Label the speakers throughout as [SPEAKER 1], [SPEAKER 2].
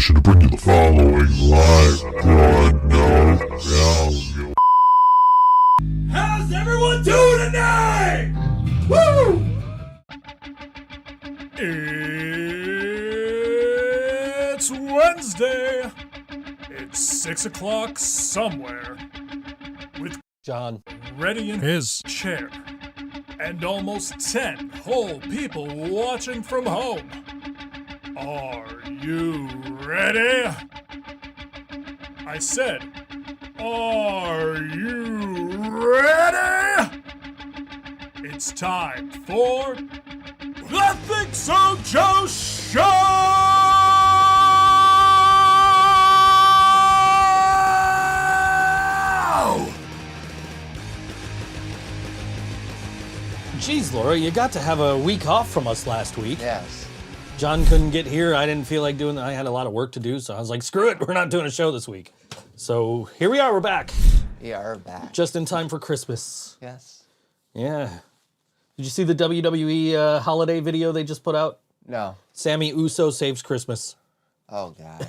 [SPEAKER 1] permission to bring you the following live broadcast.
[SPEAKER 2] How's everyone doing tonight? Woo! It's Wednesday. It's 6 o'clock somewhere. With
[SPEAKER 3] John
[SPEAKER 2] ready in his chair. And almost 10 whole people watching from home. Are you ready? I said, are you ready? It's time for the ThinkSoJoE Show!
[SPEAKER 3] Jeez, Laura, you got to have a week off from us last week.
[SPEAKER 4] Yes.
[SPEAKER 3] John couldn't get here. I didn't feel like doing that. I had a lot of work to do, so I was like, screw it, we're not doing a show this week. So here we are, we're back.
[SPEAKER 4] We are back.
[SPEAKER 3] Just in time for Christmas.
[SPEAKER 4] Yes.
[SPEAKER 3] Yeah. Did you see the WWE holiday video they just put out?
[SPEAKER 4] No.
[SPEAKER 3] Sami Uso saves Christmas.
[SPEAKER 4] Oh, God.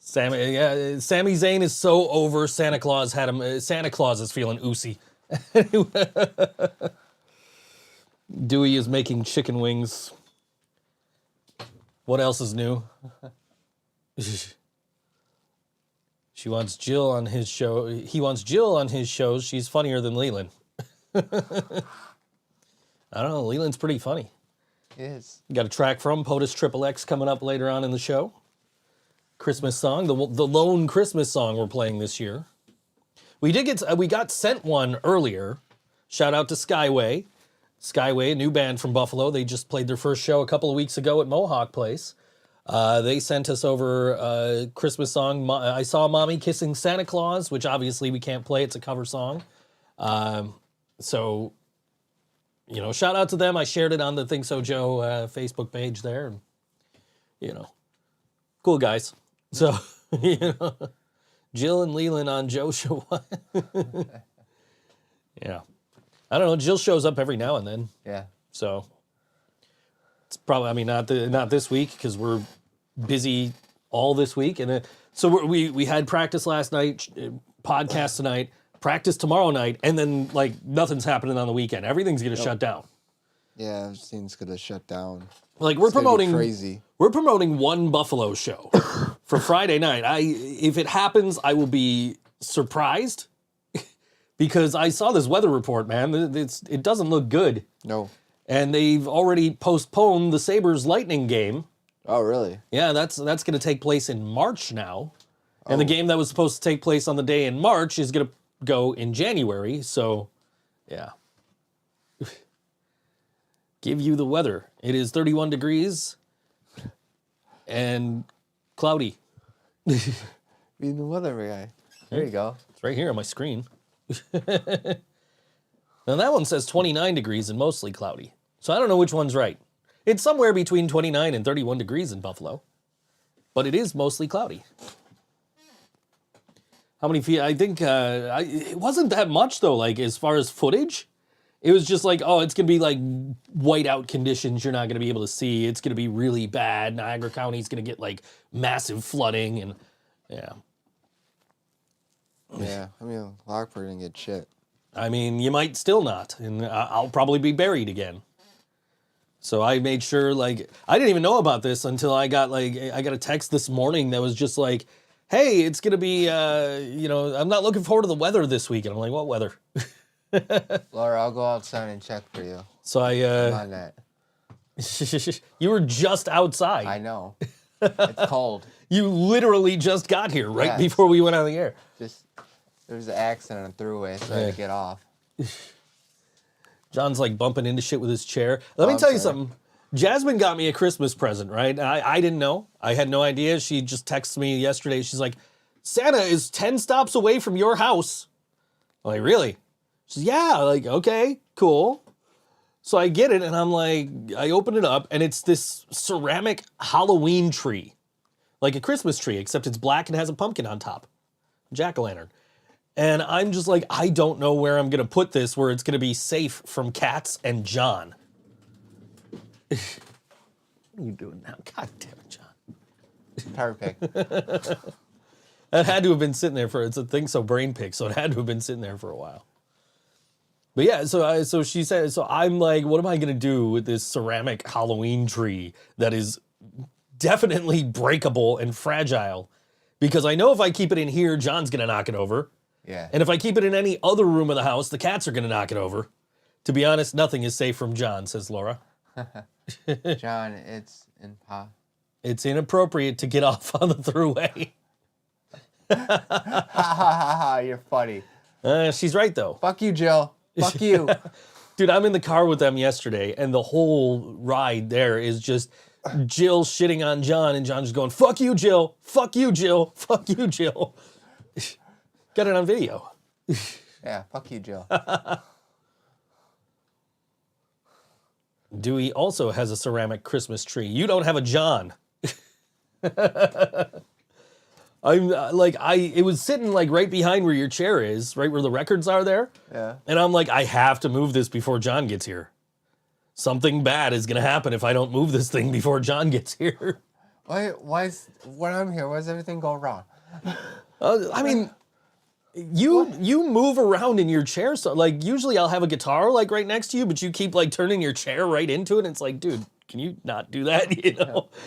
[SPEAKER 3] Sami Zayn is so over Santa Claus had him. Santa Claus is feeling oosy. Dewey is making chicken wings. What else is new? She wants Jill on his show. He wants Jill on his shows. She's funnier than Leland. I don't know. Leland's pretty funny.
[SPEAKER 4] It is.
[SPEAKER 3] Got a track from PotusxXx coming up later on in the show. Christmas song, the lone Christmas song we're playing this year. We got sent one earlier. Shout out to Skyway. Skyway, a new band from Buffalo. They just played their first show a couple of weeks ago at Mohawk Place. They sent us over a Christmas song, I Saw Mommy Kissing Santa Claus, which obviously we can't play. It's a cover song. So, you know, shout out to them. I shared it on the ThinkSoJoE Facebook page there. And, you know, cool guys. So, you know, Jill and Leland on Joe Show. Yeah. I don't know. Jill shows up every now and then.
[SPEAKER 4] Yeah.
[SPEAKER 3] So it's probably, I mean, not this week because we're busy all this week. And so we had practice last night, podcast tonight, practice tomorrow night, and then like nothing's happening on the weekend. Everything's going to shut down.
[SPEAKER 4] Yeah, everything's going to shut down.
[SPEAKER 3] Like we're promoting
[SPEAKER 4] crazy.
[SPEAKER 3] We're promoting one Buffalo show for Friday night. If it happens, I will be surprised. Because I saw this weather report, man. It doesn't look good.
[SPEAKER 4] No.
[SPEAKER 3] And they've already postponed the Sabres Lightning game.
[SPEAKER 4] Oh, really?
[SPEAKER 3] Yeah, that's going to take place in March now. And the game that was supposed to take place on the day in March is going to go in January. So, yeah. Give you the weather. It is 31 degrees and cloudy.
[SPEAKER 4] Being the weather guy. There you go.
[SPEAKER 3] It's right here on my screen. Now that one says 29 degrees and mostly cloudy. So I don't know which one's right. It's somewhere between 29 and 31 degrees in Buffalo. But it is mostly cloudy. How many feet? I think it wasn't that much though, like as far as footage. It was just like, oh, it's going to be like whiteout conditions you're not going to be able to see. It's going to be really bad. Niagara County's going to get like massive flooding and yeah.
[SPEAKER 4] Yeah, I mean, Lockport didn't get shit.
[SPEAKER 3] I mean, you might still not, and I'll probably be buried again. So I made sure, like, I didn't even know about this until I got a text this morning that was just like, hey, it's going to be, you know, I'm not looking forward to the weather this week. And I'm like, what weather?
[SPEAKER 4] Laura, I'll go outside and check for you.
[SPEAKER 3] So
[SPEAKER 4] I'm on that.
[SPEAKER 3] You were just outside.
[SPEAKER 4] I know. It's cold.
[SPEAKER 3] You literally just got here right
[SPEAKER 4] Yes.
[SPEAKER 3] before we went on the air.
[SPEAKER 4] Just, there was an accident on the throughway, so I had to get off.
[SPEAKER 3] John's like bumping into shit with his chair. Let me tell you something. Jasmine got me a Christmas present, right? I didn't know. I had no idea. She just texted me yesterday. She's like, Santa is 10 stops away from your house. I'm like, really? She's yeah, like, okay, cool. So I get it, and I'm like, I open it up, and it's this ceramic Halloween tree. Like a Christmas tree, except it's black and has a pumpkin on top. Jack-o'-lantern. And I'm just like, I don't know where I'm going to put this where it's going to be safe from cats and John. are you doing now? God damn it, John.
[SPEAKER 4] Tire pick.
[SPEAKER 3] That had to have been sitting there it's a ThinkSo brain pick, so it had to have been sitting there for a while. But yeah, so she said, so I'm like, what am I gonna do with this ceramic Halloween tree that is definitely breakable and fragile? Because I know if I keep it in here, John's gonna knock it over.
[SPEAKER 4] Yeah.
[SPEAKER 3] And if I keep it in any other room of the house, the cats are gonna knock it over. To be honest, nothing is safe from John, says Laura.
[SPEAKER 4] John, it's
[SPEAKER 3] inappropriate to get off on the throughway.
[SPEAKER 4] Ha ha ha ha, you're funny.
[SPEAKER 3] She's right, though.
[SPEAKER 4] Fuck you, Jill. Fuck you.
[SPEAKER 3] Dude, I'm in the car with them yesterday, and the whole ride there is just Jill shitting on John, and John just going, fuck you, Jill. Fuck you, Jill. Fuck you, Jill. Got it on video.
[SPEAKER 4] Yeah, fuck you, Jill.
[SPEAKER 3] Dewey also has a ceramic Christmas tree. You don't have a John. It was sitting like right behind where your chair is, right where the records are there.
[SPEAKER 4] Yeah.
[SPEAKER 3] And I'm like, I have to move this before John gets here. Something bad is gonna happen if I don't move this thing before John gets here.
[SPEAKER 4] Why is, when I'm here, why does everything go wrong?
[SPEAKER 3] I mean, you move around in your chair, so like usually I'll have a guitar like right next to you, but you keep like turning your chair right into it, and it's like, dude, can you not do that? You know? Yeah.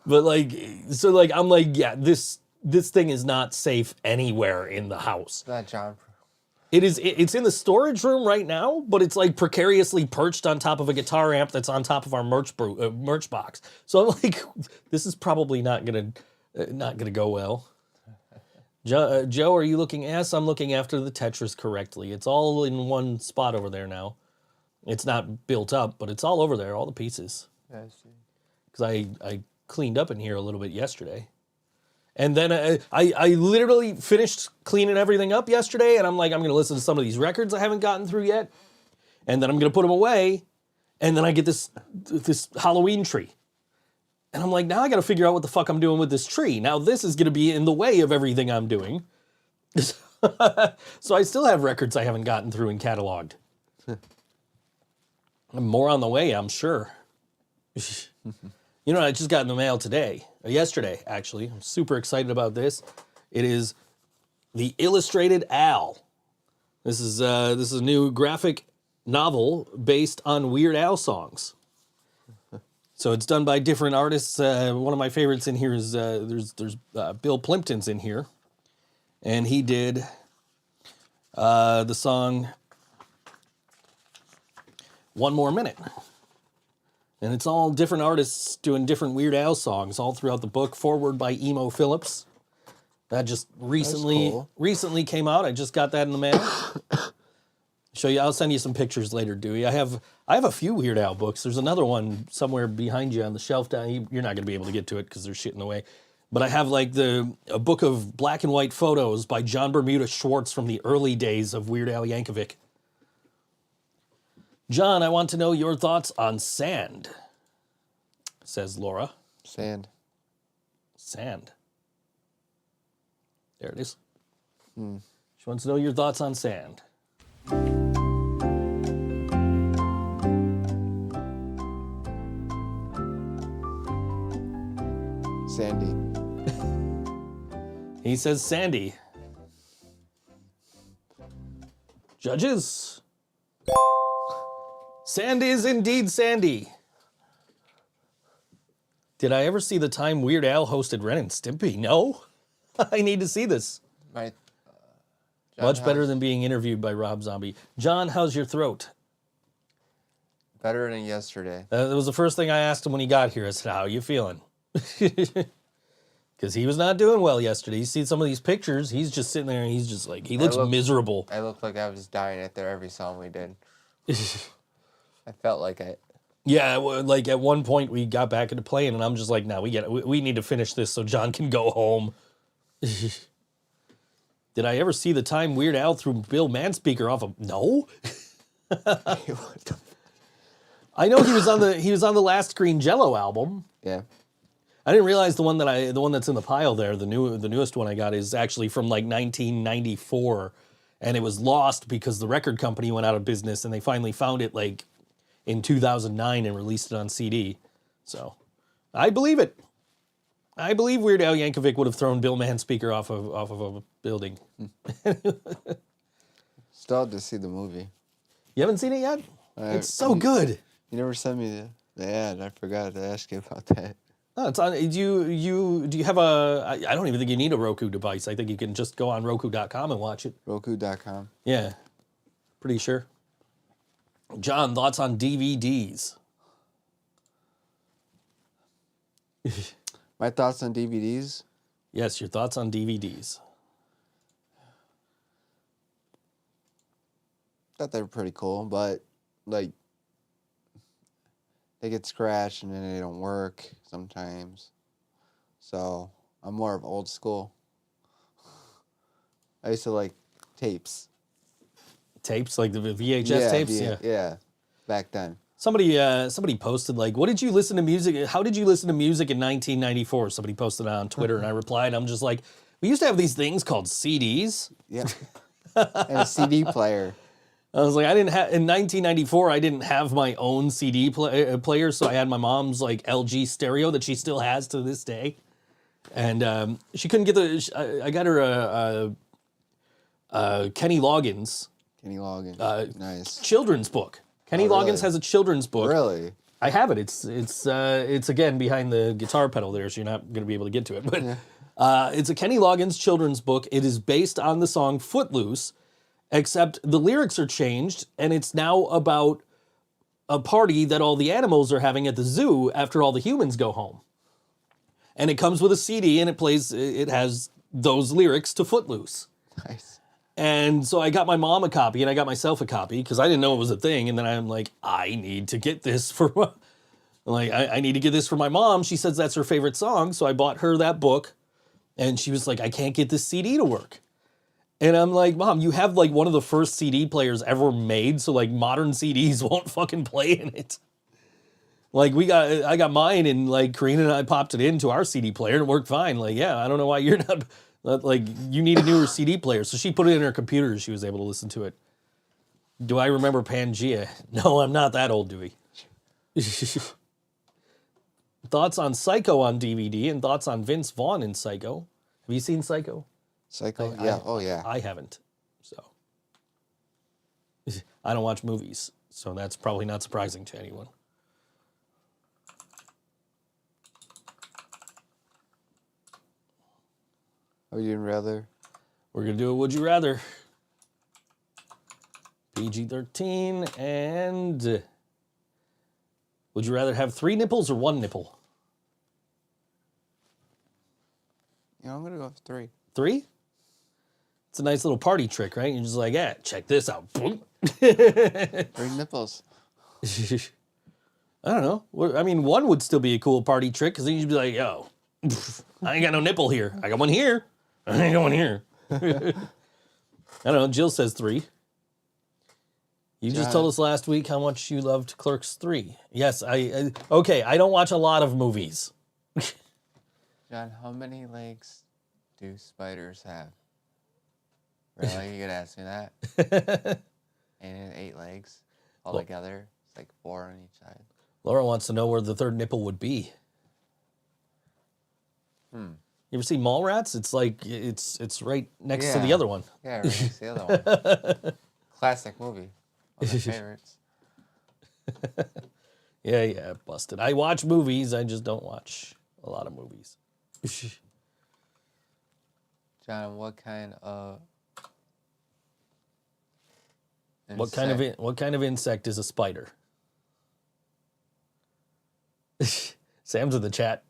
[SPEAKER 3] But like, so like I'm like, yeah, this thing is not safe anywhere in the house.
[SPEAKER 4] Not John.
[SPEAKER 3] It's in the storage room right now, but it's like precariously perched on top of a guitar amp that's on top of our merch box. So I'm like, this is probably not gonna go well. Joe, are you looking? Yes, I'm looking after the Tetris correctly. It's all in one spot over there now. It's not built up, but it's all over there, all the pieces.
[SPEAKER 4] Yeah, I see.
[SPEAKER 3] Because I cleaned up in here a little bit yesterday. And then I literally finished cleaning everything up yesterday, and I'm like, I'm going to listen to some of these records I haven't gotten through yet, and then I'm going to put them away, and then I get this Halloween tree. And I'm like, now I got to figure out what the fuck I'm doing with this tree. Now this is going to be in the way of everything I'm doing. So I still have records I haven't gotten through and cataloged. More on the way, I'm sure. You know, I just got in the mail yesterday, actually. I'm super excited about this. It is the Illustrated Al. This is a new graphic novel based on Weird Al songs. So it's done by different artists. One of my favorites in here is there's Bill Plimpton's in here, and he did the song "One More Minute." And it's all different artists doing different Weird Al songs all throughout the book. Forward by Emo Phillips. That just recently came out. I just got that in the mail. Show you. I'll send you some pictures later, Dewey. I have a few Weird Al books. There's another one somewhere behind you on the shelf down. You're not going to be able to get to it because there's shit in the way. But I have like a book of black and white photos by John Bermuda Schwartz from the early days of Weird Al Yankovic. John, I want to know your thoughts on sand, says Laura.
[SPEAKER 4] Sand.
[SPEAKER 3] There it is. She wants to know your thoughts on sand.
[SPEAKER 4] Sandy.
[SPEAKER 3] He says Sandy. Judges. Sand is indeed Sandy. Did I ever see the time Weird Al hosted Ren and Stimpy? No. I need to see this.
[SPEAKER 4] Right.
[SPEAKER 3] Much better than being interviewed by Rob Zombie. John, how's your throat?
[SPEAKER 4] Better than yesterday.
[SPEAKER 3] That was the first thing I asked him when he got here. I said, how are you feeling? Because he was not doing well yesterday. You see some of these pictures, he's just sitting there and he's just like, he looks miserable.
[SPEAKER 4] I looked like I was dying after every song we did. I felt like it.
[SPEAKER 3] Yeah, like at one point we got back into playing and I'm just like, no, we need to finish this so John can go home. Did I ever see the time Weird Al threw Bill Manspeaker off of? No. I know he was on the Last Green Jello album.
[SPEAKER 4] Yeah.
[SPEAKER 3] I didn't realize the one that's in the pile there, the newest one I got is actually from like 1994, and it was lost because the record company went out of business and they finally found it like in 2009 and released it on CD. So I believe it. I believe Weird Al Yankovic would have thrown Bill Manspeaker off of a building.
[SPEAKER 5] Still have to see the movie.
[SPEAKER 3] You haven't seen it yet? It's so good.
[SPEAKER 5] You never sent me the ad. I forgot to ask you about that.
[SPEAKER 3] No, it's on. Do you have a? I don't even think you need a Roku device. I think you can just go on Roku.com and watch it.
[SPEAKER 5] Roku.com.
[SPEAKER 3] Yeah, pretty sure. John, thoughts on DVDs?
[SPEAKER 5] My thoughts on DVDs?
[SPEAKER 3] Yes, your thoughts on DVDs.
[SPEAKER 5] Thought they were pretty cool, but like they get scratched and then they don't work sometimes. So I'm more of old school. I used to like tapes.
[SPEAKER 3] Tapes, like the VHS tapes?
[SPEAKER 5] Yeah, back then.
[SPEAKER 3] Somebody posted, like, what did you listen to music? How did you listen to music in 1994? Somebody posted on Twitter, and I replied, I'm just like, we used to have these things called CDs.
[SPEAKER 5] Yeah. And a CD player.
[SPEAKER 3] I was like, in 1994, I didn't have my own CD player, so I had my mom's like LG stereo that she still has to this day. And she couldn't get I got her a Kenny Loggins.
[SPEAKER 5] Kenny Loggins. Nice.
[SPEAKER 3] Children's book. Kenny Loggins has a children's book.
[SPEAKER 5] Really?
[SPEAKER 3] I have it. It's again behind the guitar pedal there, so you're not going to be able to get to it. But it's a Kenny Loggins children's book. It is based on the song Footloose, except the lyrics are changed, and it's now about a party that all the animals are having at the zoo after all the humans go home. And it comes with a CD, and it has those lyrics to Footloose.
[SPEAKER 5] Nice.
[SPEAKER 3] And so I got my mom a copy, and I got myself a copy, because I didn't know it was a thing, and then I'm like, I need to get this for I need to get this for my mom. She says that's her favorite song, so I bought her that book, and she was like, I can't get this CD to work. And I'm like, Mom, you have like one of the first CD players ever made, so like modern CDs won't fucking play in it. Like I got mine, and like Karina and I popped it into our CD player, and it worked fine. Like, yeah, I don't know why you're not, like, you need a newer CD player. So she put it in her computer, and she was able to listen to it. Do I remember Pangea? No, I'm not that old, Dewey. Thoughts on Psycho on DVD, and thoughts on Vince Vaughn in Psycho. Have you seen Psycho?
[SPEAKER 5] Psycho? Yeah. Oh, yeah.
[SPEAKER 3] I haven't, so. I don't watch movies, so that's probably not surprising to anyone.
[SPEAKER 5] Would you rather?
[SPEAKER 3] We're going to do a Would You Rather. PG-13, and would you rather have 3 nipples or 1 nipple?
[SPEAKER 5] I'm going to go with 3.
[SPEAKER 3] 3? It's a nice little party trick, right? You're just like, yeah, check this out.
[SPEAKER 5] 3 nipples.
[SPEAKER 3] I don't know. I mean, 1 would still be a cool party trick, because then you'd be like, yo, I ain't got no nipple here. I got one here. I ain't got one here. I don't know. Jill says 3. You just told us last week how much you loved Clerks 3. Yes, okay, I don't watch a lot of movies.
[SPEAKER 4] John, how many legs do spiders have? Really? You could ask me that? And 8 legs altogether? It's like 4 on each side.
[SPEAKER 3] Laura wants to know where the 3rd nipple would be. You ever see Mallrats? It's like, it's right next to the other one.
[SPEAKER 4] Yeah, right next to the other one. Classic movie. One of my favorites.
[SPEAKER 3] Yeah, busted. I watch movies, I just don't watch a lot of movies.
[SPEAKER 4] John, what kind of
[SPEAKER 3] What kind of insect is a spider? Sam's in the chat.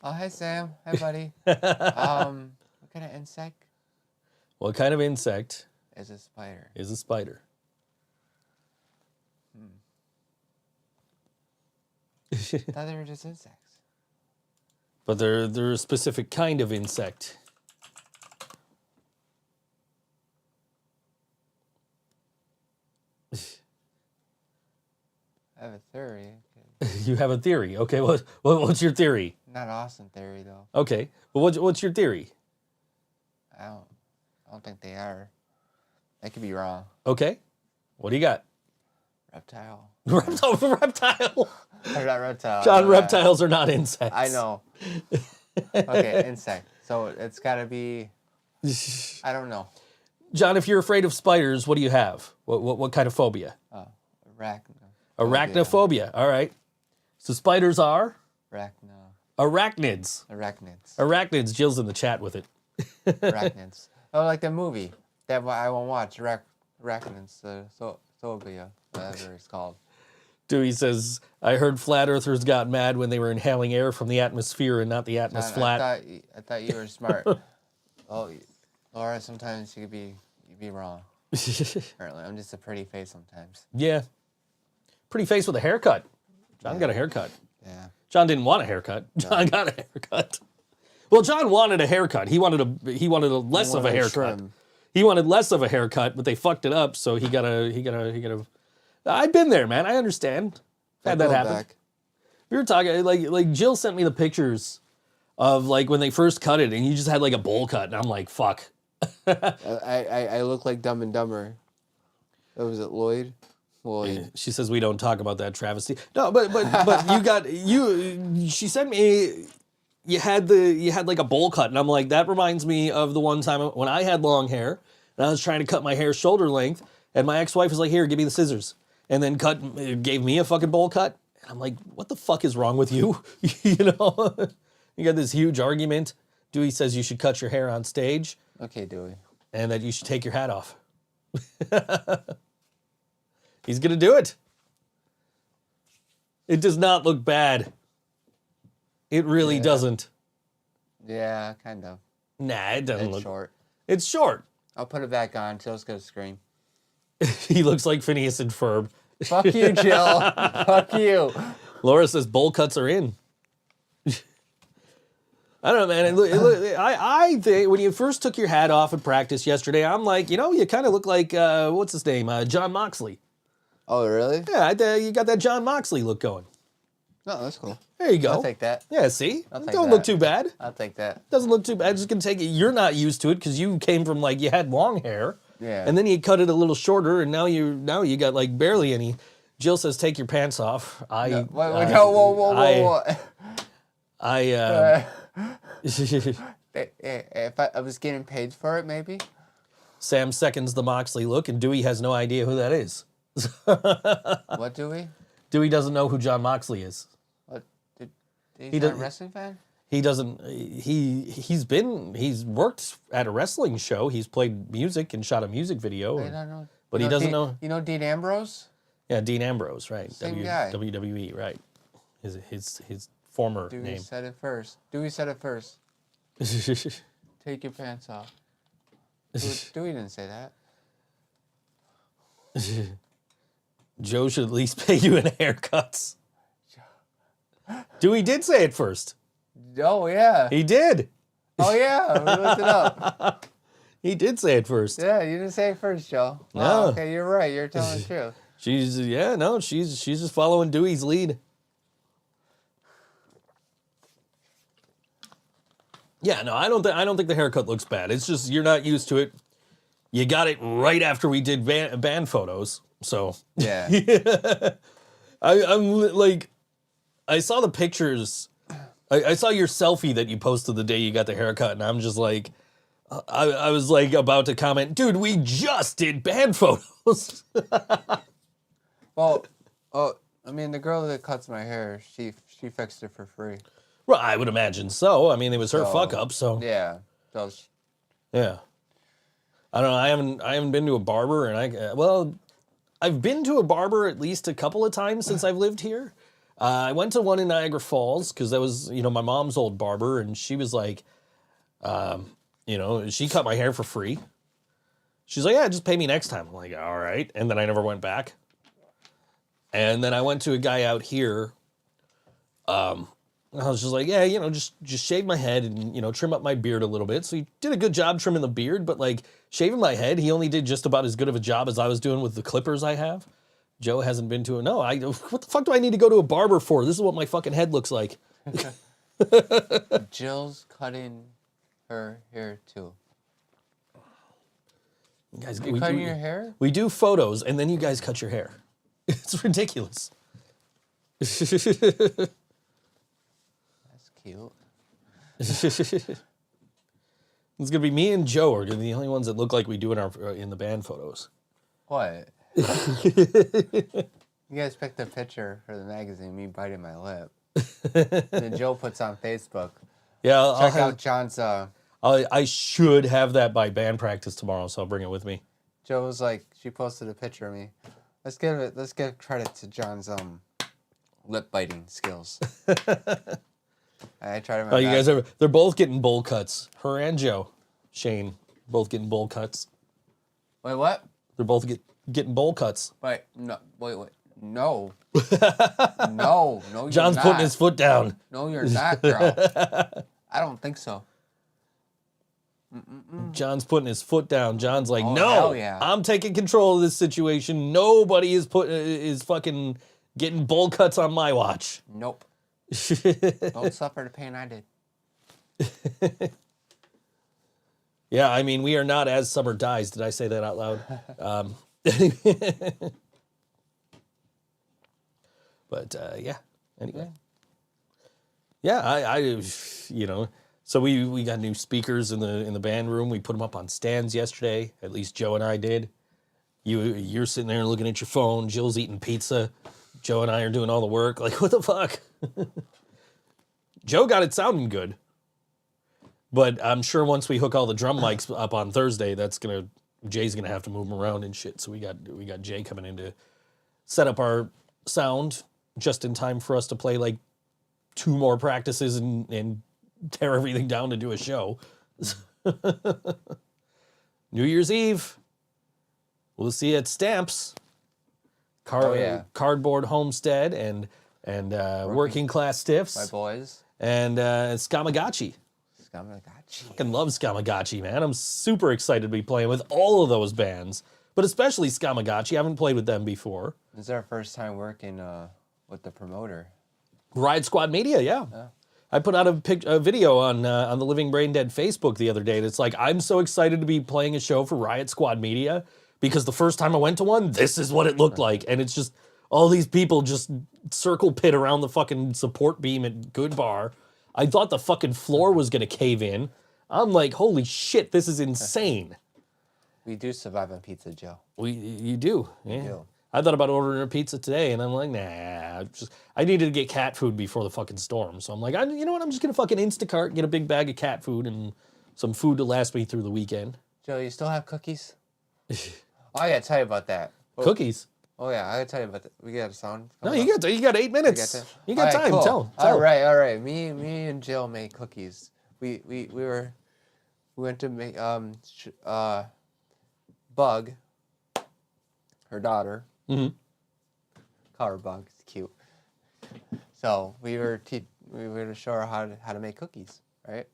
[SPEAKER 4] Oh, hi, Sam. Hi, buddy. What kind of insect
[SPEAKER 3] What kind of insect
[SPEAKER 4] is a spider?
[SPEAKER 3] is a spider?
[SPEAKER 4] I thought they were just insects.
[SPEAKER 3] But they're a specific kind of insect.
[SPEAKER 4] I have a theory.
[SPEAKER 3] You have a theory. Okay, what's your theory?
[SPEAKER 4] Not an awesome theory, though.
[SPEAKER 3] Okay, but what's your theory?
[SPEAKER 4] I don't think they are. I could be wrong.
[SPEAKER 3] Okay, what do you got?
[SPEAKER 4] Reptile.
[SPEAKER 3] Reptile.
[SPEAKER 4] Or not reptile.
[SPEAKER 3] John, reptiles are not insects.
[SPEAKER 4] I know. Okay, insect. So it's got to be. I don't know.
[SPEAKER 3] John, if you're afraid of spiders, what do you have? What kind of phobia? Arachnophobia. All right. So spiders are arachnids. Arachnids. Jill's in the chat with it.
[SPEAKER 4] Arachnids. Oh, like the movie that I won't watch. Arachnids. Phobia, whatever it's called.
[SPEAKER 3] Dewey says, I heard flat earthers got mad when they were inhaling air from the atmosphere and not the atmosphere flat.
[SPEAKER 4] I thought you were smart. Oh, Laura, sometimes you'd be wrong. Apparently, I'm just a pretty face sometimes.
[SPEAKER 3] Yeah. Pretty face with a haircut. John got a haircut.
[SPEAKER 5] Yeah.
[SPEAKER 3] John didn't want a haircut. John got a haircut. Well, John wanted a haircut. He wanted a less of a haircut. He wanted less of a haircut, but they fucked it up, so he got a I've been there, man. I understand. Had that happen. We were talking like Jill sent me the pictures of like when they first cut it and you just had like a bowl cut and I'm like, fuck.
[SPEAKER 5] I look like Dumb and Dumber. That was it, Lloyd.
[SPEAKER 3] She says we don't talk about that travesty. No, but she sent me you had like a bowl cut and I'm like, that reminds me of the one time when I had long hair and I was trying to cut my hair shoulder length and my ex-wife was like, here, give me the scissors. And then gave me a fucking bowl cut. And I'm like, what the fuck is wrong with you? You know? You got this huge argument. Dewey says you should cut your hair on stage.
[SPEAKER 4] Okay, Dewey.
[SPEAKER 3] And that you should take your hat off. He's going to do it. It does not look bad. It really doesn't.
[SPEAKER 4] Yeah, kind of.
[SPEAKER 3] Nah, it doesn't
[SPEAKER 4] It's short.
[SPEAKER 3] It's short.
[SPEAKER 4] I'll put it back on. Jill's going to scream.
[SPEAKER 3] He looks like Phineas and Ferb.
[SPEAKER 4] Fuck you, Jill. Fuck you.
[SPEAKER 3] Laura says bowl cuts are in. I don't know, man. I think when you first took your hat off at practice yesterday, I'm like, you kind of look like, what's his name? John Moxley.
[SPEAKER 5] Oh, really?
[SPEAKER 3] Yeah, you got that John Moxley look going.
[SPEAKER 5] No, that's cool.
[SPEAKER 3] There you go.
[SPEAKER 4] I'll take that.
[SPEAKER 3] Yeah, see?
[SPEAKER 4] I'll take
[SPEAKER 3] Don't
[SPEAKER 4] that.
[SPEAKER 3] look too bad.
[SPEAKER 4] I'll take that.
[SPEAKER 3] Doesn't look too bad. Just gonna take it. You're not used to it because you came from like you had long hair.
[SPEAKER 4] Yeah.
[SPEAKER 3] And then you cut it a little shorter, and now you got like barely any. Jill says, "Take your pants off."
[SPEAKER 4] Whoa. If I was getting paid for it, maybe.
[SPEAKER 3] Sam seconds the Moxley look, and Dewey has no idea who that is.
[SPEAKER 4] What, Dewey?
[SPEAKER 3] Dewey doesn't know who John Moxley is.
[SPEAKER 4] What? He's not a wrestling fan?
[SPEAKER 3] He doesn't. He's worked at a wrestling show. He's played music and shot a music video.
[SPEAKER 4] I don't know.
[SPEAKER 3] But he doesn't know.
[SPEAKER 4] You know Dean Ambrose?
[SPEAKER 3] Yeah, Dean Ambrose, right?
[SPEAKER 4] Same guy.
[SPEAKER 3] WWE, right? His former
[SPEAKER 4] Dewey
[SPEAKER 3] name.
[SPEAKER 4] said it first. Take your pants off. Dewey didn't say that.
[SPEAKER 3] Joe should at least pay you in haircuts. Dewey did say it first.
[SPEAKER 4] Oh, yeah.
[SPEAKER 3] He did.
[SPEAKER 4] Oh, yeah. We looked it up.
[SPEAKER 3] He did say it first.
[SPEAKER 4] Yeah, you didn't say it first, Joe.
[SPEAKER 3] No.
[SPEAKER 4] Oh, okay, you're right. You're telling the truth.
[SPEAKER 3] She's just following Dewey's lead. Yeah, no, I don't think the haircut looks bad. It's just you're not used to it. You got it right after we did band photos, so
[SPEAKER 4] Yeah.
[SPEAKER 3] I'm like, I saw the pictures. I saw your selfie that you posted the day you got the haircut, and I'm just like, I was like about to comment, dude, we just did band photos.
[SPEAKER 4] Well, I mean, the girl that cuts my hair, she fixed it for free.
[SPEAKER 3] Well, I would imagine so. I mean, it was her fuck up, so
[SPEAKER 4] Yeah. So
[SPEAKER 3] yeah. I don't know. I haven't been to a barber, and I've been to a barber at least a couple of times since I've lived here. I went to one in Niagara Falls because that was, my mom's old barber, and she was like, she cut my hair for free. She's like, yeah, just pay me next time. I'm like, all right. And then I never went back. And then I went to a guy out here. I was just like, yeah, just shave my head and, trim up my beard a little bit. So he did a good job trimming the beard, but like shaving my head, he only did just about as good of a job as I was doing with the clippers I have. Joe hasn't been to what the fuck do I need to go to a barber for? This is what my fucking head looks like.
[SPEAKER 4] Jill's cutting her hair too.
[SPEAKER 3] You guys,
[SPEAKER 4] You cutting your hair?
[SPEAKER 3] We do photos and then you guys cut your hair. It's ridiculous.
[SPEAKER 4] That's cute.
[SPEAKER 3] It's gonna be me and Joe are the only ones that look like we do in the band photos.
[SPEAKER 4] What? You guys picked a picture for the magazine, me biting my lip. And then Joe puts on Facebook.
[SPEAKER 3] Yeah,
[SPEAKER 4] Check out John's.
[SPEAKER 3] I should have that by band practice tomorrow, so I'll bring it with me.
[SPEAKER 4] Joe was like, she posted a picture of me. Let's give credit to John's lip biting skills. I tried my
[SPEAKER 3] Oh, you
[SPEAKER 4] best.
[SPEAKER 3] guys they're both getting bowl cuts. Her and Joe, Shane, both getting bowl cuts.
[SPEAKER 4] Wait, what?
[SPEAKER 3] They're both getting bowl cuts.
[SPEAKER 4] Wait, no, wait, no. No, you're
[SPEAKER 3] John's
[SPEAKER 4] not.
[SPEAKER 3] putting his foot down.
[SPEAKER 4] No, you're not, girl. I don't think so.
[SPEAKER 3] John's putting his foot down. John's like,
[SPEAKER 4] Oh,
[SPEAKER 3] no,
[SPEAKER 4] hell yeah.
[SPEAKER 3] I'm taking control of this situation. Nobody is fucking getting bowl cuts on my watch.
[SPEAKER 4] Nope. Don't suffer the pain I did.
[SPEAKER 3] Yeah, I mean, we are not as summer dies. Did I say that out loud? But yeah. Anyway. Yeah, I so we got new speakers in the band room. We put them up on stands yesterday. At least Joe and I did. You're sitting there looking at your phone. Jill's eating pizza. Joe and I are doing all the work. Like, what the fuck? Joe got it sounding good. But I'm sure once we hook all the drum mics up on Thursday, Jay's gonna have to move them around and shit. So we got Jay coming in to set up our sound just in time for us to play like 2 more practices and tear everything down to do a show. New Year's Eve, we'll see you at Stamps, Cardboard Homestead, and Working Class Stiffs,
[SPEAKER 4] My boys.
[SPEAKER 3] and Skamagachi.
[SPEAKER 4] Skamagachi.
[SPEAKER 3] Fucking love Skamagachi, man. I'm super excited to be playing with all of those bands, but especially Skamagachi. I haven't played with them before.
[SPEAKER 4] This is our first time working with the promoter.
[SPEAKER 3] Riot Squad Media, yeah. I put out a video on the Living Brain Dead Facebook the other day, and it's like, I'm so excited to be playing a show for Riot Squad Media, because the first time I went to one, this is what it looked like, and it's just all these people just circle pit around the fucking support beam at Good Bar. I thought the fucking floor was gonna cave in. I'm like, holy shit, this is insane.
[SPEAKER 4] We do survive on pizza, Joe.
[SPEAKER 3] You do, yeah.
[SPEAKER 4] do.
[SPEAKER 3] I thought about ordering a pizza today, and I'm like, nah. I needed to get cat food before the fucking storm, so I'm like, you know what? I'm just gonna fucking Instacart, get a big bag of cat food and some food to last me through the weekend.
[SPEAKER 4] Joe, you still have cookies? Oh, I gotta tell you about that.
[SPEAKER 3] Cookies.
[SPEAKER 4] Oh yeah, I gotta tell you about that. We got a sound.
[SPEAKER 3] No, you got 8 minutes. You got time.
[SPEAKER 4] Cool.
[SPEAKER 3] Tell.
[SPEAKER 4] All right. Me and Jill made cookies. We went to make Bug, her daughter.
[SPEAKER 3] Mhm.
[SPEAKER 4] Call her Bug. It's cute. So we were to show her how to make cookies, right?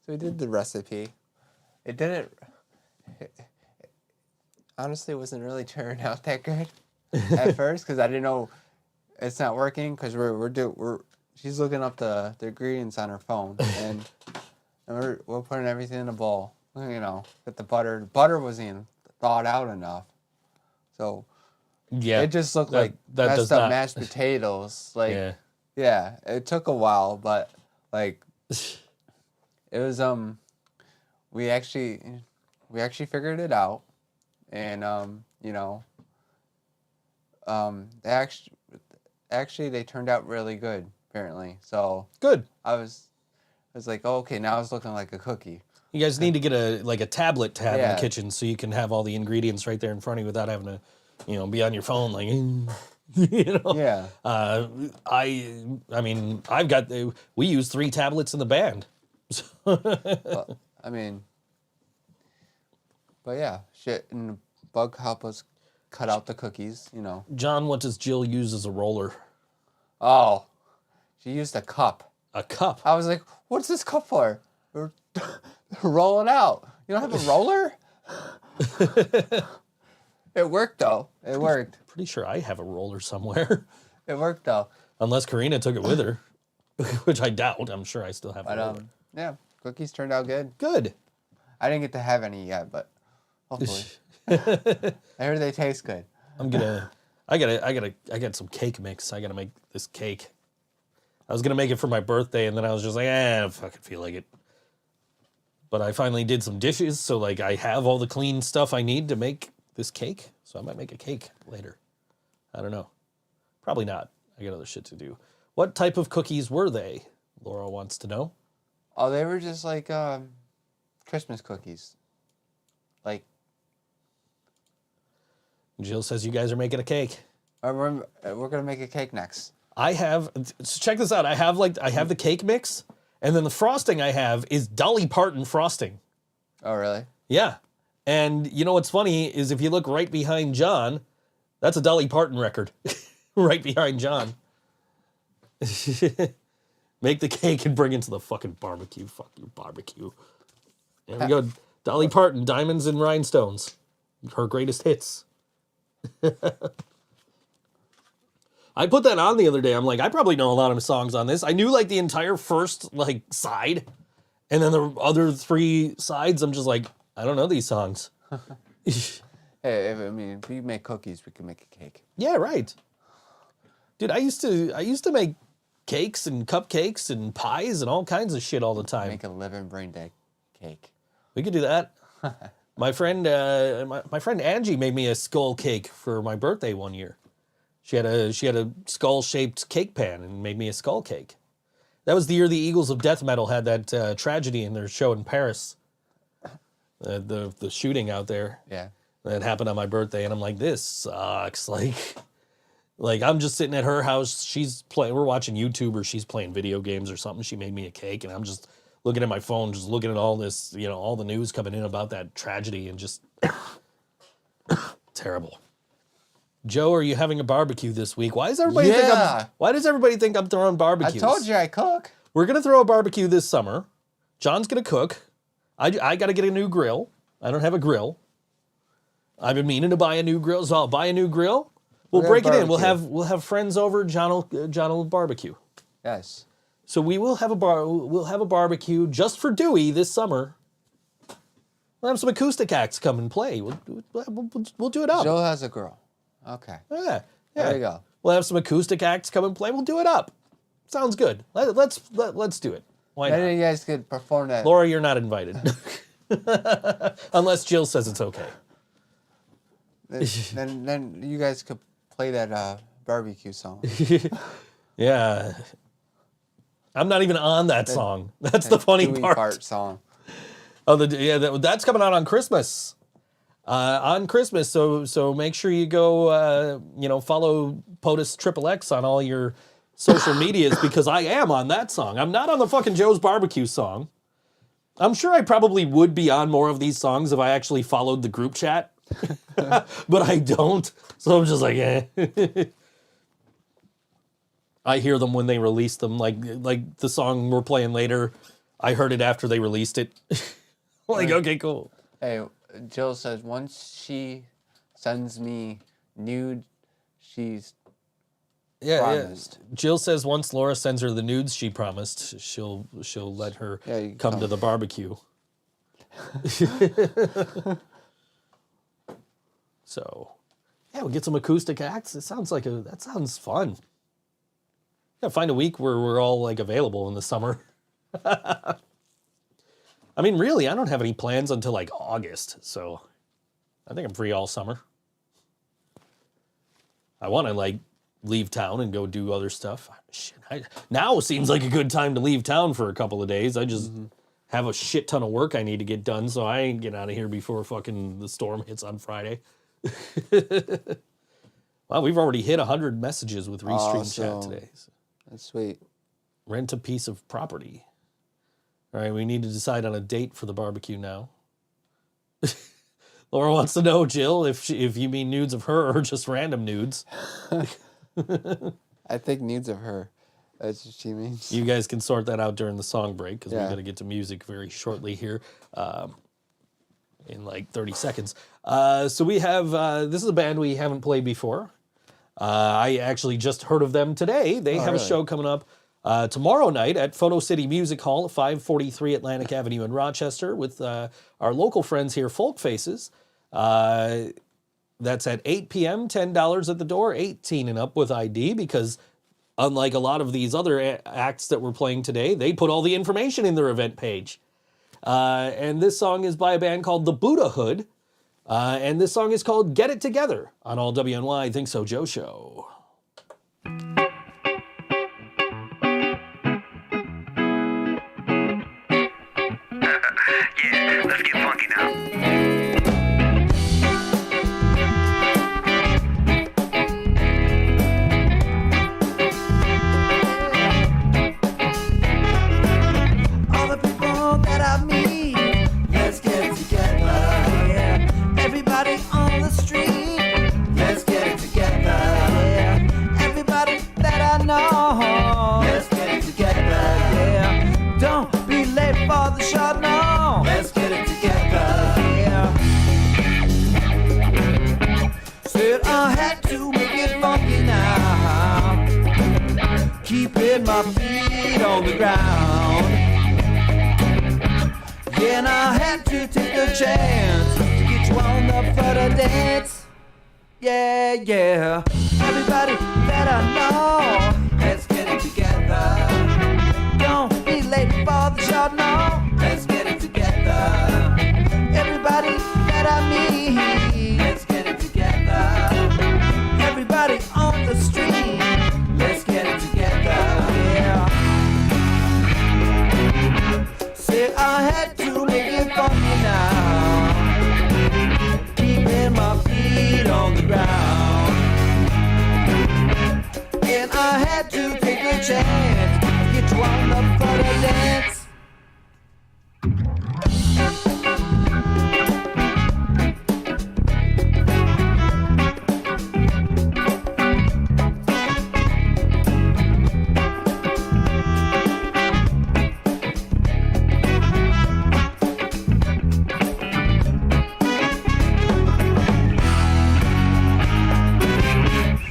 [SPEAKER 4] So we did the recipe. It didn't. Honestly, it wasn't really turning out that good at first, because I didn't know it's not working, because she's looking up the ingredients on her phone, and we're putting everything in a bowl. You know, with the butter. The butter wasn't even thawed out enough, so
[SPEAKER 3] Yeah.
[SPEAKER 4] it just looked like
[SPEAKER 3] that
[SPEAKER 4] messed
[SPEAKER 3] does
[SPEAKER 4] up
[SPEAKER 3] not-
[SPEAKER 4] mashed potatoes. Like,
[SPEAKER 3] Yeah.
[SPEAKER 4] it took a while, but like it was we actually figured it out, and actually they turned out really good, apparently. So
[SPEAKER 3] Good.
[SPEAKER 4] I was like, oh, okay, now it's looking like a cookie.
[SPEAKER 3] You guys need to get a tablet to have in
[SPEAKER 4] Yeah.
[SPEAKER 3] the kitchen, so you can have all the ingredients right there in front of you without having to, be on your phone like,
[SPEAKER 4] Yeah.
[SPEAKER 3] I mean, we use 3 tablets in the band.
[SPEAKER 4] But, I mean, but yeah, shit, and Bug helped us cut out the cookies,
[SPEAKER 3] John, what does Jill use as a roller?
[SPEAKER 4] Oh, she used a cup.
[SPEAKER 3] A cup.
[SPEAKER 4] I was like, what's this cup for? We're rolling out. You don't have a roller? It worked, though. It worked.
[SPEAKER 3] Pretty sure I have a roller somewhere.
[SPEAKER 4] It worked, though.
[SPEAKER 3] Unless Karina took it with her, which I doubt. I'm sure I still have a
[SPEAKER 4] But,
[SPEAKER 3] roller.
[SPEAKER 4] yeah, cookies turned out good.
[SPEAKER 3] Good.
[SPEAKER 4] I didn't get to have any yet, but hopefully. I heard they taste good.
[SPEAKER 3] I'm gonna I got some cake mix. I gotta make this cake. I was gonna make it for my birthday, and then I was just like, I don't fucking feel like it. But I finally did some dishes, so like I have all the clean stuff I need to make this cake. So I might make a cake later. I don't know. Probably not. I got other shit to do. What type of cookies were they? Laura wants to know.
[SPEAKER 4] Oh, they were just like Christmas cookies. Like,
[SPEAKER 3] Jill says you guys are making a cake.
[SPEAKER 4] we're gonna make a cake next.
[SPEAKER 3] I have, so check this out. I have the cake mix, and then the frosting I have is Dolly Parton frosting.
[SPEAKER 4] Oh, really?
[SPEAKER 3] Yeah. And you know what's funny is if you look right behind John, that's a Dolly Parton record. Right behind John. Make the cake and bring it to the fucking barbecue. Fuck your barbecue. There we go. Dolly Parton, Diamonds and Rhinestones. Her greatest hits. I put that on the other day. I'm like, I probably know a lot of songs on this. I knew like the entire first like side. And then the other 3 sides, I'm just like, I don't know these songs.
[SPEAKER 4] Hey, if we make cookies, we can make a cake.
[SPEAKER 3] Yeah, right. Dude, I used to make cakes and cupcakes and pies and all kinds of shit all the time.
[SPEAKER 4] Make a living brain dead cake.
[SPEAKER 3] We could do that. My friend, my friend Angie made me a skull cake for my birthday one year. She had a skull-shaped cake pan and made me a skull cake. That was the year the Eagles of Death Metal had that tragedy in their show in Paris. The shooting out there.
[SPEAKER 4] Yeah.
[SPEAKER 3] That happened on my birthday, and I'm like, this sucks. Like I'm just sitting at her house. We're watching YouTube, or she's playing video games or something. She made me a cake, and I'm just looking at my phone, just looking at all this, all the news coming in about that tragedy, and just terrible. Joe, are you having a barbecue this week? Why does everybody think I'm throwing barbecues?
[SPEAKER 4] I told you I cook.
[SPEAKER 3] We're gonna throw a barbecue this summer. John's gonna cook. I gotta get a new grill. I don't have a grill. I've been meaning to buy a new grill, so I'll buy a new grill. We'll break it in. We'll have friends over. John will barbecue.
[SPEAKER 4] Yes.
[SPEAKER 3] So we will have we'll have a barbecue just for Dewey this summer. We'll have some acoustic acts come and play. We'll do it up.
[SPEAKER 4] Joe has a girl. Okay.
[SPEAKER 3] Yeah.
[SPEAKER 4] There you go.
[SPEAKER 3] We'll have some acoustic acts come and play. We'll do it up. Sounds good. Let's do it. Why not?
[SPEAKER 4] Maybe you guys could perform that.
[SPEAKER 3] Laura, you're not invited. Unless Jill says it's okay.
[SPEAKER 4] Then you guys could play that barbecue song.
[SPEAKER 3] Yeah. I'm not even on that song. That's the funny part.
[SPEAKER 4] Song.
[SPEAKER 3] Oh, that's coming out on Christmas. On Christmas, so make sure you go, follow PotusxXx on all your social medias, because I am on that song. I'm not on the fucking Joe's Barbecue song. I'm sure I probably would be on more of these songs if I actually followed the group chat, but I don't. So I'm just like, eh. I hear them when they release them, like the song we're playing later. I heard it after they released it. Like, okay, cool.
[SPEAKER 4] Hey, Jill says once she sends me nude, she's promised.
[SPEAKER 3] Yeah. Jill says once Laura sends her the nudes she promised, she'll let her come to the barbecue. So, yeah, we'll get some acoustic acts. That sounds fun. Yeah, find a week where we're all like available in the summer. I mean, really, I don't have any plans until like August, so I think I'm free all summer. I want to like leave town and go do other stuff. Shit, now seems like a good time to leave town for a couple of days. I just have a shit ton of work I need to get done, so I ain't get out of here before fucking the storm hits on Friday. Wow, we've already hit 100 messages with Restream Chat today. So.
[SPEAKER 5] That's sweet.
[SPEAKER 3] Rent a piece of property. All right, we need to decide on a date for the barbecue now. Laura wants to know, Jill, if you mean nudes of her or just random nudes.
[SPEAKER 5] I think nudes of her. That's what she means.
[SPEAKER 3] You guys can sort that out during the song break, because we're going to get to music very shortly here in like 30 seconds. So we have, this is a band we haven't played before. I actually just heard of them today. They have a show coming up tomorrow night at Photo City Music Hall at 543 Atlantic Avenue in Rochester with our local friends here, Folk Faces. That's at 8 p.m., $10 at the door, 18 and up with ID, because unlike a lot of these other acts that we're playing today, they put all the information in their event page. And this song is by a band called the Buddhahood. And this song is called Get It Together on all WNY ThinkSoJoE show.
[SPEAKER 6] Yeah, let's get funky now.
[SPEAKER 7] All the people that I meet, let's get together. Yeah. Everybody on the street, let's get it together. Yeah. Everybody that I know, let's get it together. Yeah. Don't be late for the show, no. Let's get it together. Yeah. Said I had to make it funky now. Keeping my feet on the ground. Yeah, and I had to take a chance to get you on the floor to dance. Yeah, yeah. Everybody that I know, let's get it together. Don't be late for the show, no. Let's get it together. Everybody that I meet, let's get it together. Everybody on the street, let's get it together. Yeah. Said I had to make it funky now. Keeping my feet on the ground. And I had to take a chance to get you on the floor to dance.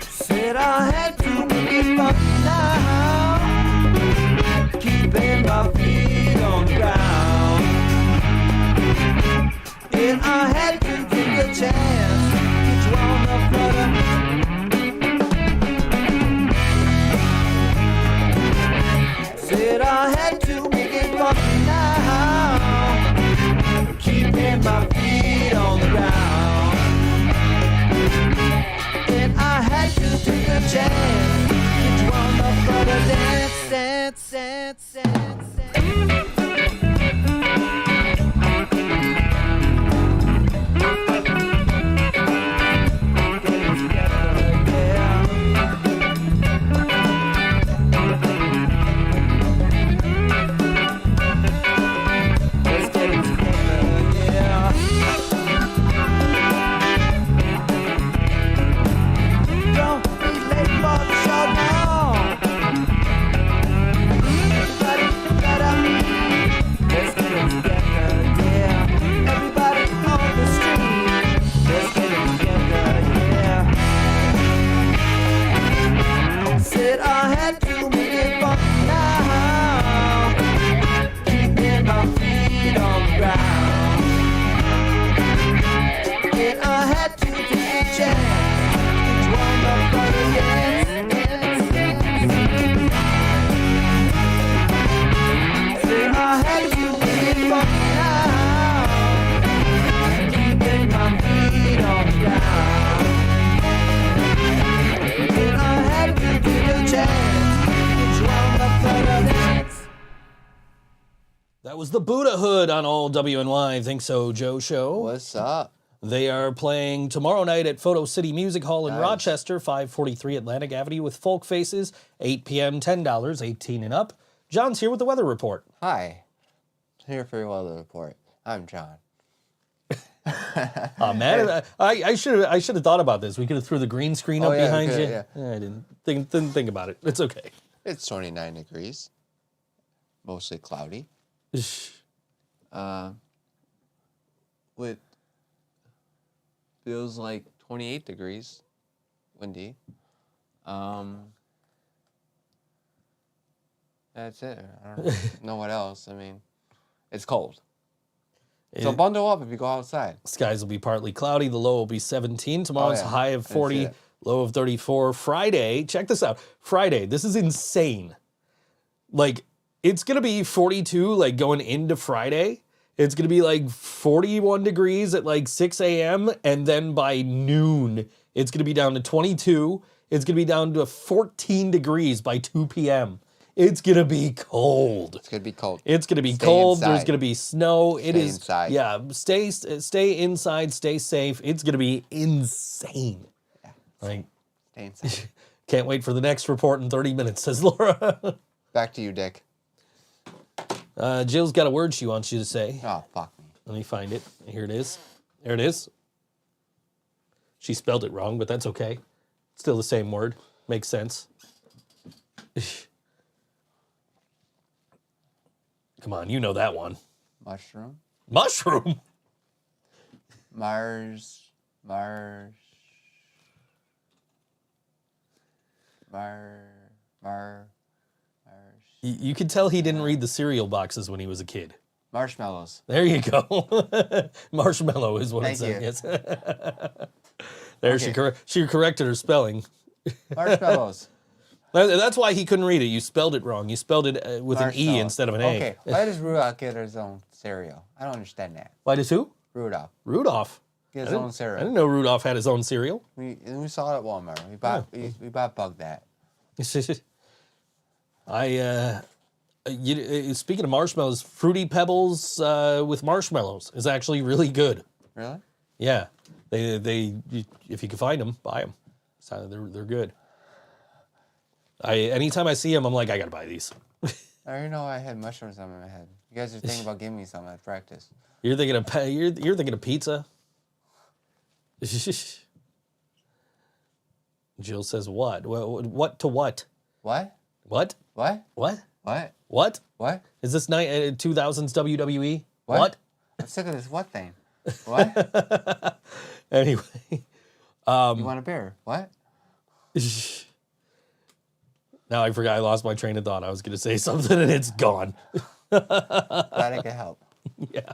[SPEAKER 7] Said I had to make it funky now. Keeping my feet on the ground. And I had to take a chance to get you on the floor. Said I had to make it funky now. Keeping my feet on the ground. And I had to take a chance. Get you on the floor to dance, dance, dance, dance, Get it together, yeah. Let's get it together, yeah. Don't be late for the show now. Everybody that I meet, let's get it together, yeah. Everybody on the street, let's get it together, yeah. Said I had to make it funky now. Keeping my feet on the ground. And I had to take a chance.
[SPEAKER 3] That was the Buddhahood on all WNY ThinkSoJoE show.
[SPEAKER 5] What's up?
[SPEAKER 3] They are playing tomorrow night at Photo City Music Hall in
[SPEAKER 5] Nice.
[SPEAKER 3] Rochester, 543 Atlantic Avenue with Folk Faces, 8 p.m., $10, 18 and up. John's here with the weather report.
[SPEAKER 5] Hi. Here for your weather report. I'm John.
[SPEAKER 3] Oh man, I should have thought about this. We could have threw the green screen up
[SPEAKER 5] yeah, we
[SPEAKER 3] behind
[SPEAKER 5] could,
[SPEAKER 3] you.
[SPEAKER 5] yeah.
[SPEAKER 3] I didn't think about it. It's okay.
[SPEAKER 5] It's 29 degrees. Mostly cloudy. With feels like 28 degrees. Windy. That's it. I don't know what else. I mean, it's cold.
[SPEAKER 4] So bundle up if you go outside.
[SPEAKER 3] Skies will be partly cloudy. The low will be 17. Tomorrow's
[SPEAKER 4] yeah.
[SPEAKER 3] high of
[SPEAKER 4] That's
[SPEAKER 3] 40,
[SPEAKER 4] it.
[SPEAKER 3] low of 34. Friday, check this out. Friday, this is insane. Like, it's going to be 42, like, going into Friday. It's going to be, like, 41 degrees at, like, 6 a.m. And then by noon, it's going to be down to 22. It's going to be down to 14 degrees by 2 p.m. It's going to be cold.
[SPEAKER 5] It's gonna be cold.
[SPEAKER 3] It's going to be
[SPEAKER 5] Stay
[SPEAKER 3] cold. There's
[SPEAKER 5] inside.
[SPEAKER 3] going to be snow. It
[SPEAKER 5] Stay
[SPEAKER 3] is.
[SPEAKER 5] inside.
[SPEAKER 3] Yeah, stay inside, stay safe. It's going to be insane. Like,
[SPEAKER 5] Stay inside.
[SPEAKER 3] can't wait for the next report in 30 minutes, says Laura.
[SPEAKER 5] Back to you, Dick.
[SPEAKER 3] Jill's got a word she wants you to say.
[SPEAKER 5] Oh, fuck me.
[SPEAKER 3] Let me find it. Here it is. There it is. She spelled it wrong, but that's okay. Still the same word. Makes sense. Come on, you know that one.
[SPEAKER 4] Mushroom.
[SPEAKER 3] Mushroom.
[SPEAKER 4] Mars.
[SPEAKER 3] You could tell he didn't read the cereal boxes when he was a kid.
[SPEAKER 4] Marshmallows.
[SPEAKER 3] There you go. Marshmallow is what it
[SPEAKER 4] Thank
[SPEAKER 3] said. Yes. There, she corrected her spelling.
[SPEAKER 4] Marshmallows.
[SPEAKER 3] That's why he couldn't read it. You spelled it wrong. You spelled it with an E
[SPEAKER 4] Marshmallow.
[SPEAKER 3] instead of an
[SPEAKER 4] Okay,
[SPEAKER 3] A.
[SPEAKER 4] why does Rudolph get his own cereal? I don't understand that.
[SPEAKER 3] Why does who?
[SPEAKER 4] Rudolph
[SPEAKER 3] Rudolph.
[SPEAKER 4] get his
[SPEAKER 3] I
[SPEAKER 4] own
[SPEAKER 3] didn't
[SPEAKER 4] cereal.
[SPEAKER 3] know Rudolph had his own cereal.
[SPEAKER 4] We saw it at Walmart. We bought Bug that.
[SPEAKER 3] Speaking of marshmallows, Fruity Pebbles with marshmallows is actually really good.
[SPEAKER 4] Really?
[SPEAKER 3] Yeah, if you can find them, buy them. So they're good. Anytime I see them, I'm like, I gotta buy these.
[SPEAKER 4] I already know I had mushrooms on my head. You guys are thinking about giving me some at practice.
[SPEAKER 3] You're thinking of pizza. Jill says what? What to what?
[SPEAKER 4] What?
[SPEAKER 3] What?
[SPEAKER 4] What?
[SPEAKER 3] What?
[SPEAKER 4] What?
[SPEAKER 3] What?
[SPEAKER 4] What?
[SPEAKER 3] Is this 2000s WWE?
[SPEAKER 4] What? I'm sick of this what thing. What?
[SPEAKER 3] Anyway.
[SPEAKER 4] You want a bear? What?
[SPEAKER 3] Now I forgot. I lost my train of thought. I was going to say something and it's gone.
[SPEAKER 4] Glad I could help.
[SPEAKER 3] Yeah.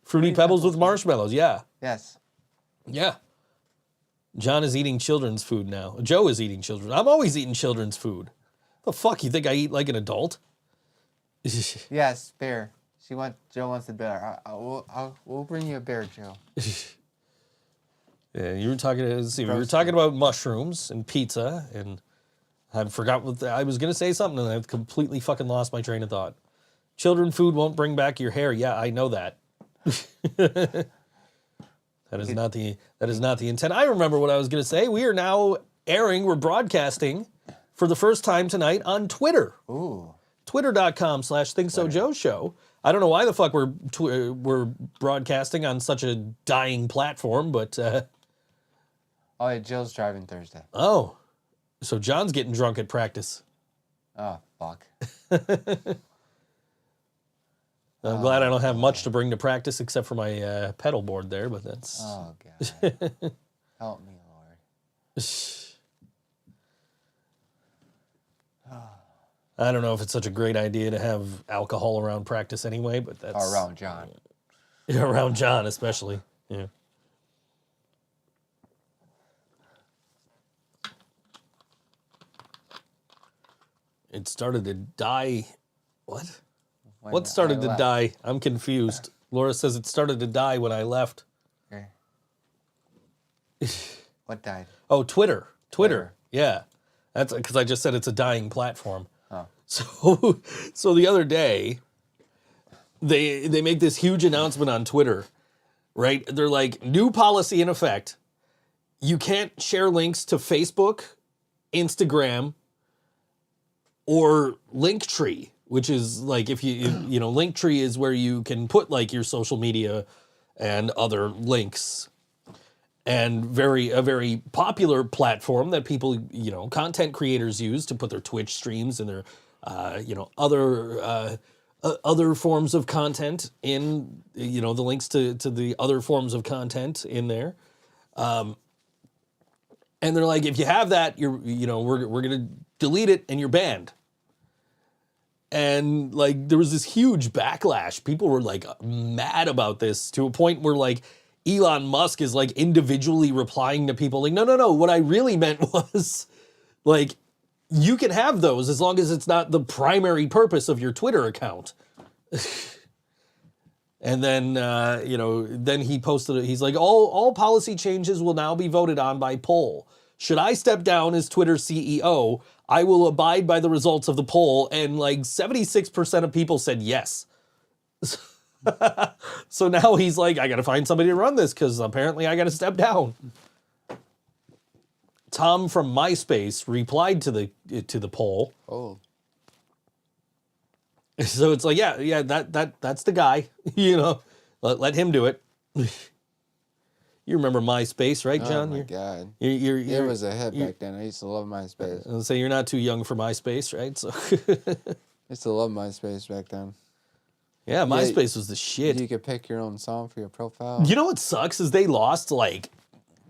[SPEAKER 3] Fruity Pebbles with marshmallows. Yeah.
[SPEAKER 4] Yes.
[SPEAKER 3] Yeah. John is eating children's food now. Joe is eating children's. I'm always eating children's food. The fuck? You think I eat like an adult?
[SPEAKER 4] Yes, bear. Joe wants the bear. We'll bring you a bear, Joe.
[SPEAKER 3] Yeah, you were talking. We were talking about mushrooms and pizza, and I forgot what I was going to say something, and I've completely fucking lost my train of thought. Children food won't bring back your hair. Yeah, I know that. That is not the intent. I remember what I was going to say. We are now we're broadcasting for the first time tonight on Twitter.
[SPEAKER 4] Ooh.
[SPEAKER 3] Twitter.com/ThinkSoJoE show. I don't know why the fuck we're broadcasting on such a dying platform, but
[SPEAKER 4] Oh, yeah, Jill's driving Thursday.
[SPEAKER 3] oh, so John's getting drunk at practice.
[SPEAKER 4] Oh, fuck.
[SPEAKER 3] I'm glad I don't have much to bring to practice except for my pedal board there, but that's.
[SPEAKER 4] Oh, God. Help me, Lord.
[SPEAKER 3] I don't know if it's such a great idea to have alcohol around practice anyway, but that's
[SPEAKER 4] Or around John.
[SPEAKER 3] around John especially. Yeah. It started to die. What? What started to die? I'm confused. Laura says it started to die when I left.
[SPEAKER 4] Okay. What died?
[SPEAKER 3] Oh, Twitter. Yeah. That's because I just said it's a dying platform.
[SPEAKER 4] Oh.
[SPEAKER 3] So the other day, they make this huge announcement on Twitter, right? They're like, new policy in effect. You can't share links to Facebook, Instagram, or Linktree, which is like if you Linktree is where you can put like your social media and other links. And a very popular platform that people, content creators use to put their Twitch streams and their, other forms of content in, the links to the other forms of content in there. And they're like, if you have that, we're going to delete it and you're banned. And like there was this huge backlash. People were like mad about this to a point where like Elon Musk is like individually replying to people like, no. What I really meant was like, you can have those as long as it's not the primary purpose of your Twitter account. And then, then he posted it. He's like, all policy changes will now be voted on by poll. Should I step down as Twitter CEO, I will abide by the results of the poll. And like 76% of people said yes. So now he's like, I got to find somebody to run this because apparently I got to step down. Tom from MySpace replied to the poll.
[SPEAKER 5] Oh.
[SPEAKER 3] So it's like, yeah, that's the guy. Let him do it. You remember MySpace, right, John?
[SPEAKER 5] Oh my God.
[SPEAKER 3] It
[SPEAKER 5] was a hit back then. I used to love MySpace.
[SPEAKER 3] I'll say you're not too young for MySpace, right? So
[SPEAKER 5] I used to love MySpace back then.
[SPEAKER 3] yeah, MySpace was the shit.
[SPEAKER 5] You could pick your own song for your profile.
[SPEAKER 3] You know what sucks is they lost like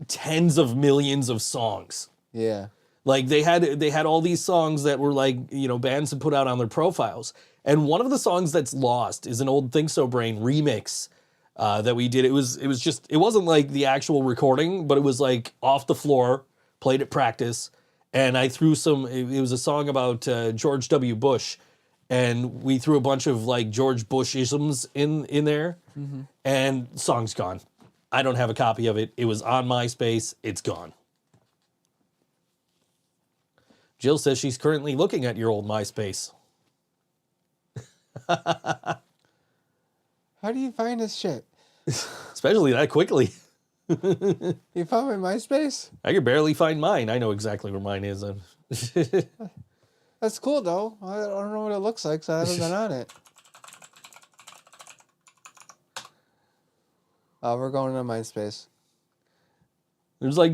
[SPEAKER 3] tens of millions of songs.
[SPEAKER 5] Yeah.
[SPEAKER 3] Like they had all these songs that were like, bands had put out on their profiles. And one of the songs that's lost is an old Think So Brain remix that we did. It wasn't like the actual recording, but it was like off the floor, played at practice. And I threw it was a song about George W. Bush. And we threw a bunch of like George Bush-isms in there. Mm-hmm. And song's gone. I don't have a copy of it. It was on MySpace. It's gone. Jill says she's currently looking at your old MySpace.
[SPEAKER 5] How do you find this shit?
[SPEAKER 3] Especially that quickly.
[SPEAKER 5] You found my MySpace?
[SPEAKER 3] I could barely find mine. I know exactly where mine is.
[SPEAKER 5] That's cool, though. I don't know what it looks like, so I haven't been on it. We're going to MySpace.
[SPEAKER 3] There's like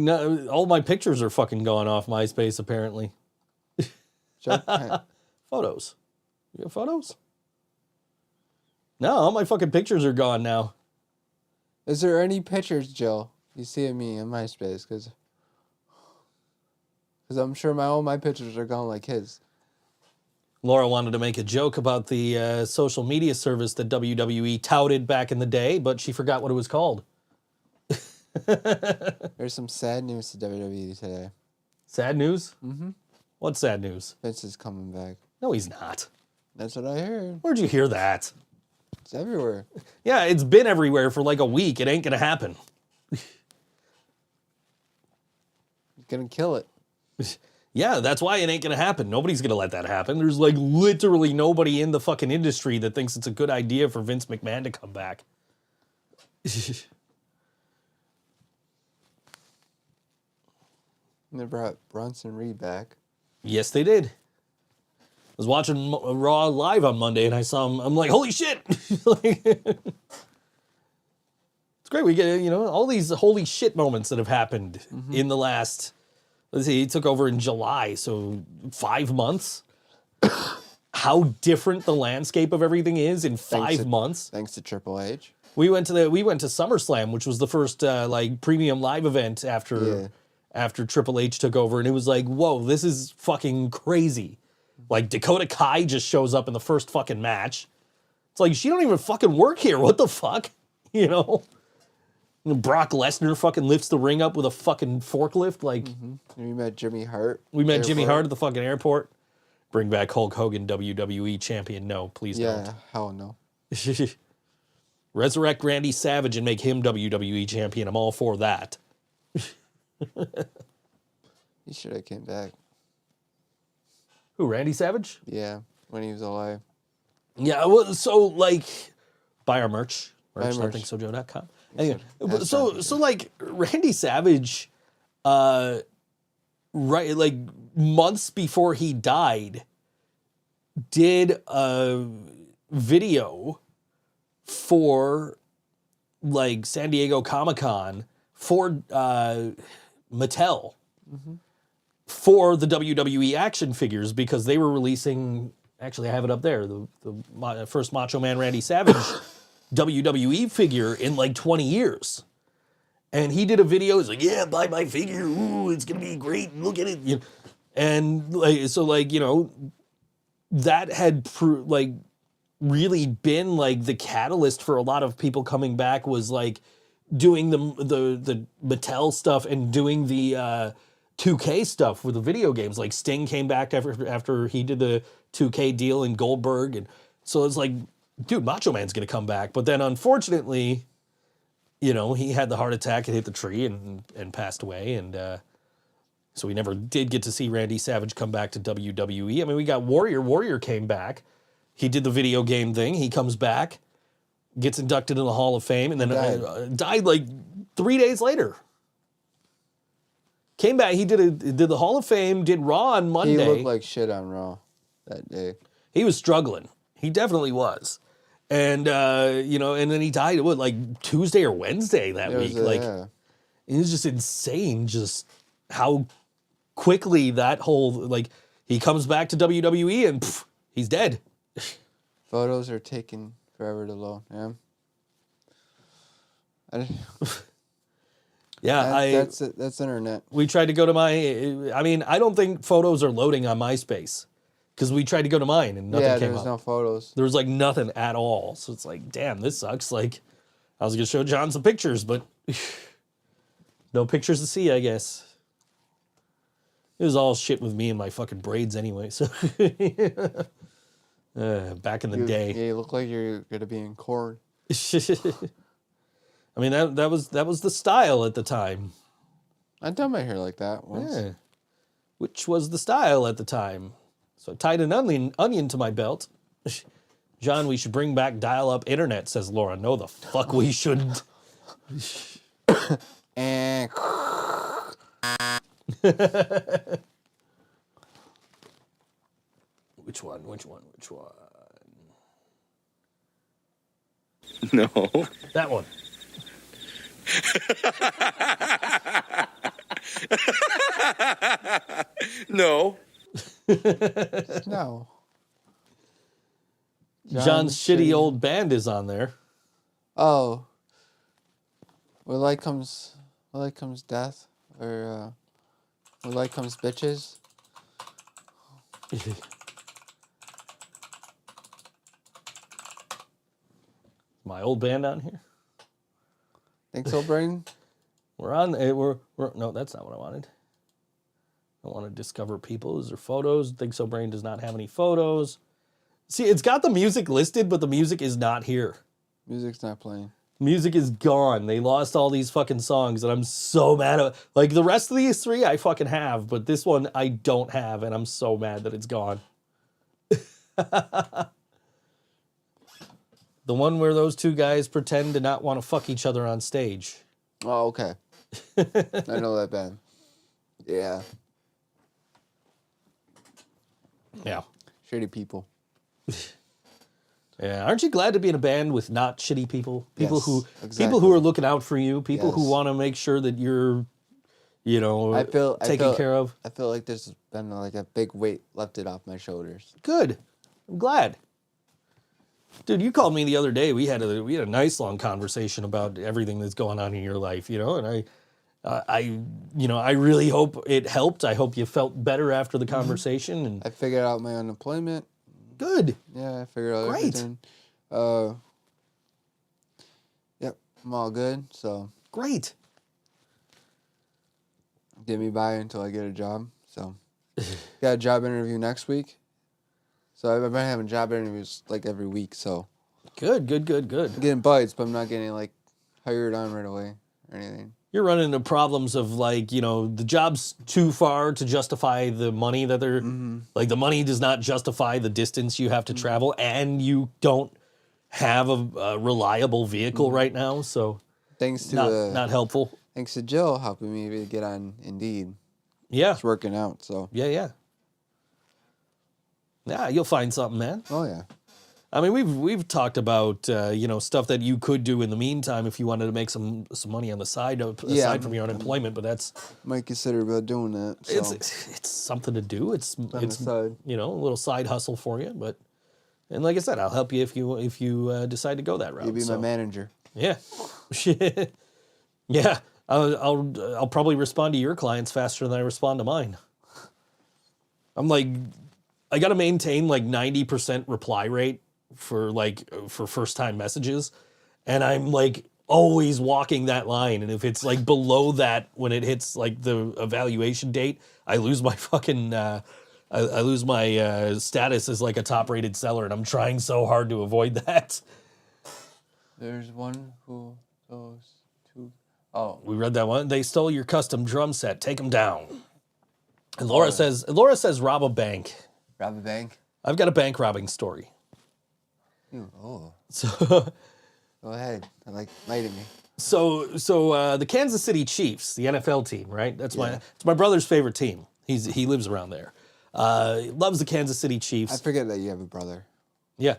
[SPEAKER 3] all my pictures are fucking gone off MySpace, apparently. Photos. You have photos? No, all my fucking pictures are gone now.
[SPEAKER 5] Is there any pictures, Jill, you see of me in MySpace? Because I'm sure all my pictures are gone like his.
[SPEAKER 3] Laura wanted to make a joke about the social media service that WWE touted back in the day, but she forgot what it was called.
[SPEAKER 5] There's some sad news to WWE today.
[SPEAKER 3] Sad news?
[SPEAKER 5] Mm-hmm.
[SPEAKER 3] What's sad news?
[SPEAKER 5] Vince is coming back.
[SPEAKER 3] No, he's not.
[SPEAKER 5] That's what I heard.
[SPEAKER 3] Where'd you hear that?
[SPEAKER 5] It's everywhere.
[SPEAKER 3] Yeah, it's been everywhere for like a week. It ain't gonna happen.
[SPEAKER 5] He's gonna kill it.
[SPEAKER 3] Yeah, that's why it ain't gonna happen. Nobody's gonna let that happen. There's like literally nobody in the fucking industry that thinks it's a good idea for Vince McMahon to come back.
[SPEAKER 5] And they brought Bronson Reed back.
[SPEAKER 3] Yes, they did. I was watching Raw live on Monday and I saw him. I'm like, holy shit! It's great. We get all these holy shit moments that have happened in the last. Let's see, he took over in July, so 5 months. How different the landscape of everything is in 5 months.
[SPEAKER 5] Thanks to Triple H.
[SPEAKER 3] We went to SummerSlam, which was the first like premium live event after Triple H took over, and it was like, whoa, this is fucking crazy. Like Dakota Kai just shows up in the first fucking match. It's like she don't even fucking work here. What the fuck? Brock Lesnar fucking lifts the ring up with a fucking forklift. Like
[SPEAKER 5] We met Jimmy Hart.
[SPEAKER 3] We met Jimmy Hart at the fucking airport. Bring back Hulk Hogan, WWE champion. No, please don't.
[SPEAKER 5] Yeah, hell no.
[SPEAKER 3] Resurrect Randy Savage and make him WWE champion. I'm all for that.
[SPEAKER 5] He should have came back.
[SPEAKER 3] Who, Randy Savage?
[SPEAKER 5] Yeah, when he was alive.
[SPEAKER 3] Yeah, well, so like, buy our merch.
[SPEAKER 5] Buy merch.
[SPEAKER 3] ThinkSoJoE.com. Anyway, so like Randy Savage, right, like months before he died, did a video for like San Diego Comic-Con for Mattel for the WWE action figures because they were releasing. Actually, I have it up there. The first Macho Man Randy Savage WWE figure in like 20 years. And he did a video. He's like, yeah, buy my figure. Ooh, it's going to be great. Look at it. And like, so like, that had like really been like the catalyst for a lot of people coming back, was like doing the Mattel stuff and doing the 2K stuff with the video games. Like Sting came back after he did the 2K deal in Goldberg, and so it's like, dude, Macho Man's gonna come back. But then unfortunately, you know, he had the heart attack and hit the tree and passed away, and so we never did get to see Randy Savage come back to WWE. I mean, we got Warrior. Warrior came back. He did the video game thing. He comes back, gets inducted in the Hall of Fame, and then died like 3 days later. Came back. He did the Hall of Fame, did Raw on Monday.
[SPEAKER 5] He looked like shit on Raw that day. He
[SPEAKER 3] was struggling. He definitely was. And, you know, and then he died, what, like Tuesday or Wednesday that week. It was just insane just how quickly that whole, like, he comes back to WWE and pff, he's dead.
[SPEAKER 5] Photos are taking forever to load,
[SPEAKER 3] yeah.
[SPEAKER 5] That's internet.
[SPEAKER 3] We tried to go to I mean, I don't think photos are loading on MySpace, because we tried to go to mine and nothing came up.
[SPEAKER 5] Yeah, there was no photos.
[SPEAKER 3] There was like nothing at all. So it's like, damn, this sucks. Like, I was going to show John some pictures, but no pictures to see, I guess. It was all shit with me and my fucking braids anyway. So back in the day.
[SPEAKER 5] Yeah, you look like you're going to be in court.
[SPEAKER 3] I mean, that was the style at the time.
[SPEAKER 5] I done my hair like that once.
[SPEAKER 3] Yeah. Which was the style at the time. So I tied an onion to my belt. John, we should bring back dial-up internet, says Laura. No, the fuck we shouldn't.
[SPEAKER 5] And
[SPEAKER 3] Which one?
[SPEAKER 1] No.
[SPEAKER 3] That one.
[SPEAKER 1] No.
[SPEAKER 5] no.
[SPEAKER 3] John's shitty old band is on there.
[SPEAKER 5] Oh. Where light comes death, or where light comes bitches.
[SPEAKER 3] My old band on here.
[SPEAKER 5] Think so, Braden?
[SPEAKER 3] We're on. We're no, that's not what I wanted. I want to discover people. Is there photos? Think So Brain does not have any photos. See, it's got the music listed, but the music is not here.
[SPEAKER 5] Music's not playing.
[SPEAKER 3] Music is gone. They lost all these fucking songs, and I'm so mad at. Like, the rest of these three I fucking have, but this one I don't have, and I'm so mad that it's gone. The one where those two guys pretend to not want to fuck each other on stage.
[SPEAKER 5] Oh, okay. I know that band. Yeah.
[SPEAKER 3] Yeah.
[SPEAKER 5] Shitty people.
[SPEAKER 3] Yeah, aren't you glad to be in a band with not shitty people? People
[SPEAKER 5] Yes,
[SPEAKER 3] people
[SPEAKER 5] exactly.
[SPEAKER 3] who are looking out for you, people who
[SPEAKER 5] Yes.
[SPEAKER 3] want to make sure that you're, you know, taken care of.
[SPEAKER 5] I feel like there's been like a big weight lifted off my shoulders.
[SPEAKER 3] Good. I'm glad. Dude, you called me the other day. We had a nice long conversation about everything that's going on in your life, you know, and I really hope it helped. I hope you felt better after the conversation. And
[SPEAKER 5] I figured out my unemployment.
[SPEAKER 3] good.
[SPEAKER 5] Yeah, I figured out
[SPEAKER 3] Great.
[SPEAKER 5] everything. Yep, I'm all good. So
[SPEAKER 3] Great.
[SPEAKER 5] get me by until I get a job. So got a job interview next week. So I've been having job interviews like every week. So
[SPEAKER 3] Good.
[SPEAKER 5] I'm getting bites, but I'm not getting like hired on right away or anything.
[SPEAKER 3] You're running into problems of like, you know, the job's too far to justify the money that they're like, the money does not justify the distance you have to travel, and you don't have a reliable vehicle right now, so
[SPEAKER 5] Thanks to
[SPEAKER 3] not helpful.
[SPEAKER 5] thanks to Jill helping me to get on Indeed.
[SPEAKER 3] Yeah.
[SPEAKER 5] It's working out. So
[SPEAKER 3] Yeah, you'll find something, man.
[SPEAKER 5] oh yeah.
[SPEAKER 3] I mean, we've talked about you know, stuff that you could do in the meantime if you wanted to make some money on the side aside from your unemployment, but that's
[SPEAKER 5] Might consider about doing that. So.
[SPEAKER 3] it's something to do. It's
[SPEAKER 5] the side.
[SPEAKER 3] you know, a little side hustle for you, but and like I said, I'll help you if you decide to go that route.
[SPEAKER 5] You'll be
[SPEAKER 3] so.
[SPEAKER 5] my manager.
[SPEAKER 3] Yeah, yeah. I'll probably respond to your clients faster than I respond to mine. I'm like I got to maintain like 90% reply rate for first time messages. And I'm like always walking that line. And if it's like below that, when it hits like the evaluation date, I lose my fucking, I lose my status as like a top rated seller. And I'm trying so hard to avoid that.
[SPEAKER 4] There's one who goes to. Oh,
[SPEAKER 3] We read that one. They stole your custom drum set. Take them down. And Laura says rob a bank.
[SPEAKER 4] rob a bank.
[SPEAKER 3] I've got a bank robbing story.
[SPEAKER 4] Oh,
[SPEAKER 3] So
[SPEAKER 4] go ahead. Light at me.
[SPEAKER 3] So the Kansas City Chiefs, the NFL team, right? It's my brother's favorite team. He lives around there. Loves the Kansas City Chiefs.
[SPEAKER 5] I forget that you have a brother.
[SPEAKER 3] Yeah,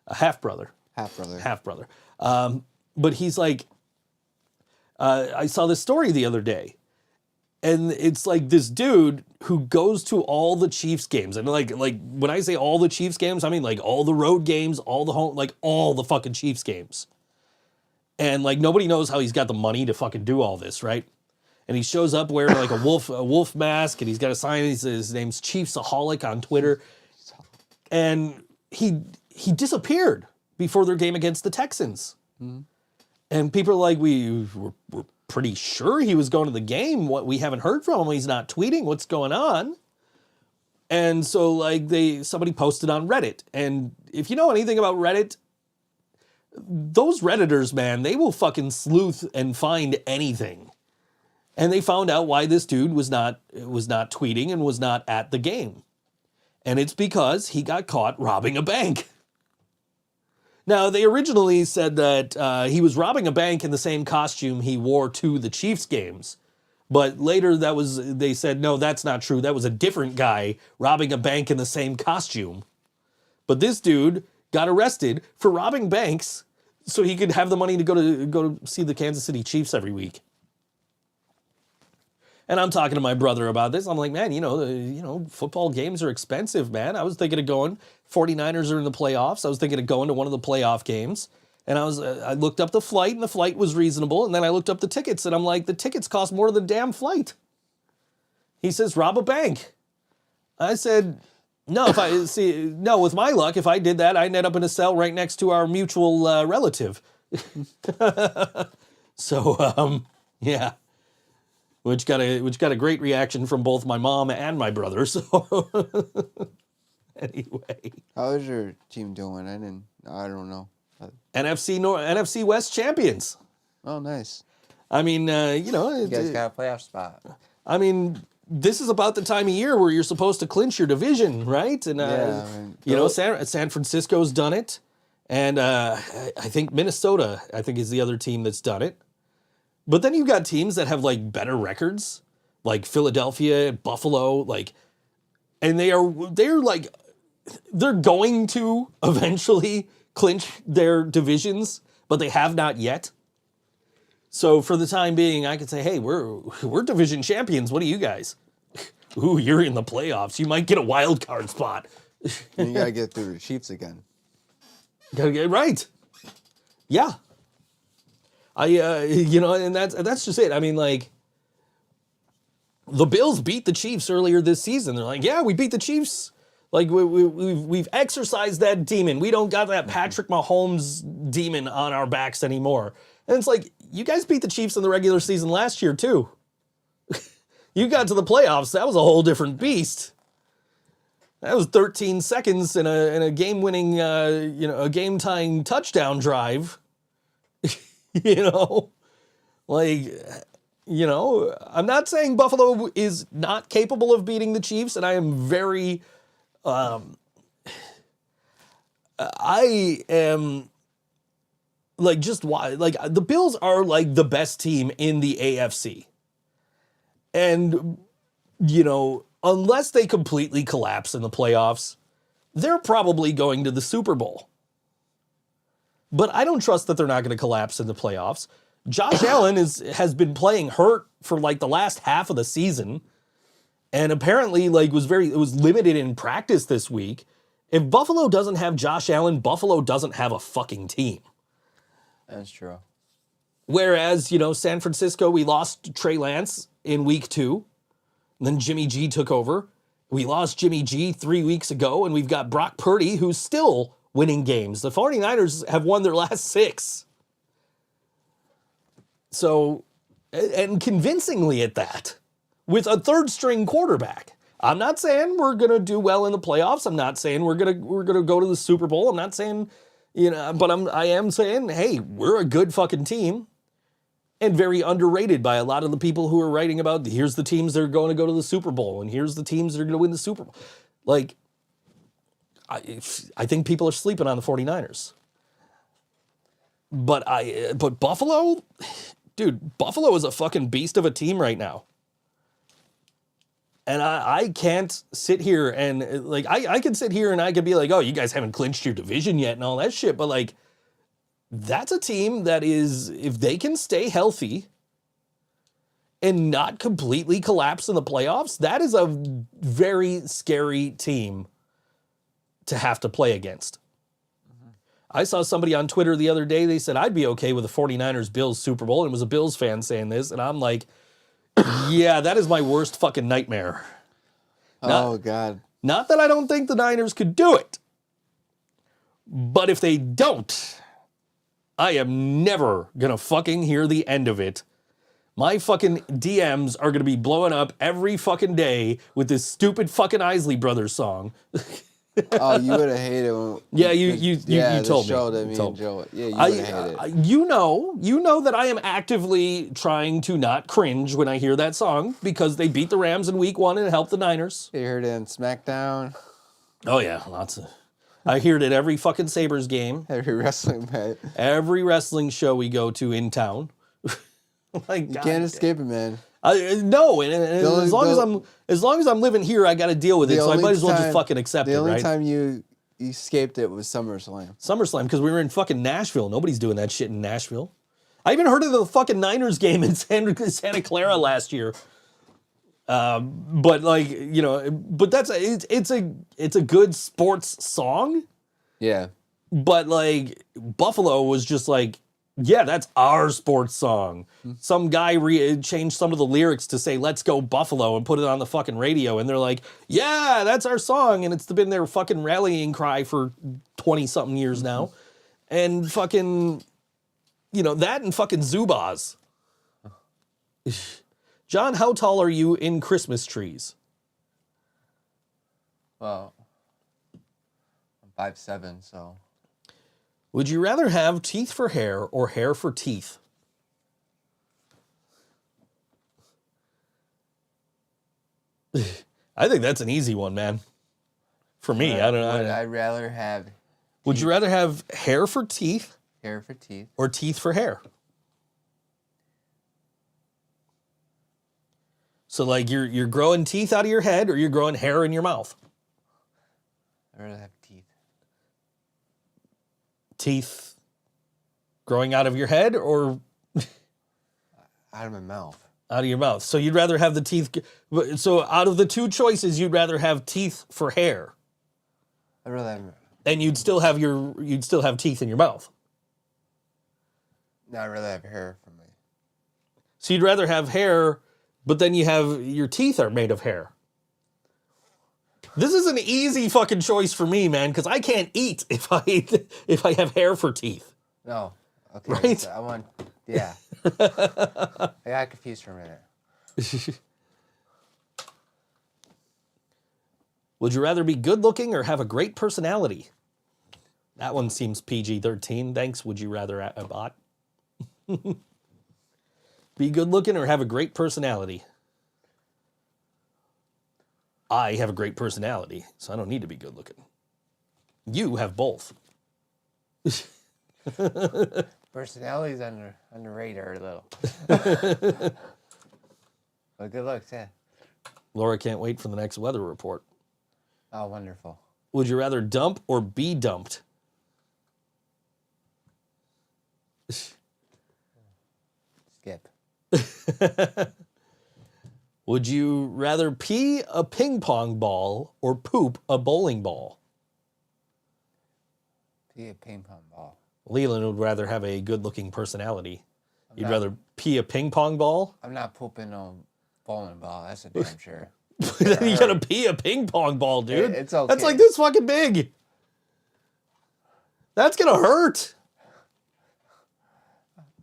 [SPEAKER 3] a half brother.
[SPEAKER 5] Half brother.
[SPEAKER 3] But he's like, I saw this story the other day, and it's like this dude who goes to all the Chiefs games, and like when I say all the Chiefs games, I mean like all the road games, all the home, like all the fucking Chiefs games. And like nobody knows how he's got the money to fucking do all this, right? And he shows up wearing like a wolf mask, and he's got a sign. His name's Chiefsaholic on Twitter, and he disappeared before their game against the Texans. Mm-hmm. And people are like, we're pretty sure he was going to the game. What, we haven't heard from him. He's not tweeting. What's going on? And so like somebody posted on Reddit, and if you know anything about Reddit, those Redditors, man, they will fucking sleuth and find anything. And they found out why this dude was not tweeting and was not at the game. And it's because he got caught robbing a bank. Now, they originally said that he was robbing a bank in the same costume he wore to the Chiefs games. But later they said, no, that's not true. That was a different guy robbing a bank in the same costume. But this dude got arrested for robbing banks so he could have the money to go to see the Kansas City Chiefs every week. And I'm talking to my brother about this. I'm like, man, football games are expensive, man. I was thinking of going. 49ers are in the playoffs. I was thinking of going to one of the playoff games. And I looked up the flight, and the flight was reasonable. And then I looked up the tickets, and I'm like, the tickets cost more than the damn flight. He says, rob a bank. I said, no, with my luck, if I did that, I'd end up in a cell right next to our mutual relative. So, yeah. Which got a great reaction from both my mom and my brother. So anyway,
[SPEAKER 5] How is your team doing? I don't know.
[SPEAKER 3] NFC West champions.
[SPEAKER 5] Oh, nice.
[SPEAKER 3] I mean,
[SPEAKER 4] You guys got a playoff spot.
[SPEAKER 3] I mean, this is about the time of year where you're supposed to clinch your division, right? And San Francisco's done it, and I think Minnesota, is the other team that's done it. But then you've got teams that have like better records, like Philadelphia, Buffalo, and they're going to eventually clinch their divisions, but they have not yet. So for the time being, I could say, hey, we're division champions. What are you guys? Ooh, you're in the playoffs. You might get a wild card spot.
[SPEAKER 5] And you gotta get through the Chiefs again.
[SPEAKER 3] Gotta get right. Yeah. And that's just it. I mean, like, the Bills beat the Chiefs earlier this season. They're like, yeah, we beat the Chiefs. Like, we've exorcised that demon. We don't got that Patrick Mahomes demon on our backs anymore. And it's like, you guys beat the Chiefs in the regular season last year, too. You got to the playoffs. That was a whole different beast. That was 13 seconds in a game-winning, a game-tying touchdown drive. I'm not saying Buffalo is not capable of beating the Chiefs, and I am very, I am, the Bills are, like, the best team in the AFC. And, unless they completely collapse in the playoffs, they're probably going to the Super Bowl. But I don't trust that they're not going to collapse in the playoffs. Josh Allen has been playing hurt for like the last half of the season, and apparently was limited in practice this week. If Buffalo doesn't have Josh Allen, Buffalo doesn't have a fucking team.
[SPEAKER 4] That's true.
[SPEAKER 3] Whereas, San Francisco, we lost Trey Lance in week 2. And then Jimmy G took over. We lost Jimmy G 3 weeks ago, and we've got Brock Purdy, who's still winning games. The 49ers have won their last 6. So, and convincingly at that, with a third-string quarterback. I'm not saying we're gonna do well in the playoffs. I'm not saying we're gonna go to the Super Bowl. I'm not saying, but I am saying, hey, we're a good fucking team, and very underrated by a lot of the people who are writing about here's the teams that are going to go to the Super Bowl, and here's the teams that are going to win the Super Bowl. Like, I think people are sleeping on the 49ers. But Buffalo, dude, Buffalo is a fucking beast of a team right now. And I can't sit here and, like, I can sit here and I could be like, oh, you guys haven't clinched your division yet and all that shit. But, like, that's a team that is, if they can stay healthy and not completely collapse in the playoffs, that is a very scary team to have to play against. I saw somebody on Twitter the other day, they said, I'd be okay with the 49ers-Bills Super Bowl. And it was a Bills fan saying this. And I'm like, yeah, that is my worst fucking nightmare.
[SPEAKER 5] God.
[SPEAKER 3] Not that I don't think the Niners could do it. But if they don't, I am never gonna fucking hear the end of it. My fucking DMs are gonna be blowing up every fucking day with this stupid fucking Isley Brothers song.
[SPEAKER 5] Oh, you would have hated when...
[SPEAKER 3] Yeah, you told me.
[SPEAKER 5] Show that me and Joe... Yeah, you would have hated it.
[SPEAKER 3] You know that I am actively trying to not cringe when I hear that song because they beat the Rams in week 1 and helped the Niners.
[SPEAKER 5] You heard it in SmackDown.
[SPEAKER 3] Oh, yeah, lots of... I hear it at every fucking Sabres game.
[SPEAKER 5] Every wrestling match.
[SPEAKER 3] Every wrestling show we go to in town. Like,
[SPEAKER 5] you can't escape it, man.
[SPEAKER 3] No, and as long as I'm living here, I got to deal with it. So I might as well just fucking accept it, right?
[SPEAKER 5] The only time you escaped it was SummerSlam.
[SPEAKER 3] SummerSlam, because we were in fucking Nashville. Nobody's doing that shit in Nashville. I even heard of the fucking Niners game in Santa Clara last year. But like, but it's a good sports song.
[SPEAKER 5] Yeah.
[SPEAKER 3] But like Buffalo was just like, yeah, that's our sports song. Some guy changed some of the lyrics to say, let's go Buffalo, and put it on the fucking radio. And they're like, yeah, that's our song. And it's been their fucking rallying cry for 20-something years now. And fucking, that and fucking Zubaz. John, how tall are you in Christmas trees?
[SPEAKER 4] Well, I'm 5'7", so...
[SPEAKER 3] Would you rather have teeth for hair or hair for teeth? I think that's an easy one, man. For me, I don't know.
[SPEAKER 4] I'd rather have...
[SPEAKER 3] Would you rather have hair for teeth?
[SPEAKER 4] Hair for teeth.
[SPEAKER 3] Or teeth for hair? So, like, you're growing teeth out of your head or you're growing hair in your mouth?
[SPEAKER 4] I'd rather have teeth.
[SPEAKER 3] Teeth growing out of your head or...
[SPEAKER 4] Out of my mouth.
[SPEAKER 3] Out of your mouth. So you'd rather have the teeth... So out of the two choices, you'd rather have teeth for hair.
[SPEAKER 4] I'd rather have...
[SPEAKER 3] And you'd still have teeth in your mouth.
[SPEAKER 4] No, I'd rather have hair for me.
[SPEAKER 3] So you'd rather have hair, but then your teeth are made of hair. This is an easy fucking choice for me, man, because I can't eat if I have hair for teeth.
[SPEAKER 4] No. Okay.
[SPEAKER 3] Right?
[SPEAKER 4] So yeah. I got confused for a minute.
[SPEAKER 3] Would you rather be good looking or have a great personality? That one seems PG-13. Thanks. Would you rather a bot? Be good looking or have a great personality? I have a great personality, so I don't need to be good looking. You have both.
[SPEAKER 4] Personality's under radar a little. But good looks, yeah.
[SPEAKER 3] Laura can't wait for the next weather report.
[SPEAKER 4] Oh, wonderful.
[SPEAKER 3] Would you rather dump or be dumped?
[SPEAKER 4] Skip.
[SPEAKER 3] Would you rather pee a ping pong ball or poop a bowling ball?
[SPEAKER 4] Pee a ping pong ball.
[SPEAKER 3] Leland would rather have a good-looking personality. You'd rather pee a ping pong ball?
[SPEAKER 4] I'm not pooping a bowling ball. That's a damn sure.
[SPEAKER 3] Then you gotta pee a ping pong ball, dude.
[SPEAKER 4] It's okay.
[SPEAKER 3] That's like this fucking big. That's gonna hurt.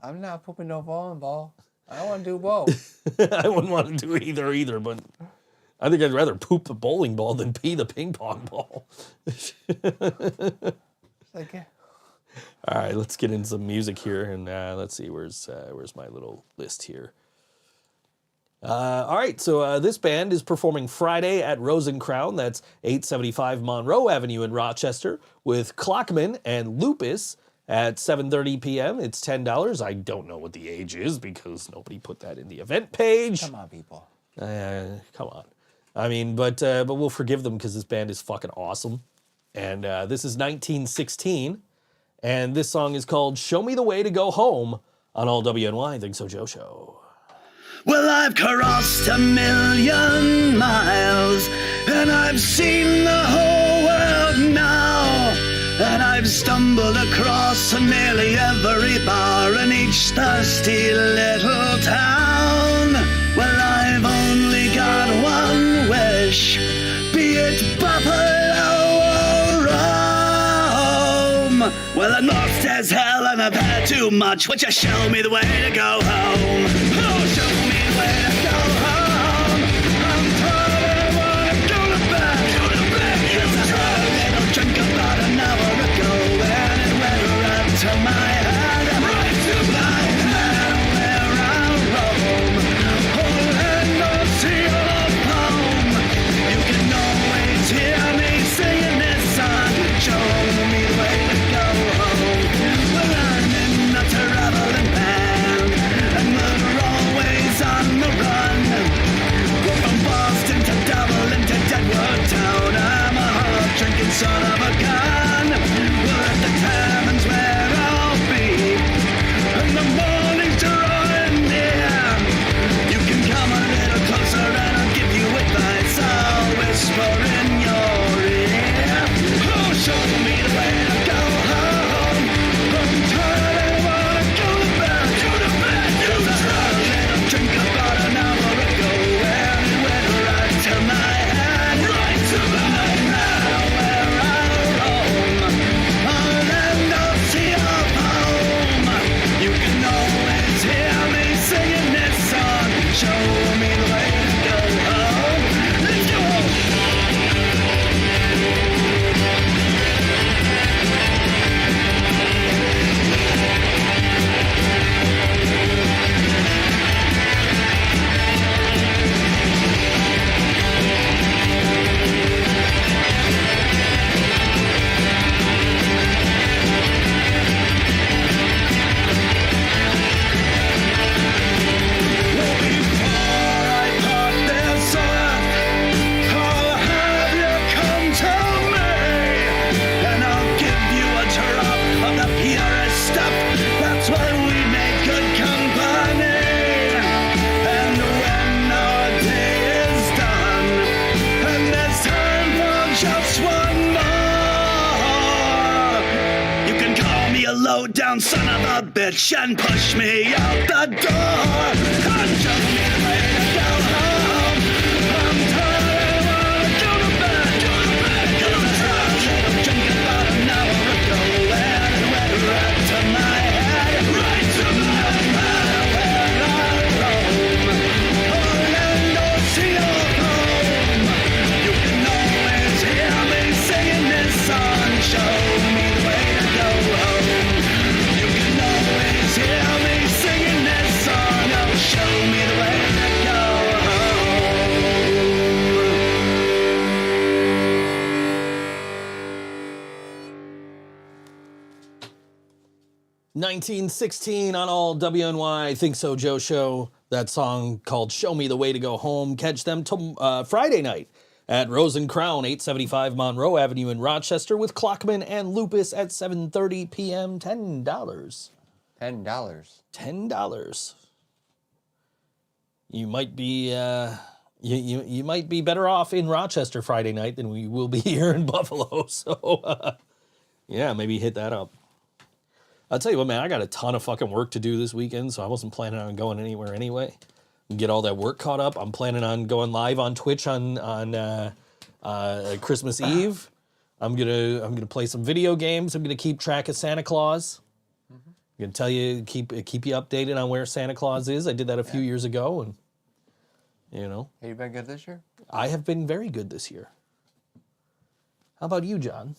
[SPEAKER 4] I'm not pooping no bowling ball. I want to do both.
[SPEAKER 3] I wouldn't want to do either, but I think I'd rather poop the bowling ball than pee the ping pong ball.
[SPEAKER 4] Like, yeah.
[SPEAKER 3] All right, let's get into some music here, and let's see where's my little list here. All right, so this band is performing Friday at Rose and Crown. That's 875 Monroe Avenue in Rochester with Clockman and Lupus at 7:30 p.m. It's $10. I don't know what the age is because nobody put that in the event page.
[SPEAKER 4] Come on, people.
[SPEAKER 3] Come on. I mean, but we'll forgive them because this band is fucking awesome. And this is 1916, and this song is called "Show Me the Way to Go Home" on all WNY ThinkSoJoE show.
[SPEAKER 6] Well, I've crossed 1,000,000 miles, and I've seen the whole world now. And I've stumbled across nearly every bar in each thirsty little town. Well, I've only got one wish, be it Buffalo or Rome. Well, I'm lost as hell and I've had too much. Would you show me the way to go home? Oh, show me the way to go home. I'm tired, I wanna go to bed. Yes, I had a little drink about an hour ago, and it went right to my head. Right to my head, where I roam. Oh, and no sea of home. You can always hear me singing this song. Show me the way to go home. Well, I'm in a traveling band, and we're always on the run. Go from Boston to Dublin to Deadwood Town. I'm a hard-drinking son of a gun. We're at the taverns where I'll be, and the morning's drawing near. You can come a little closer and I'll give you advice. I'll whisper in your ear. Oh, show me the way to go home. I'm tired, I wanna go to bed. Go to bed, you had a little drink about an hour ago, and it went right to my head. Right to my head, where I roam. On and I'll see of home. You can always hear me singing this song. Show me the way to go home. Let's go home. Before I part this earth, I'll have you come to me, and I'll give you a drop of the purest stuff. That's why we make good company. And when our day is done, and there's time for just one more, you can call me a low-down son of a bitch and push me out the door. And show me the way to go home. I'm tired, I wanna go to bed. Go to bed, go to bed. I had a drink about an hour ago, and it went right to my head. Right to my head, where I roam. Oh, and no sea of home. You can always hear me singing this song. Show me the way to go home. You can always hear me singing this song. Oh, show me the way to go home.
[SPEAKER 3] 1916 on all WNY ThinkSoJoE show. That song called "Show Me the Way to Go Home." Catch them Friday night at Rose and Crown, 875 Monroe Avenue in Rochester with Clockman and Lupus at 7:30 p.m. $10.
[SPEAKER 4] $10.
[SPEAKER 3] $10. You might be you might be better off in Rochester Friday night than we will be here in Buffalo. So yeah, maybe hit that up. I'll tell you what, man, I got a ton of fucking work to do this weekend, so I wasn't planning on going anywhere anyway. get all that work caught up. I'm planning on going live on Twitch on Christmas Eve. I'm gonna play some video games. I'm gonna keep track of Santa Claus. I'm gonna tell you, keep you updated on where Santa Claus is. I did that a few years ago, and
[SPEAKER 4] Have you been good this year?
[SPEAKER 3] I have been very good this year. How about you, John?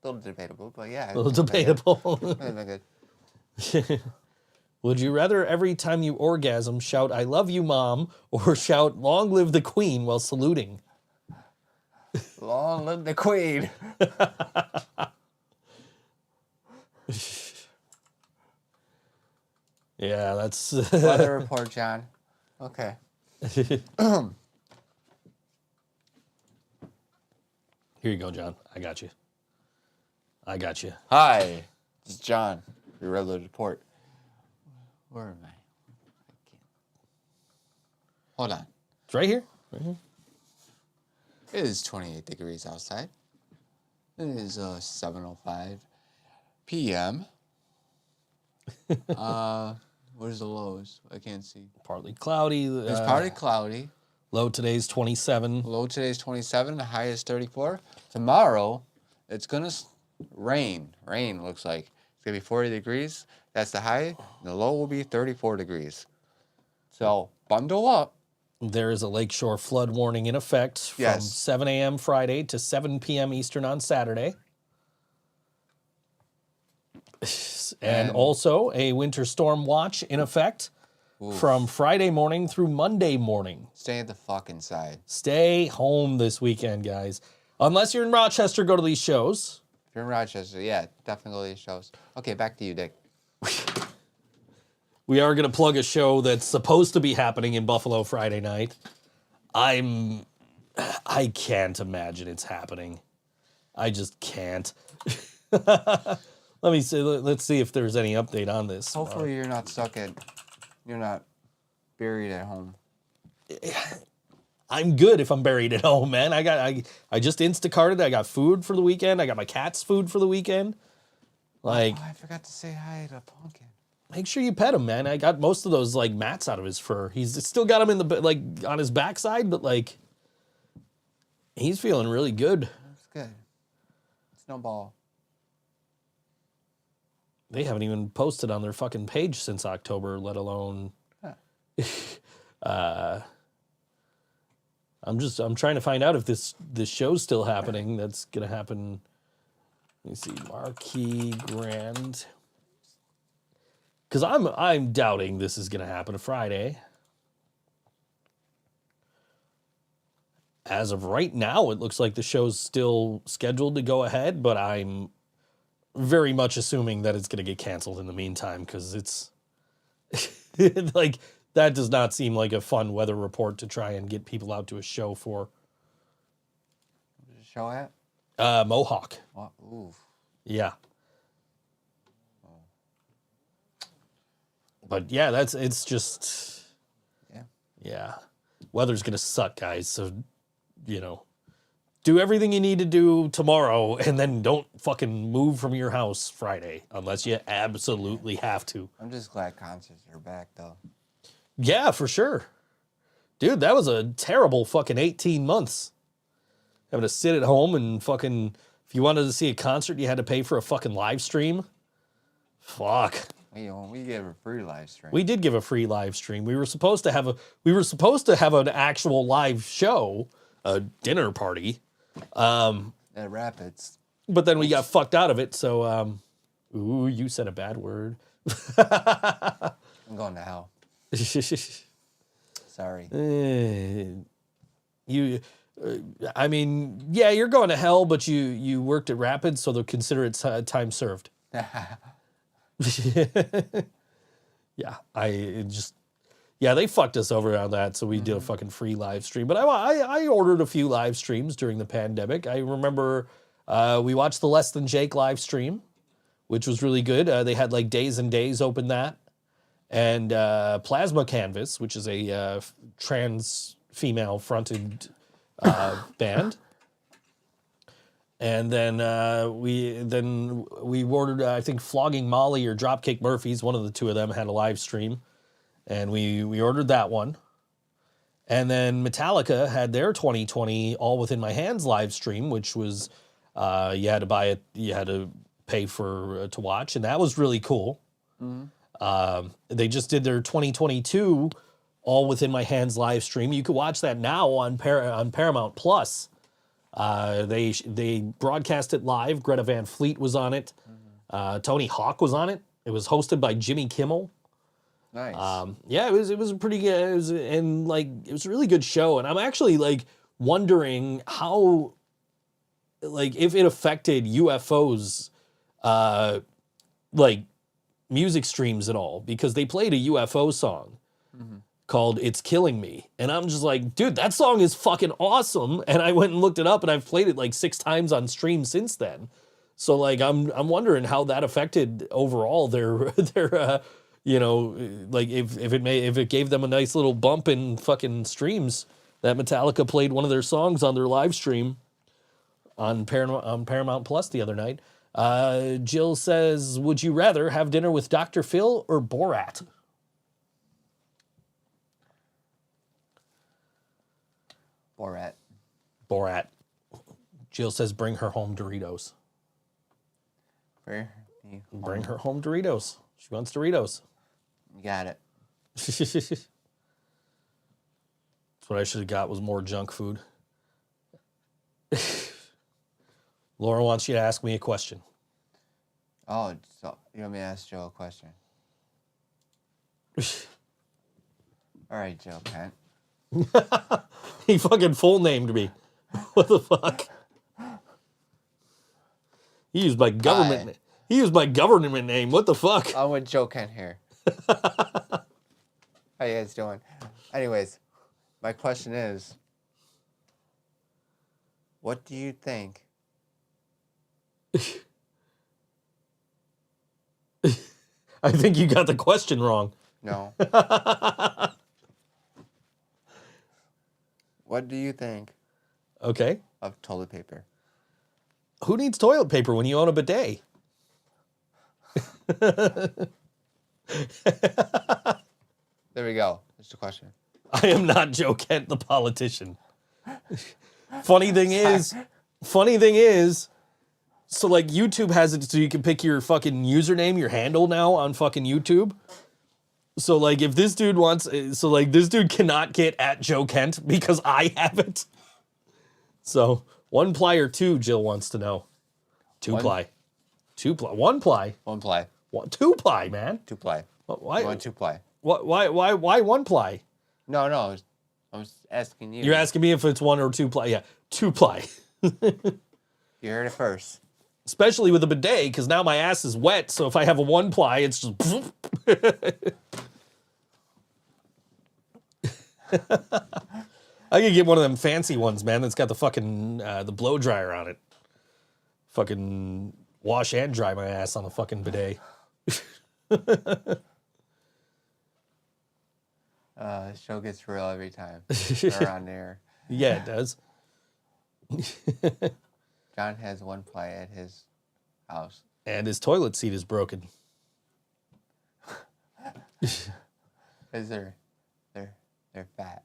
[SPEAKER 4] A little debatable, but yeah.
[SPEAKER 3] A little debatable.
[SPEAKER 4] I've been good.
[SPEAKER 3] Would you rather every time you orgasm shout "I love you, Mom" or shout "Long live the Queen" while saluting?
[SPEAKER 4] Long live the Queen.
[SPEAKER 3] Yeah, that's
[SPEAKER 4] Weather report, John. Okay.
[SPEAKER 3] Here you go, John. I got you.
[SPEAKER 4] Hi, this is John. Your weather report. Where am I? Hold on.
[SPEAKER 3] It's right here.
[SPEAKER 4] It is 28 degrees outside. It is 7:05 p.m. Where's the lows? I can't see.
[SPEAKER 3] Partly cloudy.
[SPEAKER 4] It's partly cloudy.
[SPEAKER 3] Low today's 27.
[SPEAKER 4] Low today is 27. The high is 34. Tomorrow, it's gonna rain. Rain looks like it's gonna be 40 degrees. That's the high. The low will be 34 degrees. So bundle up.
[SPEAKER 3] There is a lakeshore flood warning in effect from 7 a.m. Friday to 7 p.m. Eastern on Saturday. And also a winter storm watch in effect from Friday morning through Monday morning.
[SPEAKER 4] Stay the fuck inside.
[SPEAKER 3] Stay home this weekend, guys. Unless you're in Rochester, go to these shows.
[SPEAKER 4] If you're in Rochester, yeah, definitely go to these shows. Okay, back to you, Dick.
[SPEAKER 3] We are going to plug a show that's supposed to be happening in Buffalo Friday night. I can't imagine it's happening. I just can't. Let's see if there's any update on this.
[SPEAKER 4] Hopefully you're not buried at home.
[SPEAKER 3] I'm good if I'm buried at home, man. I just Instacarted. I got food for the weekend. I got my cat's food for the weekend. Like,
[SPEAKER 4] I forgot to say hi to Pumpkin.
[SPEAKER 3] Make sure you pet him, man. I got most of those like mats out of his fur. He's still got him in the like on his backside, but like he's feeling really good.
[SPEAKER 4] That's good. Snowball.
[SPEAKER 3] They haven't even posted on their fucking page since October, let alone. I'm trying to find out if this show's still happening. That's gonna happen. Let me see, Marquee Grand. Because I'm doubting this is gonna happen Friday. As of right now, it looks like the show's still scheduled to go ahead, but I'm very much assuming that it's going to get canceled in the meantime because it's like that does not seem like a fun weather report to try and get people out to a show for.
[SPEAKER 4] Where's the show at?
[SPEAKER 3] Mohawk.
[SPEAKER 4] What? Ooh.
[SPEAKER 3] Yeah. But yeah, it's just. Yeah. Weather's going to suck, guys. So, do everything you need to do tomorrow and then don't fucking move from your house Friday unless you absolutely have to.
[SPEAKER 4] I'm just glad concerts are back, though.
[SPEAKER 3] Yeah, for sure. Dude, that was a terrible fucking 18 months. Having to sit at home and fucking, if you wanted to see a concert, you had to pay for a fucking live stream. Fuck.
[SPEAKER 4] We gave a free live stream.
[SPEAKER 3] We did give a free live stream. We were supposed to have an actual live show, a dinner party.
[SPEAKER 4] At Rapids.
[SPEAKER 3] But then we got fucked out of it, so ooh, you said a bad word.
[SPEAKER 4] I'm going to hell. Sorry.
[SPEAKER 3] You're going to hell, but you worked at Rapids, so they'll consider it time served. They fucked us over on that, so we did a fucking free live stream. But I ordered a few live streams during the pandemic. I remember we watched the Less Than Jake live stream, which was really good. They had like Days and Days open that. And Plasma Canvas, which is a trans female fronted band. And then we ordered, I think, Flogging Molly or Dropkick Murphys. One of the two of them had a live stream. and we ordered that one. And then Metallica had their 2020 All Within My Hands live stream, which was you had to buy it, you had to pay for to watch, and that was really cool. They just did their 2022 All Within My Hands live stream. You could watch that now on Paramount Plus. They broadcast it live. Greta Van Fleet was on it. Tony Hawk was on it. It was hosted by Jimmy Kimmel.
[SPEAKER 4] Nice.
[SPEAKER 3] Yeah, it was a pretty good. It was a really good show, and I'm actually like wondering how, like, if it affected UFOs, like music streams at all, because they played a UFO song called "It's Killing Me," and I'm just like, dude, that song is fucking awesome, and I went and looked it up, and I've played it like 6 times on stream since then. So like, I'm wondering how that affected overall their you know, like if it gave them a nice little bump in fucking streams that Metallica played one of their songs on their live stream on Paramount Plus the other night. Jill says, would you rather have dinner with Dr. Phil or Borat? Borat. Jill says, bring her home Doritos. Bring her home Doritos. She wants Doritos.
[SPEAKER 4] You got it.
[SPEAKER 3] That's what I should have got, was more junk food. Laura wants you to ask me a question.
[SPEAKER 4] Oh, so you want me to ask Joe a question? All right, Joe Kent.
[SPEAKER 3] He fucking full named me. What the fuck? He used my government. He used my government name. What the fuck?
[SPEAKER 4] I'm with Joe Kent here. How you guys doing? Anyways, my question is, what do you think?
[SPEAKER 3] I think you got the question wrong.
[SPEAKER 4] No. What do you think
[SPEAKER 3] Okay.
[SPEAKER 4] of toilet paper?
[SPEAKER 3] Who needs toilet paper when you own a bidet?
[SPEAKER 4] There we go. That's the question.
[SPEAKER 3] I am not Joe Kent, the politician. Funny thing is, so like YouTube has it so you can pick your fucking username, your handle now on fucking YouTube. So like if this dude wants, so like this dude cannot get at Joe Kent because I have it. So 1 ply or 2, Jill wants to know. 2 ply. 2 ply. 1 ply.
[SPEAKER 4] 1 ply.
[SPEAKER 3] 2 ply, man.
[SPEAKER 4] 2 ply.
[SPEAKER 3] Why?
[SPEAKER 4] You want 2 ply?
[SPEAKER 3] Why 1 ply?
[SPEAKER 4] No. I was asking you.
[SPEAKER 3] You're asking me if it's 1 or 2 ply. Yeah, 2 ply.
[SPEAKER 4] You heard it first.
[SPEAKER 3] Especially with a bidet, because now my ass is wet. So if I have a 1 ply, it's just. I could get one of them fancy ones, man. That's got the fucking the blow dryer on it. Fucking wash and dry my ass on the fucking bidet.
[SPEAKER 4] This show gets real every time. Around there.
[SPEAKER 3] Yeah, it does.
[SPEAKER 4] John has 1 ply at his house.
[SPEAKER 3] And his toilet seat is broken.
[SPEAKER 4] Because they're fat.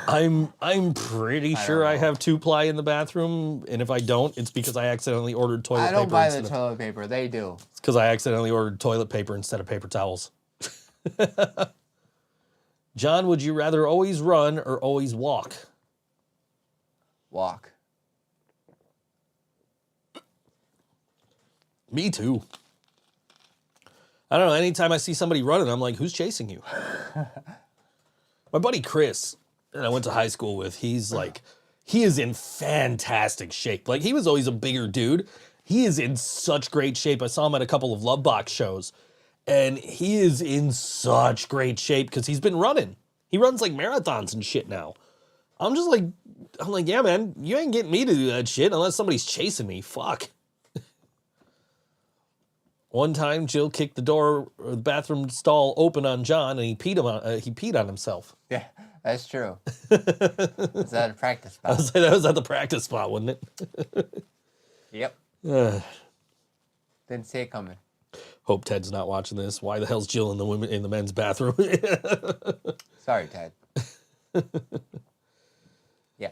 [SPEAKER 3] I'm pretty sure I have 2 ply in the bathroom, and if I don't, it's because I accidentally ordered toilet paper.
[SPEAKER 4] I don't buy the toilet paper. They do.
[SPEAKER 3] It's because I accidentally ordered toilet paper instead of paper towels. John, would you rather always run or always walk?
[SPEAKER 4] Walk.
[SPEAKER 3] Me too. I don't know. Anytime I see somebody running, I'm like, who's chasing you? My buddy Chris, that I went to high school with, he is in fantastic shape. Like, he was always a bigger dude. He is in such great shape. I saw him at a couple of Love Box shows, and he is in such great shape because he's been running. He runs like marathons and shit now. I'm like, yeah, man, you ain't getting me to do that shit unless somebody's chasing me. Fuck. One time, Jill kicked the door or the bathroom stall open on John, and he peed on himself.
[SPEAKER 4] Yeah, that's true. Is that a practice spot?
[SPEAKER 3] That was at the practice spot, wasn't it?
[SPEAKER 4] Yep. Didn't see it coming.
[SPEAKER 3] Hope Ted's not watching this. Why the hell's Jill in the men's bathroom?
[SPEAKER 4] Sorry, Ted. Yeah.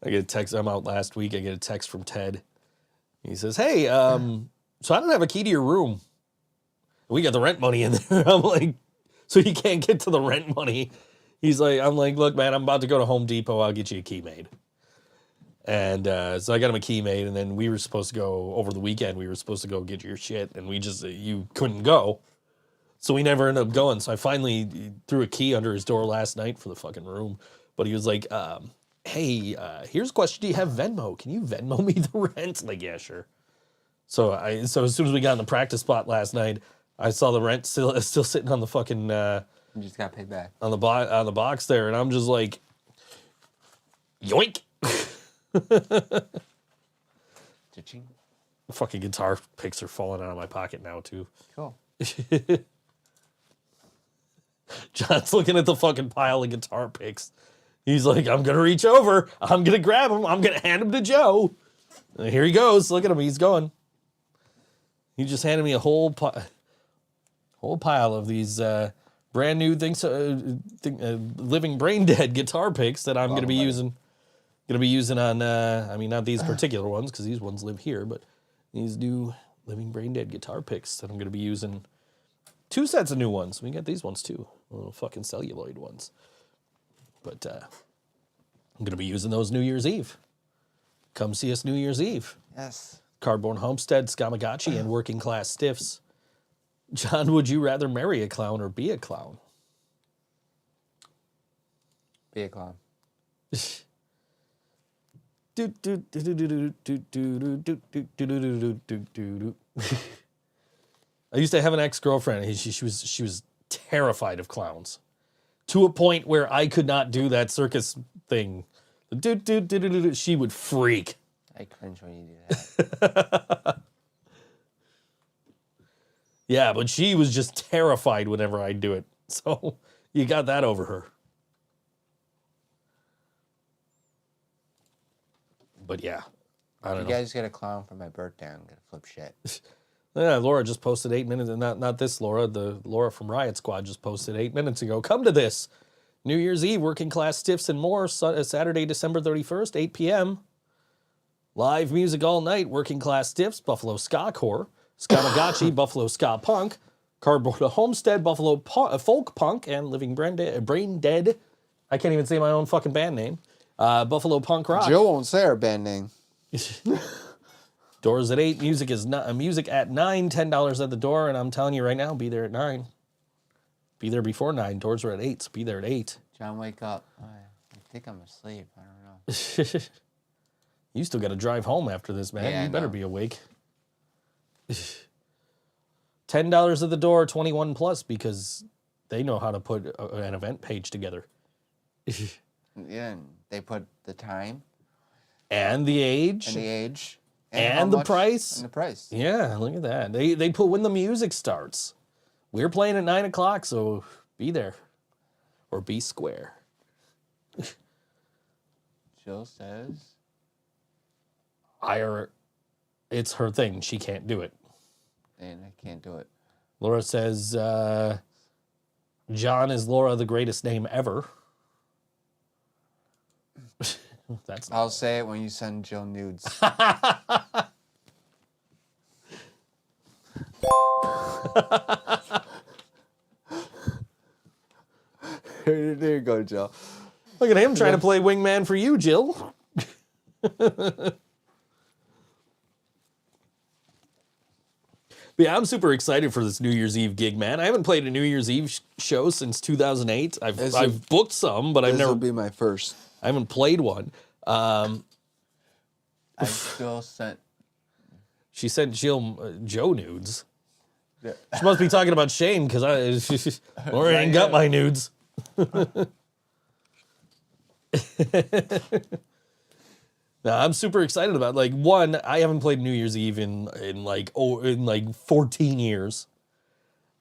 [SPEAKER 3] I get a text. I'm out last week. I get a text from Ted. He says, "Hey, so I don't have a key to your room. We got the rent money in there." I'm like, "So you can't get to the rent money?" I'm like, "Look, man, I'm about to go to Home Depot. I'll get you a key made." And so I got him a key made, and then we were supposed to go over the weekend. We were supposed to go get your shit, and you couldn't go. So we never ended up going. So I finally threw a key under his door last night for the fucking room. But he was like, "Hey, here's a question. Do you have Venmo? Can you Venmo me the rent?" Like, yeah, sure. So as soon as we got in the practice spot last night, I saw the rent still sitting on the fucking
[SPEAKER 4] You just got paid back.
[SPEAKER 3] on the box there, and I'm just like, yoink.
[SPEAKER 4] Cha-ching.
[SPEAKER 3] The fucking guitar picks are falling out of my pocket now too.
[SPEAKER 4] Cool.
[SPEAKER 3] John's looking at the fucking pile of guitar picks. He's like, I'm gonna reach over. I'm gonna grab him. I'm gonna hand him to Joe. And here he goes. Look at him. He's going. He just handed me a whole pile of these brand new living brain dead guitar picks that I'm gonna be using. Gonna be using on. Not these particular ones because these ones live here, but these new living brain dead guitar picks that I'm gonna be using. 2 sets of new ones. We got these ones too. Little fucking celluloid ones. But I'm gonna be using those New Year's Eve. Come see us New Year's Eve.
[SPEAKER 4] Yes.
[SPEAKER 3] Cardboard Homestead, Skamagachi, and Working Class Stiffs. John, would you rather marry a clown or be a clown?
[SPEAKER 4] Be a clown.
[SPEAKER 3] I used to have an ex-girlfriend. She was terrified of clowns, to a point where I could not do that circus thing. She would freak.
[SPEAKER 4] I cringe when you do that.
[SPEAKER 3] Yeah, but she was just terrified whenever I'd do it. So you got that over her. But yeah, I don't know.
[SPEAKER 4] You guys get a clown for my birthday. I'm gonna flip shit.
[SPEAKER 3] Yeah, Laura just posted 8 minutes, and not this Laura. The Laura from Riot Squad just posted 8 minutes ago. Come to this New Year's Eve, Working Class Stiffs and more. Saturday, December 31st, 8 p.m. Live music all night. Working Class Stiffs, Buffalo Ska Core, Skamagachi, Buffalo Ska Punk, Cardboard Homestead, Buffalo Folk Punk, and Living Brain Dead. I can't even say my own fucking band name. Buffalo Punk Rock.
[SPEAKER 5] Joe won't say our band name.
[SPEAKER 3] Doors at 8. Music at 9. $10 at the door, and I'm telling you right now, be there at 9. Be there before 9. Doors are at 8, so be there at 8.
[SPEAKER 4] John, wake up. I think I'm asleep. I don't know.
[SPEAKER 3] You still got to drive home after this, man.
[SPEAKER 4] Yeah,
[SPEAKER 3] You better
[SPEAKER 4] I know.
[SPEAKER 3] be awake. $10 at the door, 21 plus, because they know how to put an event page together.
[SPEAKER 4] Yeah, and they put the time
[SPEAKER 3] And the age.
[SPEAKER 4] and the age
[SPEAKER 3] And
[SPEAKER 4] how
[SPEAKER 3] the
[SPEAKER 4] much-
[SPEAKER 3] price.
[SPEAKER 4] And the price.
[SPEAKER 3] Yeah, look at that. They put when the music starts. We're playing at 9 o'clock, so be there. Or be square.
[SPEAKER 4] Jill says.
[SPEAKER 3] It's her thing. She can't do it.
[SPEAKER 4] And I can't do it.
[SPEAKER 3] Laura says, John is Laura, the greatest name ever. That's
[SPEAKER 4] I'll say it when you send Jill nudes.
[SPEAKER 5] There you go, Joe.
[SPEAKER 3] Look at him trying to play wingman for you, Jill. But yeah, I'm super excited for this New Year's Eve gig, man. I haven't played a New Year's Eve show since 2008. I've booked some, but I've
[SPEAKER 5] This
[SPEAKER 3] never.
[SPEAKER 5] will be my first.
[SPEAKER 3] I haven't played one.
[SPEAKER 4] I still sent.
[SPEAKER 3] She sent Jill Joe nudes. She must be talking about Shane because Laura ain't got my nudes. Now, I'm super excited about one. I haven't played New Year's Eve in 14 years,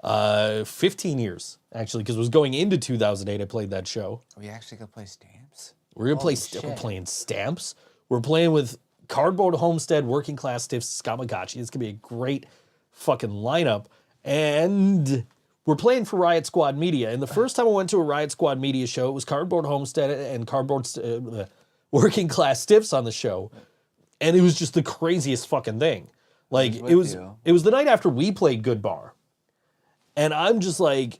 [SPEAKER 3] 15 years actually, because it was going into 2008. I played that show.
[SPEAKER 4] Are we actually gonna play stamps?
[SPEAKER 3] We're gonna play.
[SPEAKER 4] Holy
[SPEAKER 3] We're
[SPEAKER 4] shit.
[SPEAKER 3] playing stamps. We're playing with Cardboard Homestead, Working Class Stiffs, Skamagachi. It's gonna be a great fucking lineup. And we're playing for Riot Squad Media. And the first time I went to a Riot Squad Media show, it was Cardboard Homestead and Working Class Stiffs on the show. And it was just the craziest fucking thing. Like, it was the night after we played Good Bar. And I'm just like,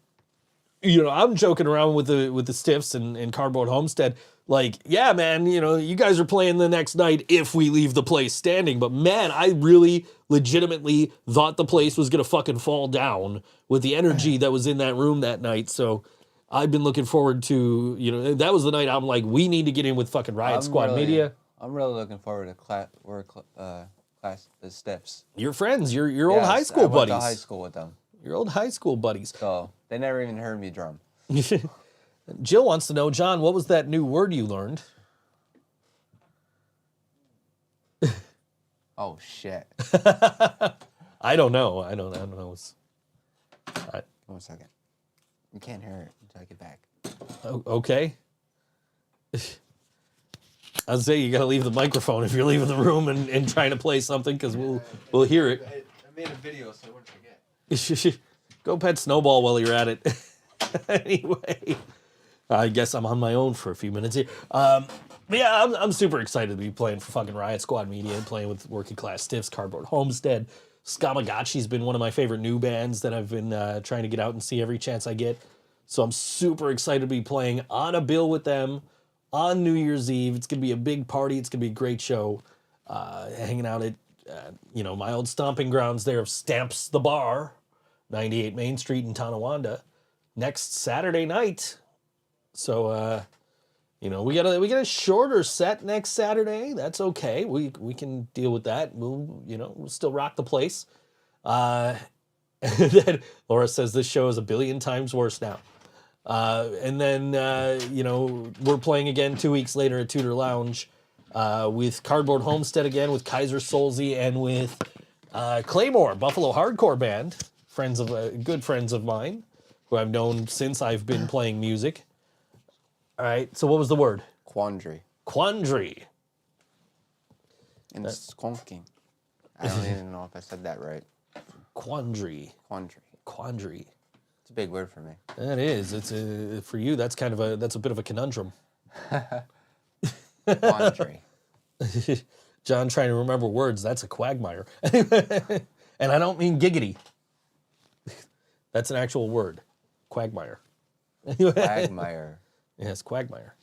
[SPEAKER 3] I'm joking around with the Stiffs and Cardboard Homestead. Like, yeah, man, you guys are playing the next night if we leave the place standing. But man, I really legitimately thought the place was going to fucking fall down with the energy that was in that room that night. So I've been looking forward to, that was the night I'm like, we need to get in with fucking Riot Squad Media.
[SPEAKER 4] I'm really looking forward to class the Stiffs.
[SPEAKER 3] Your friends, your old high school buddies.
[SPEAKER 4] I went to high school with them.
[SPEAKER 3] Your old high school buddies.
[SPEAKER 4] So they never even heard me drum.
[SPEAKER 3] Jill wants to know, John, what was that new word you learned?
[SPEAKER 4] Oh, shit.
[SPEAKER 3] I don't know. I don't know.
[SPEAKER 4] 1 second. You can't hear it until I get back.
[SPEAKER 3] Okay. I'll say you got to leave the microphone if you're leaving the room and trying to play something, because we'll hear it.
[SPEAKER 5] I made a video, so I wouldn't forget.
[SPEAKER 3] Go pet Snowball while you're at it. Anyway, I guess I'm on my own for a few minutes here. But yeah, I'm super excited to be playing for fucking Riot Squad Media and playing with Working Class Stiffs, Cardboard Homestead. Skamagachi's been one of my favorite new bands that I've been trying to get out and see every chance I get. So I'm super excited to be playing on a bill with them on New Year's Eve. It's going to be a big party. It's going to be a great show. Hanging out at, my old stomping grounds there of Stamps the Bar, 98 Main Street in Tonawanda, next Saturday night. So, we got a shorter set next Saturday. That's okay. We can deal with that. We'll still rock the place. And then Laura says this show is 1 billion times worse now. And then, we're playing again 2 weeks later at Tudor Lounge with Cardboard Homestead again, with Kaiser Solzy, and with Claymore, Buffalo hardcore band, good friends of mine, who I've known since I've been playing music. All right, so what was the word?
[SPEAKER 4] Quandary.
[SPEAKER 3] Quandary.
[SPEAKER 4] And skunking. I don't even know if I said that right.
[SPEAKER 3] Quandary.
[SPEAKER 4] Quandary. It's a big word for me.
[SPEAKER 3] That is. It's for you. That's that's a bit of a conundrum.
[SPEAKER 4] Quandary.
[SPEAKER 3] John trying to remember words. That's a quagmire. And I don't mean giggity. That's an actual word. Quagmire.
[SPEAKER 4] Quagmire.
[SPEAKER 3] Yes, quagmire.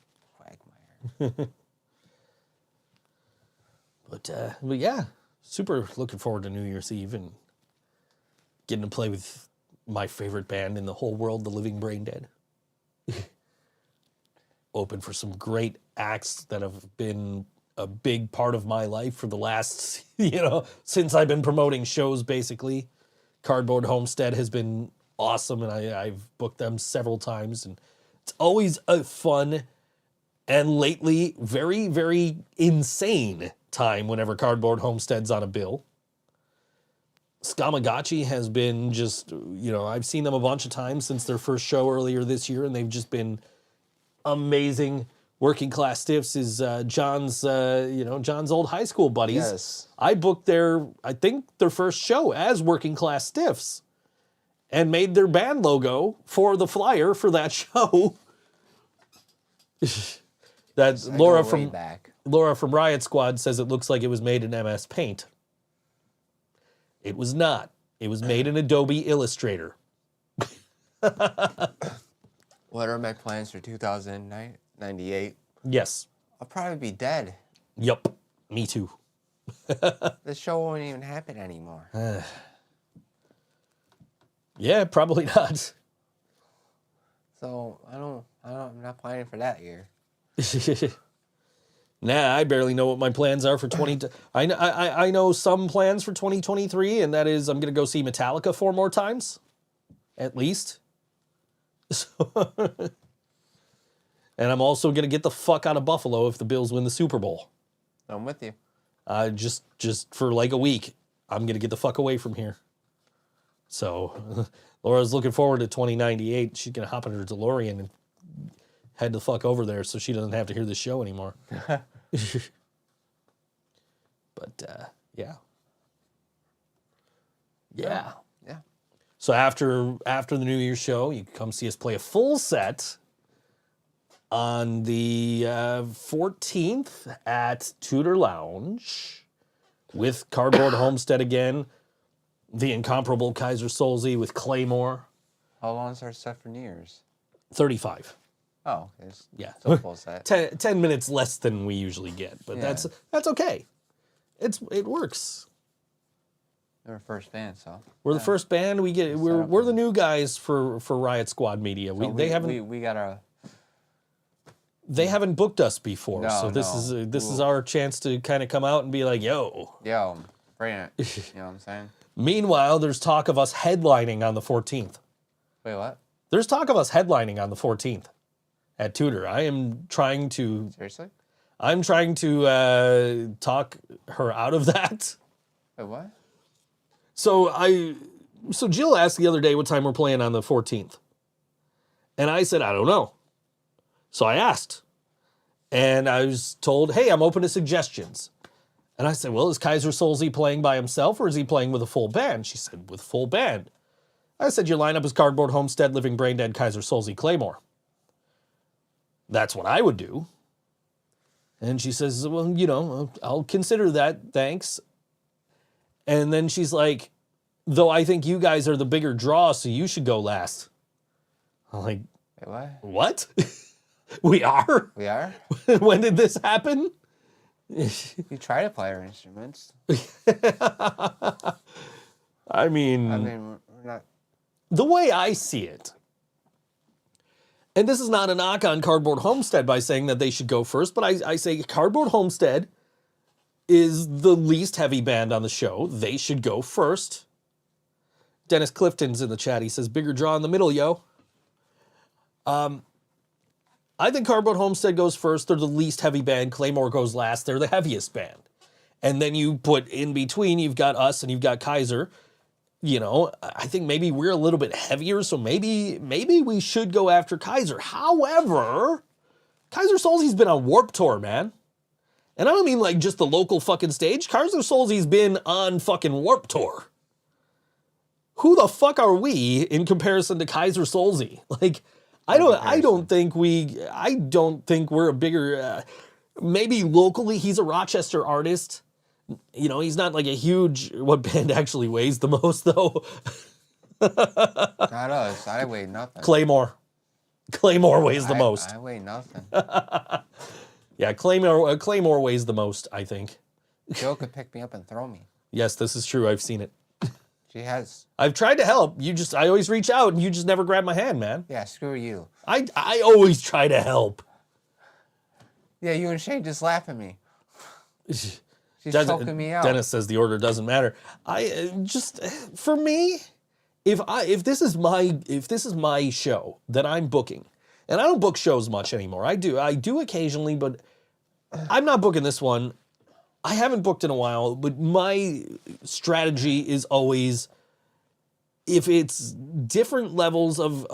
[SPEAKER 3] But yeah, super looking forward to New Year's Eve and getting to play with my favorite band in the whole world, the Living Brain Dead. Open for some great acts that have been a big part of my life for the last, since I've been promoting shows, basically. Cardboard Homestead has been awesome, and I've booked them several times, and it's always a fun and lately very, very insane time whenever Cardboard Homestead's on a bill. Skamagachi has been just, I've seen them a bunch of times since their first show earlier this year, and they've just been amazing. Working Class Stiffs is John's old high school buddies.
[SPEAKER 4] Yes.
[SPEAKER 3] I booked their first show as Working Class Stiffs and made their band logo for the flyer for that show. That's Laura from Riot Squad says it looks like it was made in MS Paint. It was not. It was made in Adobe Illustrator.
[SPEAKER 4] What are my plans for 2098?
[SPEAKER 3] Yes.
[SPEAKER 4] I'll probably be dead.
[SPEAKER 3] Yup. Me too.
[SPEAKER 4] This show won't even happen anymore.
[SPEAKER 3] Yeah, probably not.
[SPEAKER 4] So I'm not planning for that year.
[SPEAKER 3] Nah, I barely know what my plans are for 20. I know some plans for 2023, and that is I'm gonna go see Metallica 4 more times, at least. And I'm also gonna get the fuck out of Buffalo if the Bills win the Super Bowl.
[SPEAKER 4] I'm with you.
[SPEAKER 3] Just for like a week, I'm gonna get the fuck away from here. So, Laura's looking forward to 2098. She's gonna hop in her DeLorean and head the fuck over there so she doesn't have to hear the show anymore. But yeah. Yeah.
[SPEAKER 4] Yeah.
[SPEAKER 3] So after the New Year's show, you can come see us play a full set on the 14th at Tudor Lounge with Cardboard Homestead again, the incomparable Kaiser Solzy with Claymore.
[SPEAKER 4] How long is our set for New Year's?
[SPEAKER 3] 35.
[SPEAKER 4] Oh, it's
[SPEAKER 3] Yeah.
[SPEAKER 4] still full set.
[SPEAKER 3] 10 minutes less than we usually get, but
[SPEAKER 4] Yeah.
[SPEAKER 3] that's okay. It works.
[SPEAKER 4] They're a first band, so.
[SPEAKER 3] We're the first band. We're the new guys for Riot Squad Media.
[SPEAKER 4] So we got a.
[SPEAKER 3] They haven't booked us before,
[SPEAKER 4] No,
[SPEAKER 3] so this is our chance to kind of come out and be like, yo.
[SPEAKER 4] Bring it. You know what I'm saying?
[SPEAKER 3] Meanwhile, there's talk of us headlining on the 14th.
[SPEAKER 4] Wait, what?
[SPEAKER 3] There's talk of us headlining on the 14th at Tudor. I'm trying to
[SPEAKER 4] Seriously?
[SPEAKER 3] talk her out of that.
[SPEAKER 4] Wait, what?
[SPEAKER 3] So Jill asked the other day what time we're playing on the 14th. And I said, I don't know. So I asked. And I was told, hey, I'm open to suggestions. And I said, well, is Kaiser Solzy playing by himself or is he playing with a full band? She said, with full band. I said, your lineup is Cardboard Homestead, Living Braindead, Kaiser Solzy, Claymore. That's what I would do. And she says, well, I'll consider that, thanks. And then she's like, though I think you guys are the bigger draw, so you should go last. I'm like,
[SPEAKER 4] Wait, what?
[SPEAKER 3] what? We are?
[SPEAKER 4] We are?
[SPEAKER 3] When did this happen?
[SPEAKER 4] We try to play our instruments.
[SPEAKER 3] I mean,
[SPEAKER 4] we're not.
[SPEAKER 3] the way I see it, and this is not a knock on Cardboard Homestead by saying that they should go first, but I say Cardboard Homestead is the least heavy band on the show. They should go first. Dennis Clifton's in the chat. He says, bigger draw in the middle, yo. I think Cardboard Homestead goes first. They're the least heavy band. Claymore goes last. They're the heaviest band. And then you put in between, you've got us and you've got Kaiser. I think maybe we're a little bit heavier, so maybe we should go after Kaiser. However, Kaiser Solzy's been on Warped Tour, man. And I don't mean like just the local fucking stage. Kaiser Solzy's been on fucking Warped Tour. Who the fuck are we in comparison to Kaiser Solzy? Like, I don't think we're a bigger, maybe locally he's a Rochester artist. He's not like a huge, what band actually weighs the most though?
[SPEAKER 4] Not us. I weigh nothing.
[SPEAKER 3] Claymore weighs the most.
[SPEAKER 4] I weigh nothing.
[SPEAKER 3] Yeah, Claymore weighs the most, I think.
[SPEAKER 4] Jill could pick me up and throw me.
[SPEAKER 3] Yes, this is true. I've seen it.
[SPEAKER 4] She has.
[SPEAKER 3] I've tried to help. I always reach out and you just never grab my hand, man.
[SPEAKER 4] Yeah, screw you.
[SPEAKER 3] I always try to help.
[SPEAKER 4] Yeah, you and Shane just laugh at me. She's choking me out.
[SPEAKER 3] Dennis says the order doesn't matter. For me, if this is my show that I'm booking, and I don't book shows much anymore. I do occasionally, but I'm not booking this one. I haven't booked in a while, but my strategy is always, if it's different levels of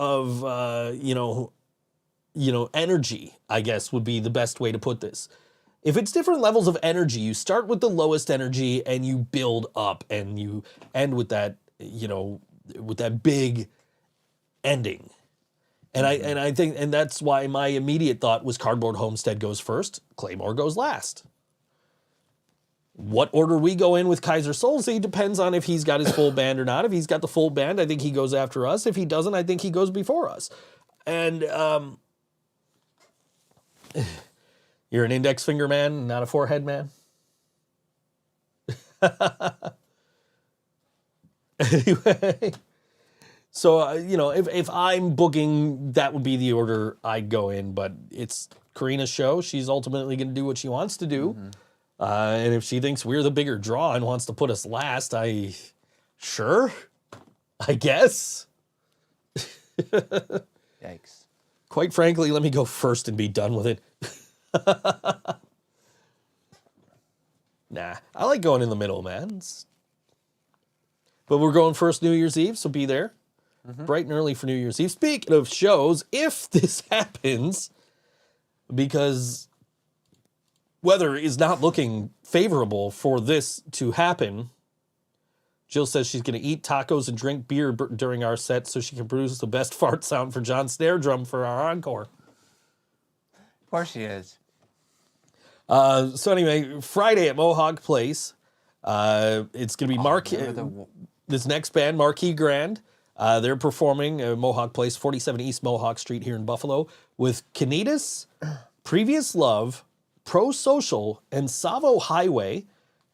[SPEAKER 3] energy, I guess would be the best way to put this. If it's different levels of energy, you start with the lowest energy and you build up and you end with that, with that big ending. And I think that's why my immediate thought was Cardboard Homestead goes first, Claymore goes last. What order we go in with Kaiser Solzy depends on if he's got his full band or not. If he's got the full band, I think he goes after us. If he doesn't, I think he goes before us. And you're an index finger man, not a forehead man. Anyway, so, if I'm booking, that would be the order I'd go in. But it's Karina's show. She's ultimately going to do what she wants to do. Mm-hmm. And if she thinks we're the bigger draw and wants to put us last, I guess.
[SPEAKER 4] Yikes.
[SPEAKER 3] Quite frankly, let me go first and be done with it. Nah, I like going in the middle, man. But we're going first New Year's Eve, so be there. Mm-hmm. Bright and early for New Year's Eve. Speaking of shows, if this happens, because weather is not looking favorable for this to happen, Jill says she's going to eat tacos and drink beer during our set so she can produce the best fart sound for John's snare drum for our encore.
[SPEAKER 4] Of course she is.
[SPEAKER 3] So anyway, Friday at Mohawk Place, it's going to be this next band, Marquee Grand. They're performing at Mohawk Place, 47 East Mohawk Street here in Buffalo, with Canitas, Previous Love, Pro Social, and Savo Highway.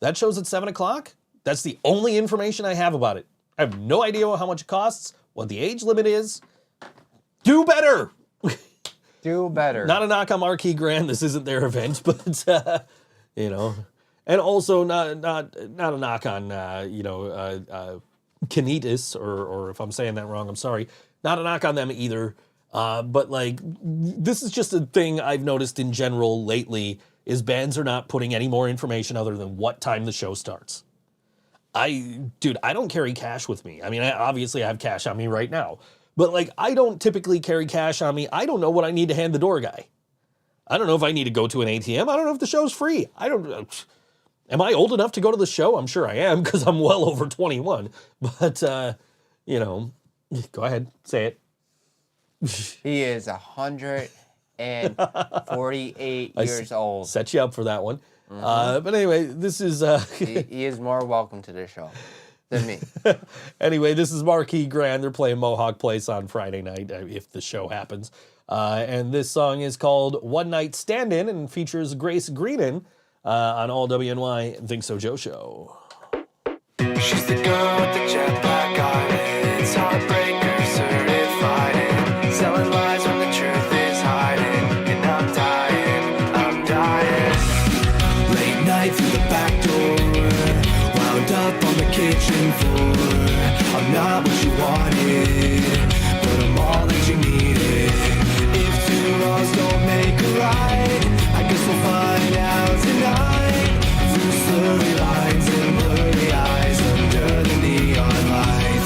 [SPEAKER 3] That show's at 7 o'clock. That's the only information I have about it. I have no idea how much it costs, what the age limit is. Do better!
[SPEAKER 4] Do better.
[SPEAKER 3] Not a knock on Marquee Grand. This isn't their event, but, you know. And also not a knock on, Canitas, or if I'm saying that wrong, I'm sorry. Not a knock on them either. But, like, this is just a thing I've noticed in general lately, is bands are not putting any more information other than what time the show starts. I don't carry cash with me. I mean, obviously I have cash on me right now. But, like, I don't typically carry cash on me. I don't know what I need to hand the door guy. I don't know if I need to go to an ATM. I don't know if the show's free. Am I old enough to go to the show? I'm sure I am, because I'm well over 21. But, go ahead, say it.
[SPEAKER 4] He is 148 years old.
[SPEAKER 3] Set you up for that one. But anyway, this is...
[SPEAKER 4] he is more welcome to the show than me.
[SPEAKER 3] Anyway, this is Marquee Grand. They're playing Mohawk Place on Friday night, if the show happens. And this song is called One Night Stand-In and features Grace Greenan on All WNY ThinkSoJoE Show.
[SPEAKER 8] She's the girl with the jetpack eyelids, heartbreaker certified, and selling lies when the truth is hiding. And I'm dying. Late night through the back door, wound up on the kitchen floor. I'm not what you wanted, but I'm all that you needed. If two wrongs don't make a right, I guess we'll find out tonight. Through slurry lines and blurry eyes under the neon lights.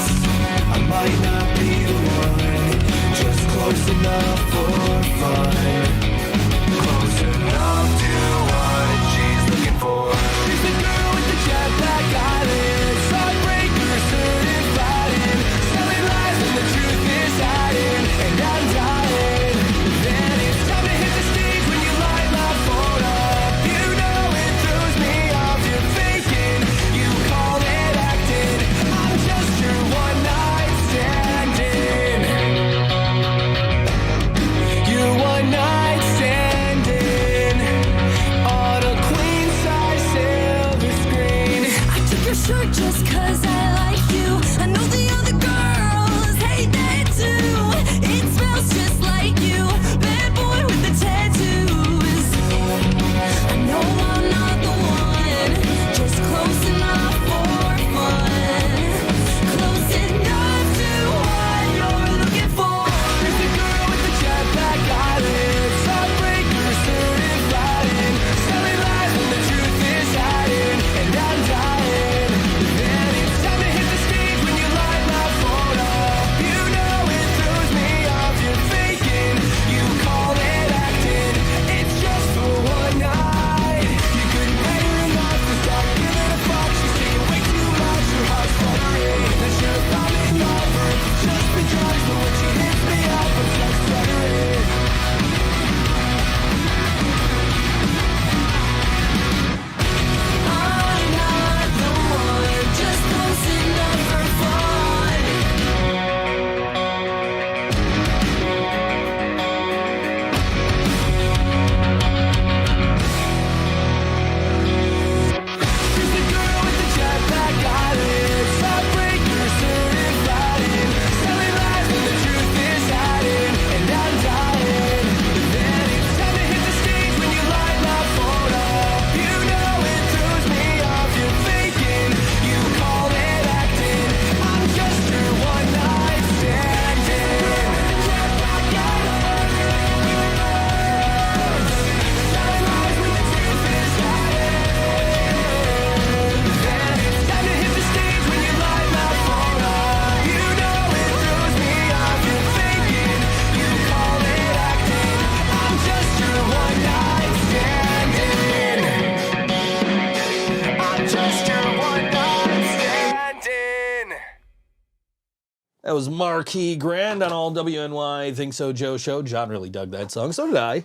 [SPEAKER 3] That was Marquee Grand on all WNY Think So Joe show. John really dug that song. So did I.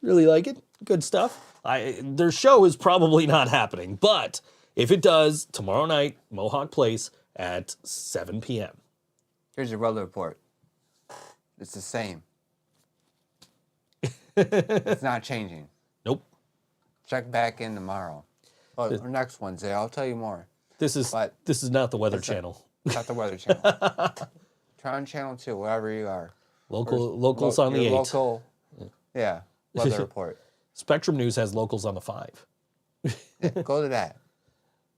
[SPEAKER 3] Really like it. Good stuff. Their show is probably not happening, but if it does, tomorrow night, Mohawk Place at 7 p.m.
[SPEAKER 4] Here's your weather report. It's the same. It's not changing.
[SPEAKER 3] Nope.
[SPEAKER 4] Check back in tomorrow. Or next Wednesday. I'll tell you more.
[SPEAKER 3] This is not the Weather Channel.
[SPEAKER 4] Not the Weather Channel. Try on Channel 2, wherever you are.
[SPEAKER 3] Locals on the 8.
[SPEAKER 4] Local, yeah, weather report.
[SPEAKER 3] Spectrum News has locals on the 5.
[SPEAKER 4] Yeah, go to that.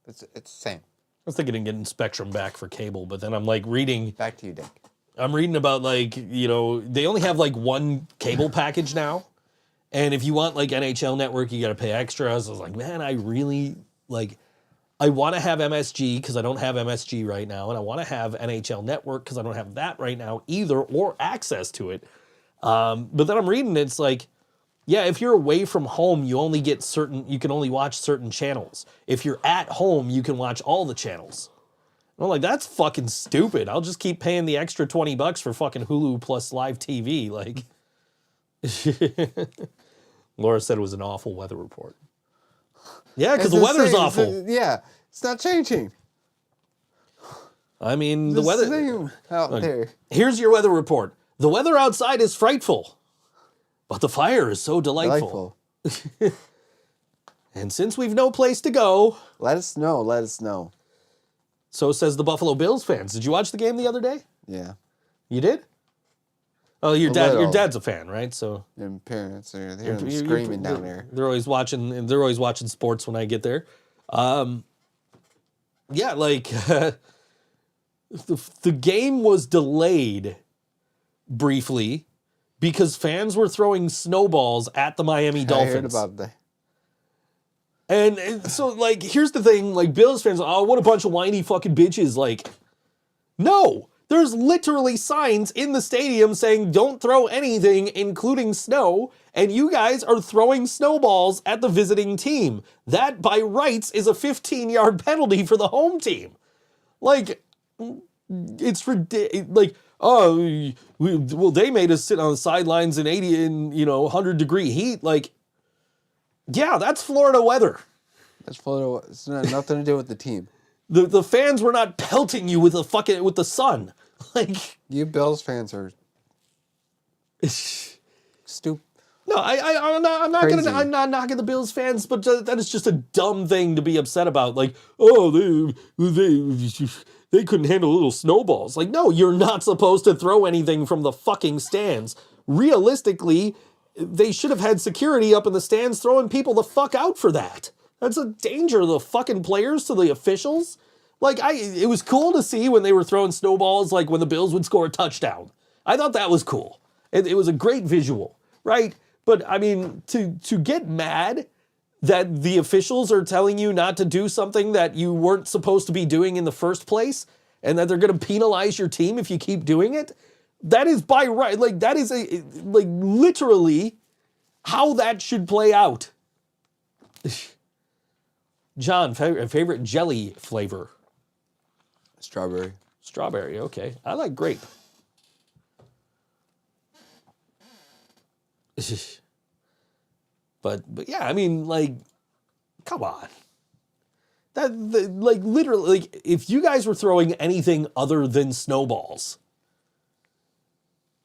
[SPEAKER 4] It's the same.
[SPEAKER 3] I was thinking of getting Spectrum back for cable, but then I'm like reading.
[SPEAKER 4] Back to you, Dick.
[SPEAKER 3] I'm reading about like, you know, they only have like one cable package now. And if you want like NHL Network, you got to pay extras. I was like, man, I really like, I want to have MSG because I don't have MSG right now. And I want to have NHL Network because I don't have that right now either or access to it. But then I'm reading, it's like, yeah, if you're away from home, you can only watch certain channels. If you're at home, you can watch all the channels. And I'm like, that's fucking stupid. I'll just keep paying the extra $20 for fucking Hulu plus live TV. Like, Laura said it was an awful weather report. Yeah, because the weather's awful.
[SPEAKER 5] Yeah, it's not changing.
[SPEAKER 3] I mean, the weather.
[SPEAKER 5] Same out there.
[SPEAKER 3] Here's your weather report. The weather outside is frightful, but the fire is so delightful. And since we've no place to go,
[SPEAKER 5] Let us know. Let us know.
[SPEAKER 3] so says the Buffalo Bills fans. Did you watch the game the other day?
[SPEAKER 5] Yeah.
[SPEAKER 3] You did? Oh, your dad's a fan, right? So
[SPEAKER 5] Your parents are they're screaming down there.
[SPEAKER 3] They're always watching. They're always watching sports when I get there. Yeah, like the game was delayed briefly because fans were throwing snowballs at the Miami Dolphins.
[SPEAKER 5] I heard about that.
[SPEAKER 3] And so, like, here's the thing, like, Bills fans, oh, what a bunch of whiny fucking bitches. Like, no, there's literally signs in the stadium saying don't throw anything, including snow, and you guys are throwing snowballs at the visiting team. That, by rights, is a 15-yard penalty for the home team. Like, it's ridiculous. Like, oh, well, they made us sit on the sidelines in 100-degree heat. Like, yeah, that's Florida weather.
[SPEAKER 5] That's Florida. It's not nothing to do with the team.
[SPEAKER 3] The fans were not pelting you with the sun. Like,
[SPEAKER 5] You Bills fans are stupid.
[SPEAKER 3] no, I'm not knocking the Bills fans, but that is just a dumb thing to be upset about. Like, oh, they couldn't handle little snowballs. Like, no, you're not supposed to throw anything from the fucking stands. Realistically, they should have had security up in the stands throwing people the fuck out for that. That's a danger to the fucking players, to the officials. Like, it was cool to see when they were throwing snowballs, like when the Bills would score a touchdown. I thought that was cool. It was a great visual, right? But, I mean, to get mad that the officials are telling you not to do something that you weren't supposed to be doing in the first place, and that they're going to penalize your team if you keep doing it, that is by right, like, that is literally how that should play out. John, favorite jelly flavor?
[SPEAKER 5] Strawberry.
[SPEAKER 3] Strawberry, okay. I like grape. But yeah, I mean, like, come on. Literally, like, if you guys were throwing anything other than snowballs,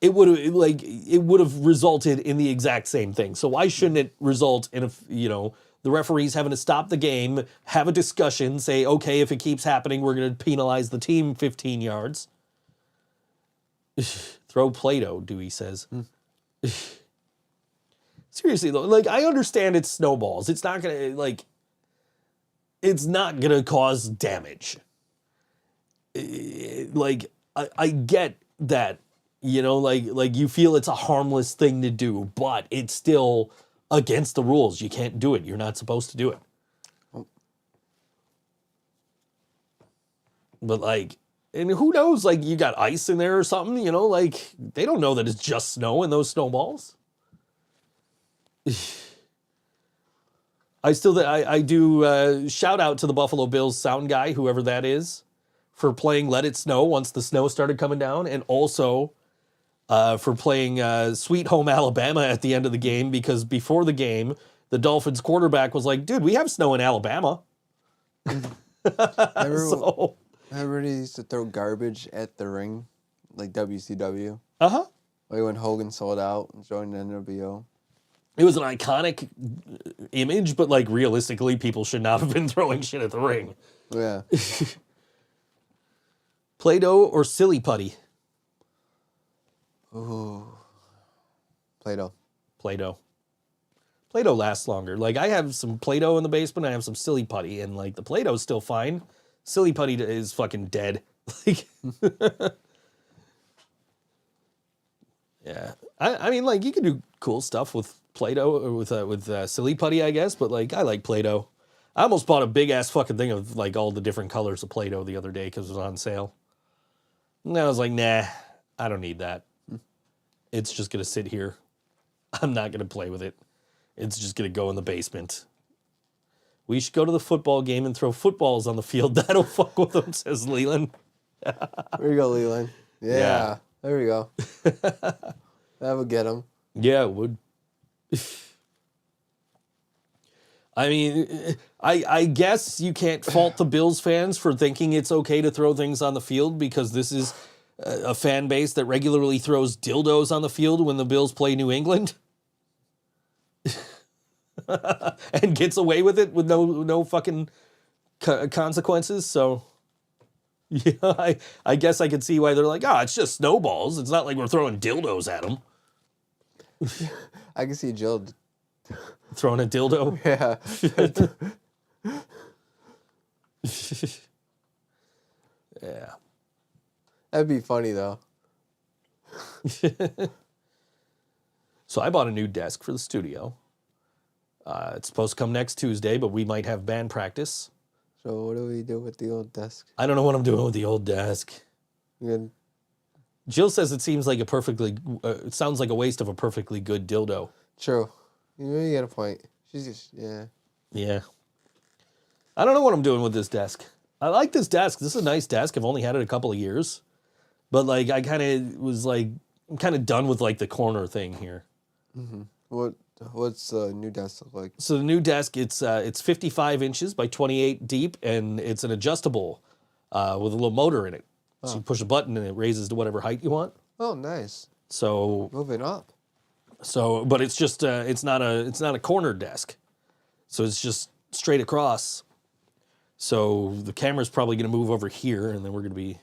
[SPEAKER 3] it would have resulted in the exact same thing. So why shouldn't it result in the referees having to stop the game, have a discussion, say, okay, if it keeps happening, we're going to penalize the team 15 yards. Throw Play-Doh, Dewey says. Seriously though, like, I understand it's snowballs. It's not going to cause damage. Like, I get that. Like you feel it's a harmless thing to do, but it's still against the rules. You can't do it. You're not supposed to do it. But like, and who knows, like, you got ice in there or something, like, they don't know that it's just snow in those snowballs. I do shout out to the Buffalo Bills sound guy, whoever that is, for playing Let It Snow once the snow started coming down, and also for playing Sweet Home Alabama at the end of the game, because before the game, the Dolphins quarterback was like, dude, we have snow in Alabama.
[SPEAKER 5] Remember they used to throw garbage at the ring, like WCW?
[SPEAKER 3] Uh-huh.
[SPEAKER 5] Like when Hogan sold out and joined the NWO.
[SPEAKER 3] It was an iconic image, but like realistically, people should not have been throwing shit at the ring.
[SPEAKER 5] Yeah.
[SPEAKER 3] Play-Doh or silly putty?
[SPEAKER 5] Ooh. Play-Doh.
[SPEAKER 3] Play-Doh. Play-Doh lasts longer. Like, I have some Play-Doh in the basement. I have some silly putty, and like the Play-Doh's still fine. Silly putty is fucking dead. Like, yeah. I mean, like, you can do cool stuff with Play-Doh or with silly putty, I guess. But like, I like Play-Doh. I almost bought a big ass fucking thing of like all the different colors of Play-Doh the other day because it was on sale. And I was like, nah, I don't need that. It's just gonna sit here. I'm not gonna play with it. It's just gonna go in the basement. We should go to the football game and throw footballs on the field. That'll fuck with them, says Leland.
[SPEAKER 5] There you go, Leland. Yeah. There we go. That would get him.
[SPEAKER 3] Yeah, it would. I mean, I guess you can't fault the Bills fans for thinking it's okay to throw things on the field, because this is a fan base that regularly throws dildos on the field when the Bills play New England. And gets away with it with no fucking consequences. So, yeah, I guess I could see why they're like, it's just snowballs. It's not like we're throwing dildos at them.
[SPEAKER 5] I can see Jill
[SPEAKER 3] Throwing a dildo?
[SPEAKER 5] Yeah.
[SPEAKER 3] Yeah.
[SPEAKER 5] That'd be funny, though.
[SPEAKER 3] So I bought a new desk for the studio. It's supposed to come next Tuesday, but we might have band practice.
[SPEAKER 5] So what do we do with the old desk?
[SPEAKER 3] I don't know what I'm doing with the old desk.
[SPEAKER 5] Good.
[SPEAKER 3] Jill says it seems like it sounds like a waste of a perfectly good dildo.
[SPEAKER 5] True. You got a point. She's just, yeah.
[SPEAKER 3] Yeah. I don't know what I'm doing with this desk. I like this desk. This is a nice desk. I've only had it a couple of years. But, like, I kind of was like, I'm kind of done with, like, the corner thing here.
[SPEAKER 5] Mm-hmm. What's the new desk look like?
[SPEAKER 3] So the new desk, it's 55 inches by 28 deep, and it's an adjustable with a little motor in it. So you push a button and it raises to whatever height you want.
[SPEAKER 5] Oh, nice.
[SPEAKER 3] So
[SPEAKER 5] moving up.
[SPEAKER 3] So, but it's just it's not a corner desk, so it's just straight across. So the camera's probably going to move over here, and then we're going to be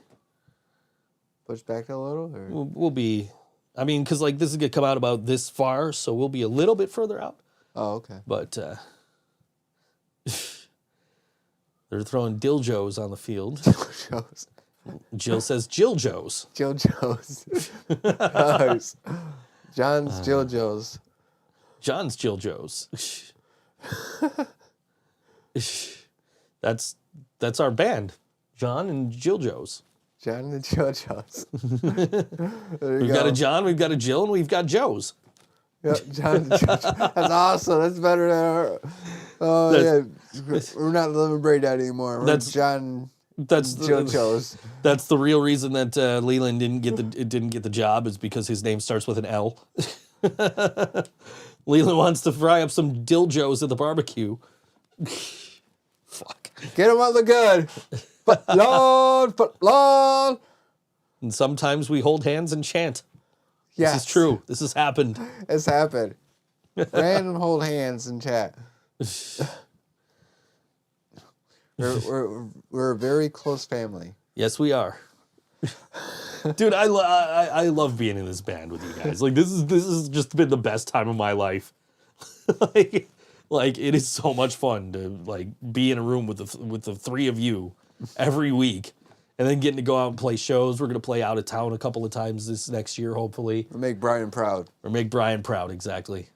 [SPEAKER 5] pushed back a little. Or?
[SPEAKER 3] We'll be, I mean, because like this is going to come out about this far, so we'll be a little bit further out.
[SPEAKER 5] Oh, okay.
[SPEAKER 3] But they're throwing diljos on the field.
[SPEAKER 5] Diljos.
[SPEAKER 3] Jill says Jiljos.
[SPEAKER 5] Jiljos. Nice. John's Jiljos.
[SPEAKER 3] John's Jiljos. That's our band. John and Jiljos.
[SPEAKER 5] John and the Jiljos.
[SPEAKER 3] We've got a John, we've got a Jill, and we've got Joe's.
[SPEAKER 5] Yep, John and Jiljos. That's awesome. That's better than our... Oh, yeah. We're not living Braydad anymore. We're John...
[SPEAKER 3] That's
[SPEAKER 5] Jiljos.
[SPEAKER 3] That's the real reason that Leland didn't get the job, is because his name starts with an L. Leland wants to fry up some diljos at the barbecue. Fuck.
[SPEAKER 5] Get him on the good. But Lord.
[SPEAKER 3] And sometimes we hold hands and chant.
[SPEAKER 5] Yes.
[SPEAKER 3] This is true. This has happened.
[SPEAKER 5] It's happened. Random hold hands and chat. We're a very close family.
[SPEAKER 3] Yes, we are. Dude, I love being in this band with you guys. Like this has just been the best time of my life. like it is so much fun to like be in a room with the three of you every week, and then getting to go out and play shows. We're gonna play out of town a couple of times this next year, hopefully.
[SPEAKER 5] We'll make Brian proud.
[SPEAKER 3] Or make Brian proud, exactly.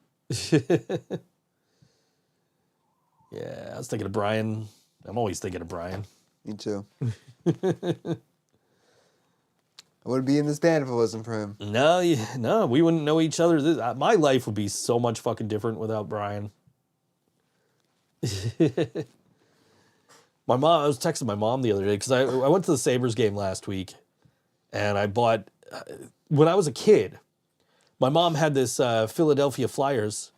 [SPEAKER 3] Yeah, I was thinking of Brian. I'm always thinking of Brian.
[SPEAKER 5] Me too. I wouldn't be in this band if it wasn't for him.
[SPEAKER 3] No, we wouldn't know each other. My life would be so much fucking different without Brian. I was texting my mom the other day because I went to the Sabres game last week, and I bought, when I was a kid, my mom had this Philadelphia Flyers.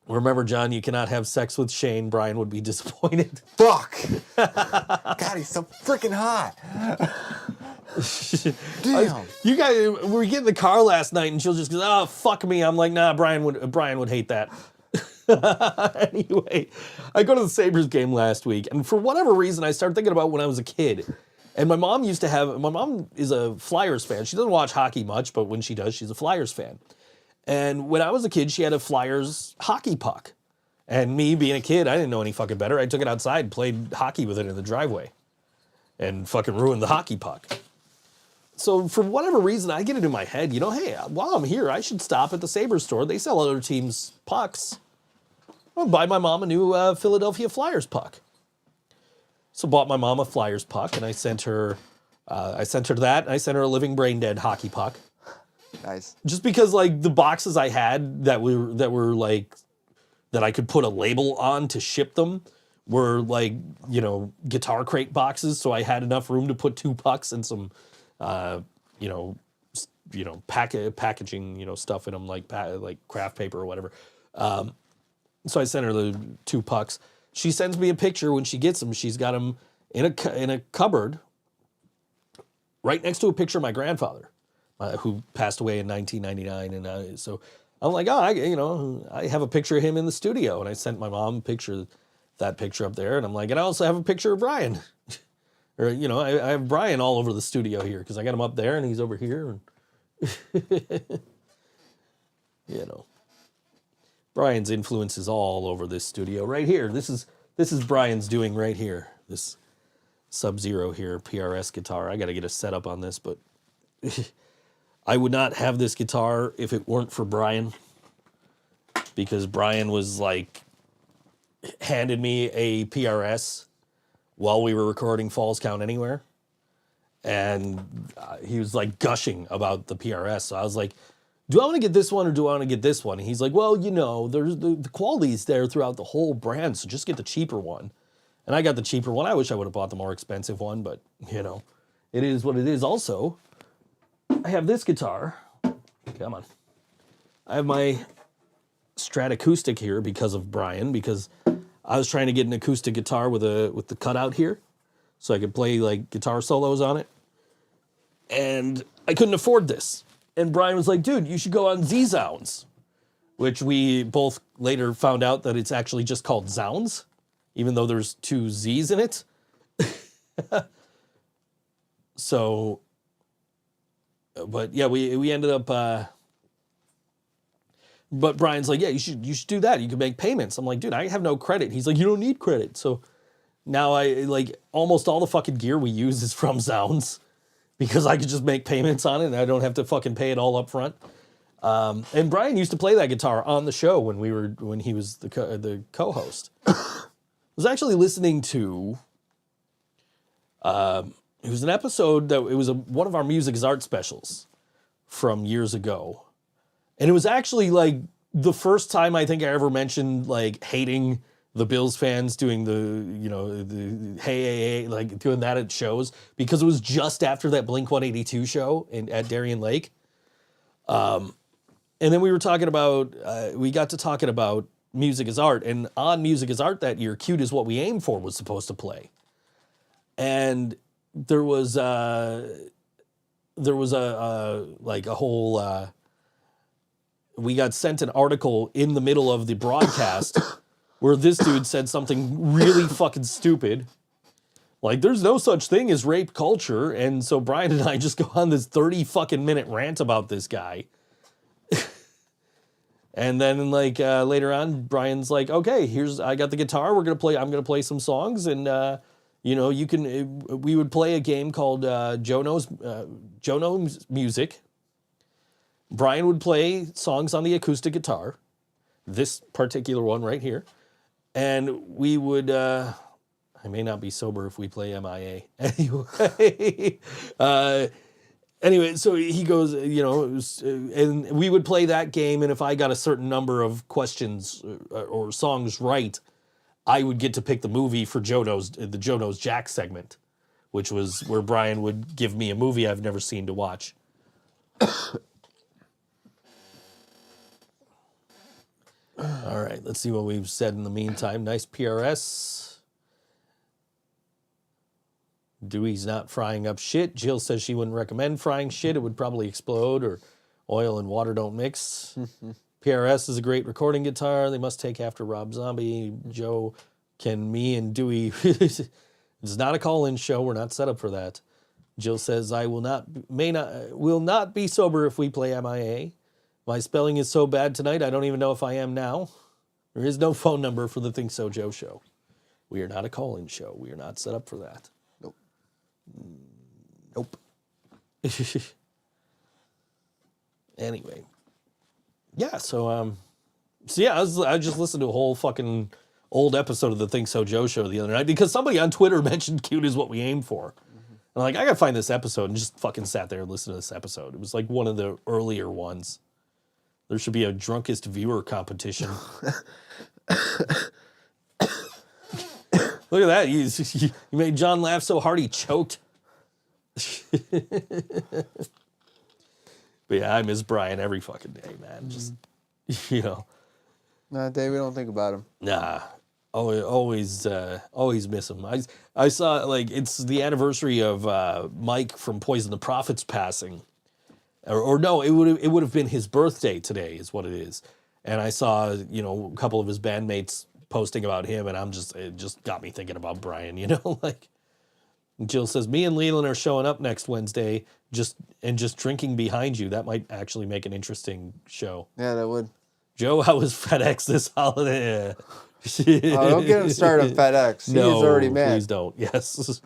[SPEAKER 3] Remember, John, you cannot have sex with Shane. Brian would be disappointed.
[SPEAKER 5] Fuck. God, he's so freaking hot. Damn.
[SPEAKER 3] You guys, we were getting in the car last night, and she'll just go, "Oh, fuck me." I'm like, "Nah, Brian would hate that." Anyway, I go to the Sabres game last week, and for whatever reason, I started thinking about when I was a kid. And my mom is a Flyers fan. She doesn't watch hockey much, but when she does, she's a Flyers fan. And when I was a kid, she had a Flyers hockey puck. And me being a kid, I didn't know any fucking better. I took it outside and played hockey with it in the driveway. And fucking ruined the hockey puck. So for whatever reason, I get it in my head, hey, while I'm here, I should stop at the Sabres store. They sell other teams' pucks. I'll buy my mom a new Philadelphia Flyers puck. So bought my mom a Flyers puck, and I sent her that, and I sent her a Living Brain Dead hockey puck.
[SPEAKER 5] Nice.
[SPEAKER 3] Just because, like, the boxes I had that were like, that I could put a label on to ship them were, like, Guitar Crate boxes, so I had enough room to put 2 pucks and some, packaging, stuff in them, like craft paper or whatever. So I sent her the 2 pucks. She sends me a picture when she gets them. She's got them in a cupboard right next to a picture of my grandfather, who passed away in 1999. And so I'm like, I have a picture of him in the studio. And I sent my mom that picture up there. And I'm like, and I also have a picture of Brian. Or, I have Brian all over the studio here because I got him up there and he's over here. And Brian's influence is all over this studio right here. This is Brian's doing right here. This Sub-Zero here, PRS guitar. I got to get a setup on this, but I would not have this guitar if it weren't for Brian, because Brian was like, handed me a PRS while we were recording Falls Count Anywhere. And he was like gushing about the PRS. So I was like, do I want to get this one or do I want to get this one? And he's like, well, there's the quality's there throughout the whole brand, so just get the cheaper one. And I got the cheaper one. I wish I would have bought the more expensive one, but, it is what it is. Also, I have this guitar. Come on. I have my Strat acoustic here because of Brian, because I was trying to get an acoustic guitar with the cutout here so I could play, like, guitar solos on it. And I couldn't afford this. And Brian was like, dude, you should go on Z-Sounds, which we both later found out that it's actually just called Zounds, even though there's 2 Z's in it. So, but yeah, we ended up, but Brian's like, yeah, you should do that. You can make payments. I'm like, dude, I have no credit. He's like, you don't need credit. So now almost all the fucking gear we use is from Zounds, because I could just make payments on it and I don't have to fucking pay it all up front. And Brian used to play that guitar on the show when he was the co-host. I was actually listening to, it was an episode it was one of our Music is Art specials from years ago. And it was actually like the first time I think I ever mentioned like hating the Bills fans doing the hey, like doing that at shows, because it was just after that Blink-182 show at Darien Lake. And then we got to talking about Music is Art, and on Music is Art that year, Cute Is What We Aim For was supposed to play. And there was a whole, we got sent an article in the middle of the broadcast where this dude said something really fucking stupid. Like, there's no such thing as rape culture. And so Brian and I just go on this 30 fucking minute rant about this guy. And then later on, Brian's like, okay, I got the guitar. I'm going to play some songs. And, we would play a game called Joe Knows Music. Brian would play songs on the acoustic guitar, this particular one right here. And we would, I may not be sober if we play MIA. Anyway, so he goes, and we would play that game. And if I got a certain number of questions or songs right, I would get to pick the movie for the Joe Knows Jack segment, which was where Brian would give me a movie I've never seen to watch. All right, let's see what we've said in the meantime. Nice PRS. Dewey's not frying up shit. Jill says she wouldn't recommend frying shit. It would probably explode, or oil and water don't mix. PRS is a great recording guitar. They must take after Rob Zombie. Joe, can me and Dewey... It's not a call-in show. We're not set up for that. Jill says, I will not be sober if we play MIA. My spelling is so bad tonight, I don't even know if I am now. There is no phone number for the Think So Joe show. We are not a call-in show. We are not set up for that. Nope. Anyway. Yeah, so yeah, I just listened to a whole fucking old episode of the Think So Joe show the other night because somebody on Twitter mentioned cute is what we aim for. And I'm like, I gotta find this episode, and just fucking sat there and listened to this episode. It was like one of the earlier ones. There should be a drunkest viewer competition. Look at that. You made John laugh so hard he choked. But yeah, I miss Brian every fucking day, man. Just, you know.
[SPEAKER 5] Nah, Dave, we don't think about him.
[SPEAKER 3] Nah. Always miss him. I saw, like, it's the anniversary of Mike from Poison the Prophet's passing. Or no, it would have been his birthday today is what it is. And I saw, you know, a couple of his bandmates posting about him, and it just got me thinking about Brian, you know, like. Jill says, me and Leland are showing up next Wednesday just drinking behind you. That might actually make an interesting show.
[SPEAKER 5] Yeah, that would.
[SPEAKER 3] Joe, how was FedEx this holiday?
[SPEAKER 5] Oh, don't get him started on FedEx.
[SPEAKER 3] No,
[SPEAKER 5] He's already mad.
[SPEAKER 3] Please don't. Yes.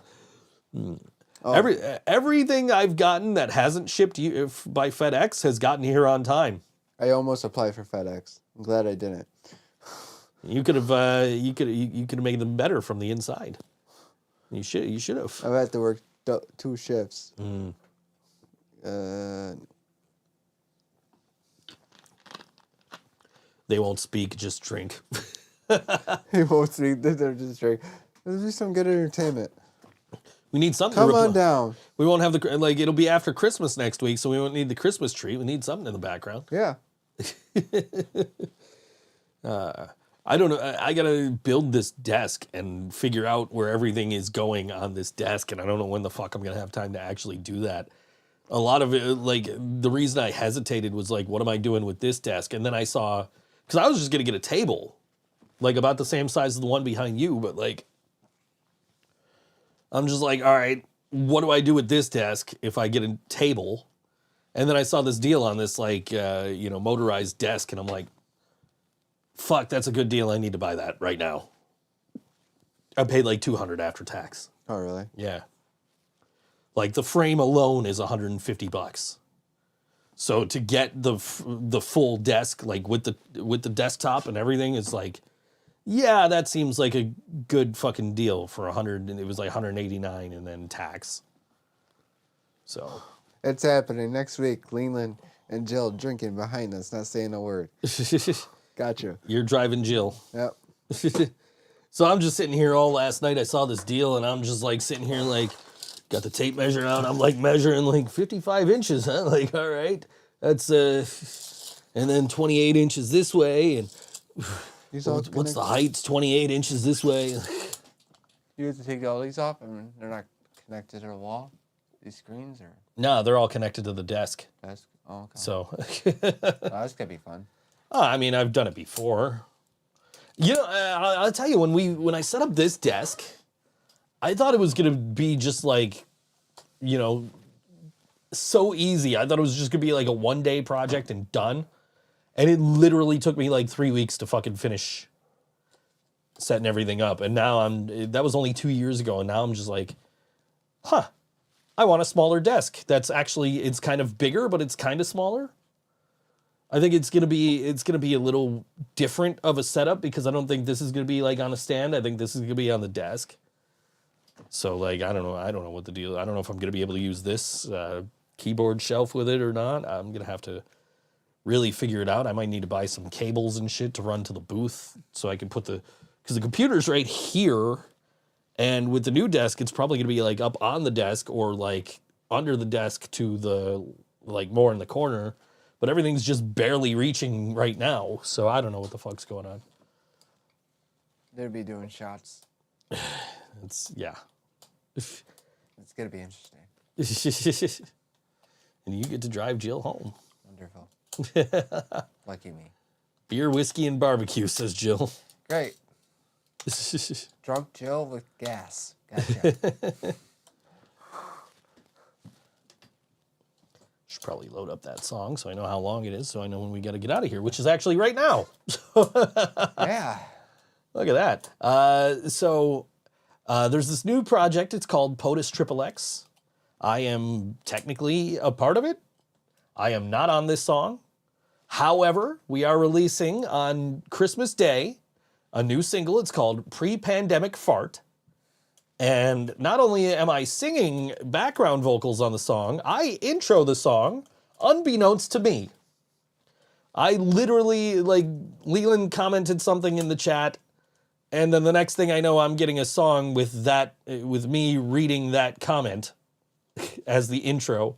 [SPEAKER 3] Everything I've gotten that hasn't shipped by FedEx has gotten here on time.
[SPEAKER 5] I almost applied for FedEx. I'm glad I didn't.
[SPEAKER 3] You could have you could made them better from the inside. You should have.
[SPEAKER 5] I've had to work 2 shifts.
[SPEAKER 3] They won't speak, just drink.
[SPEAKER 5] He won't speak. They're just drink. There's be some good entertainment.
[SPEAKER 3] We need something.
[SPEAKER 5] Come on down.
[SPEAKER 3] We won't have it'll be after Christmas next week, so we won't need the Christmas tree. We need something in the background.
[SPEAKER 5] Yeah.
[SPEAKER 3] I don't know. I gotta build this desk and figure out where everything is going on this desk, and I don't know when the fuck I'm gonna have time to actually do that. A lot of it, like, the reason I hesitated was like, what am I doing with this desk? And then I saw, because I was just gonna get a table, like about the same size as the one behind you, but like, I'm just like, all right, what do I do with this desk if I get a table? And then I saw this deal on this, like, motorized desk, and I'm like, fuck, that's a good deal. I need to buy that right now. I paid like $200 after tax.
[SPEAKER 5] Oh, really?
[SPEAKER 3] Yeah. Like the frame alone is $150. So to get the full desk, like with the desktop and everything, is like, yeah, that seems like a good fucking deal for $100. And it was like $189 and then tax. So
[SPEAKER 5] it's happening next week. Leland and Jill drinking behind us, not saying a word. Gotcha.
[SPEAKER 3] You're driving Jill.
[SPEAKER 5] Yep.
[SPEAKER 3] So I'm just sitting here all last night. I saw this deal, and I'm just like sitting here, like, got the tape measure out. I'm like measuring like 55 inches, huh? Like, all right, that's and then 28 inches this way, and what's the height? It's 28 inches this way.
[SPEAKER 4] You have to take all these off? I mean, they're not connected to the wall. These screens, or
[SPEAKER 3] No, they're all connected to the desk.
[SPEAKER 4] that's okay.
[SPEAKER 3] So,
[SPEAKER 4] That's gonna be fun.
[SPEAKER 3] I mean, I've done it before. You know, I'll tell you, when I set up this desk, I thought it was gonna be just like, you know, so easy. I thought it was just gonna be like a 1-day project and done. And it literally took me like 3 weeks to fucking finish setting everything up. And now that was only 2 years ago, and now I'm just like, I want a smaller desk. It's kind of bigger, but it's kind of smaller. I think it's gonna be a little different of a setup because I don't think this is gonna be like on a stand. I think this is gonna be on the desk. So like, I don't know what the deal. I don't know if I'm gonna be able to use this keyboard shelf with it or not. I'm gonna have to really figure it out. I might need to buy some cables and shit to run to the booth so I can because because the computer's right here. And with the new desk, it's probably going to be like up on the desk or like under the desk to the, like more in the corner. But everything's just barely reaching right now. So I don't know what the fuck's going on.
[SPEAKER 4] They'd be doing shots.
[SPEAKER 3] Yeah.
[SPEAKER 4] It's going to be interesting.
[SPEAKER 3] And you get to drive Jill home.
[SPEAKER 4] Wonderful. Lucky me.
[SPEAKER 3] Beer, whiskey, and barbecue, says Jill.
[SPEAKER 4] Great. Drunk Jill with gas. Gotcha.
[SPEAKER 3] Should probably load up that song so I know how long it is, so I know when we got to get out of here, which is actually right now.
[SPEAKER 4] Yeah.
[SPEAKER 3] Look at that. So there's this new project. It's called PotusxXx. I am technically a part of it. I am not on this song. However, we are releasing on Christmas Day a new single. It's called Pre-Pandemic Fart. And not only am I singing background vocals on the song, I intro the song unbeknownst to me. I literally, like, Leland commented something in the chat, and then the next thing I know, I'm getting a song with that, with me reading that comment as the intro.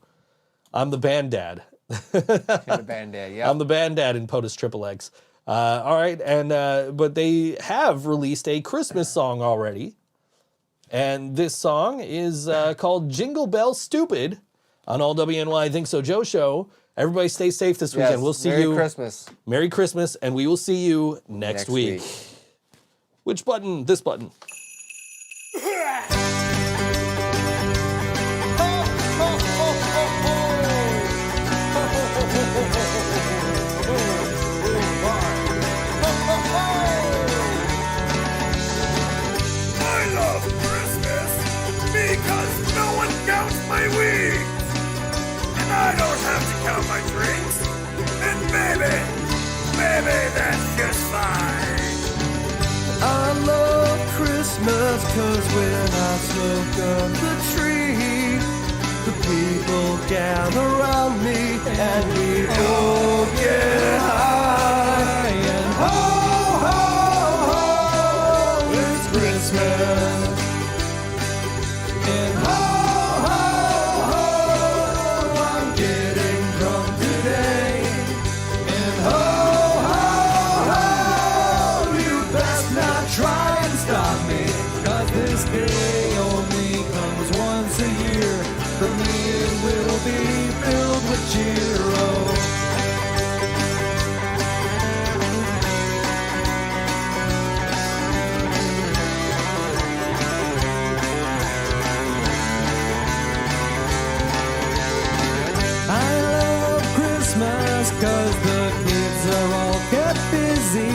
[SPEAKER 3] I'm the band dad.
[SPEAKER 4] You're the band dad, yeah.
[SPEAKER 3] I'm the band dad in PotusxXx. All right, and but they have released a Christmas song already, and this song is called Jingle Bell Stupid on all WNY ThinkSoJoE show. Everybody stay safe this weekend. We'll see you.
[SPEAKER 4] Merry Christmas.
[SPEAKER 3] Merry Christmas, and we will see you next week. Which button? This button.
[SPEAKER 2] I love Christmas because no one counts my weeks. And I don't have to count my drinks. And maybe that's just fine.
[SPEAKER 7] I love Christmas 'cause when I smoke up the tree, the people gather around me and we all get high. And ho, ho, ho, it's Christmas. And ho, ho, ho, I'm getting drunk today. And ho, try and stop me, 'cause this day only comes once a year. For me it will be filled with cheer. I love Christmas 'cause the kids are all kept busy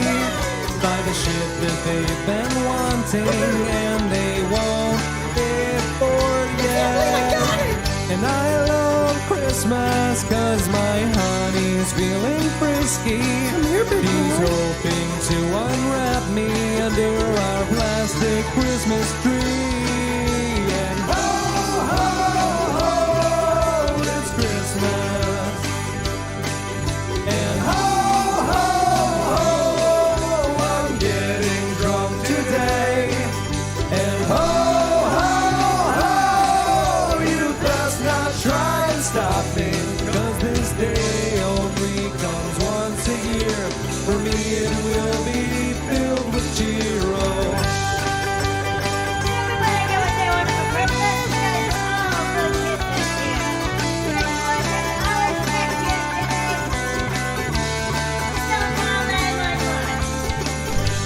[SPEAKER 7] by the shit that they've been wanting, and they won't get bored yet. And I love Christmas 'cause my honey's feeling frisky. He's hoping to unwrap me under our plastic Christmas tree. And ho, ho, ho, it's Christmas. And ho, stop me, 'cause this day only comes once a year. For me it will be filled with cheer.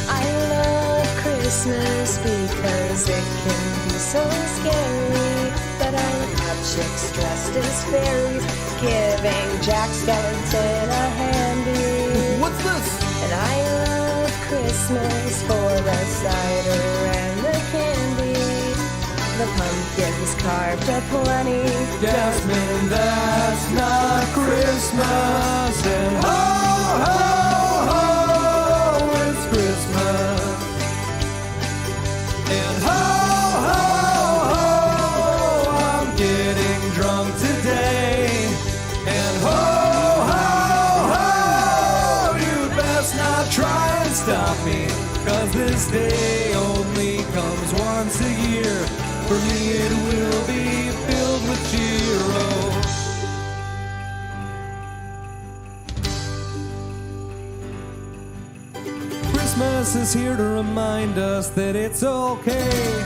[SPEAKER 9] I love Christmas because it can be so scary, that I would have chicks dressed as fairies, giving Jack Skellington a handy.
[SPEAKER 7] What's this?
[SPEAKER 9] And I love Christmas for the cider and the candy. The pumpkins carved aplenty.
[SPEAKER 7] Jasmine, that's not Christmas. And ho, ho, ho, it's Christmas. And ho, getting drunk today. And ho, ho, ho, you best not try and stop me, 'cause this day only comes once a year. For me it will be filled with cheer. Oh. Christmas is here to remind us that it's okay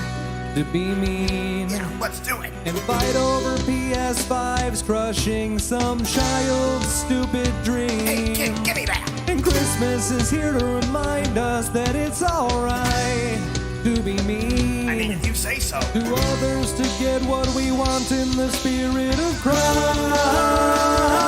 [SPEAKER 7] to be mean.
[SPEAKER 2] Let's do it.
[SPEAKER 7] And fight over PS5s, crushing some child's stupid dream.
[SPEAKER 2] Give me that.
[SPEAKER 7] And Christmas is here to remind us that it's alright to be mean.
[SPEAKER 2] I mean, if you say so.
[SPEAKER 7] To others to get what we want in the spirit of Christ.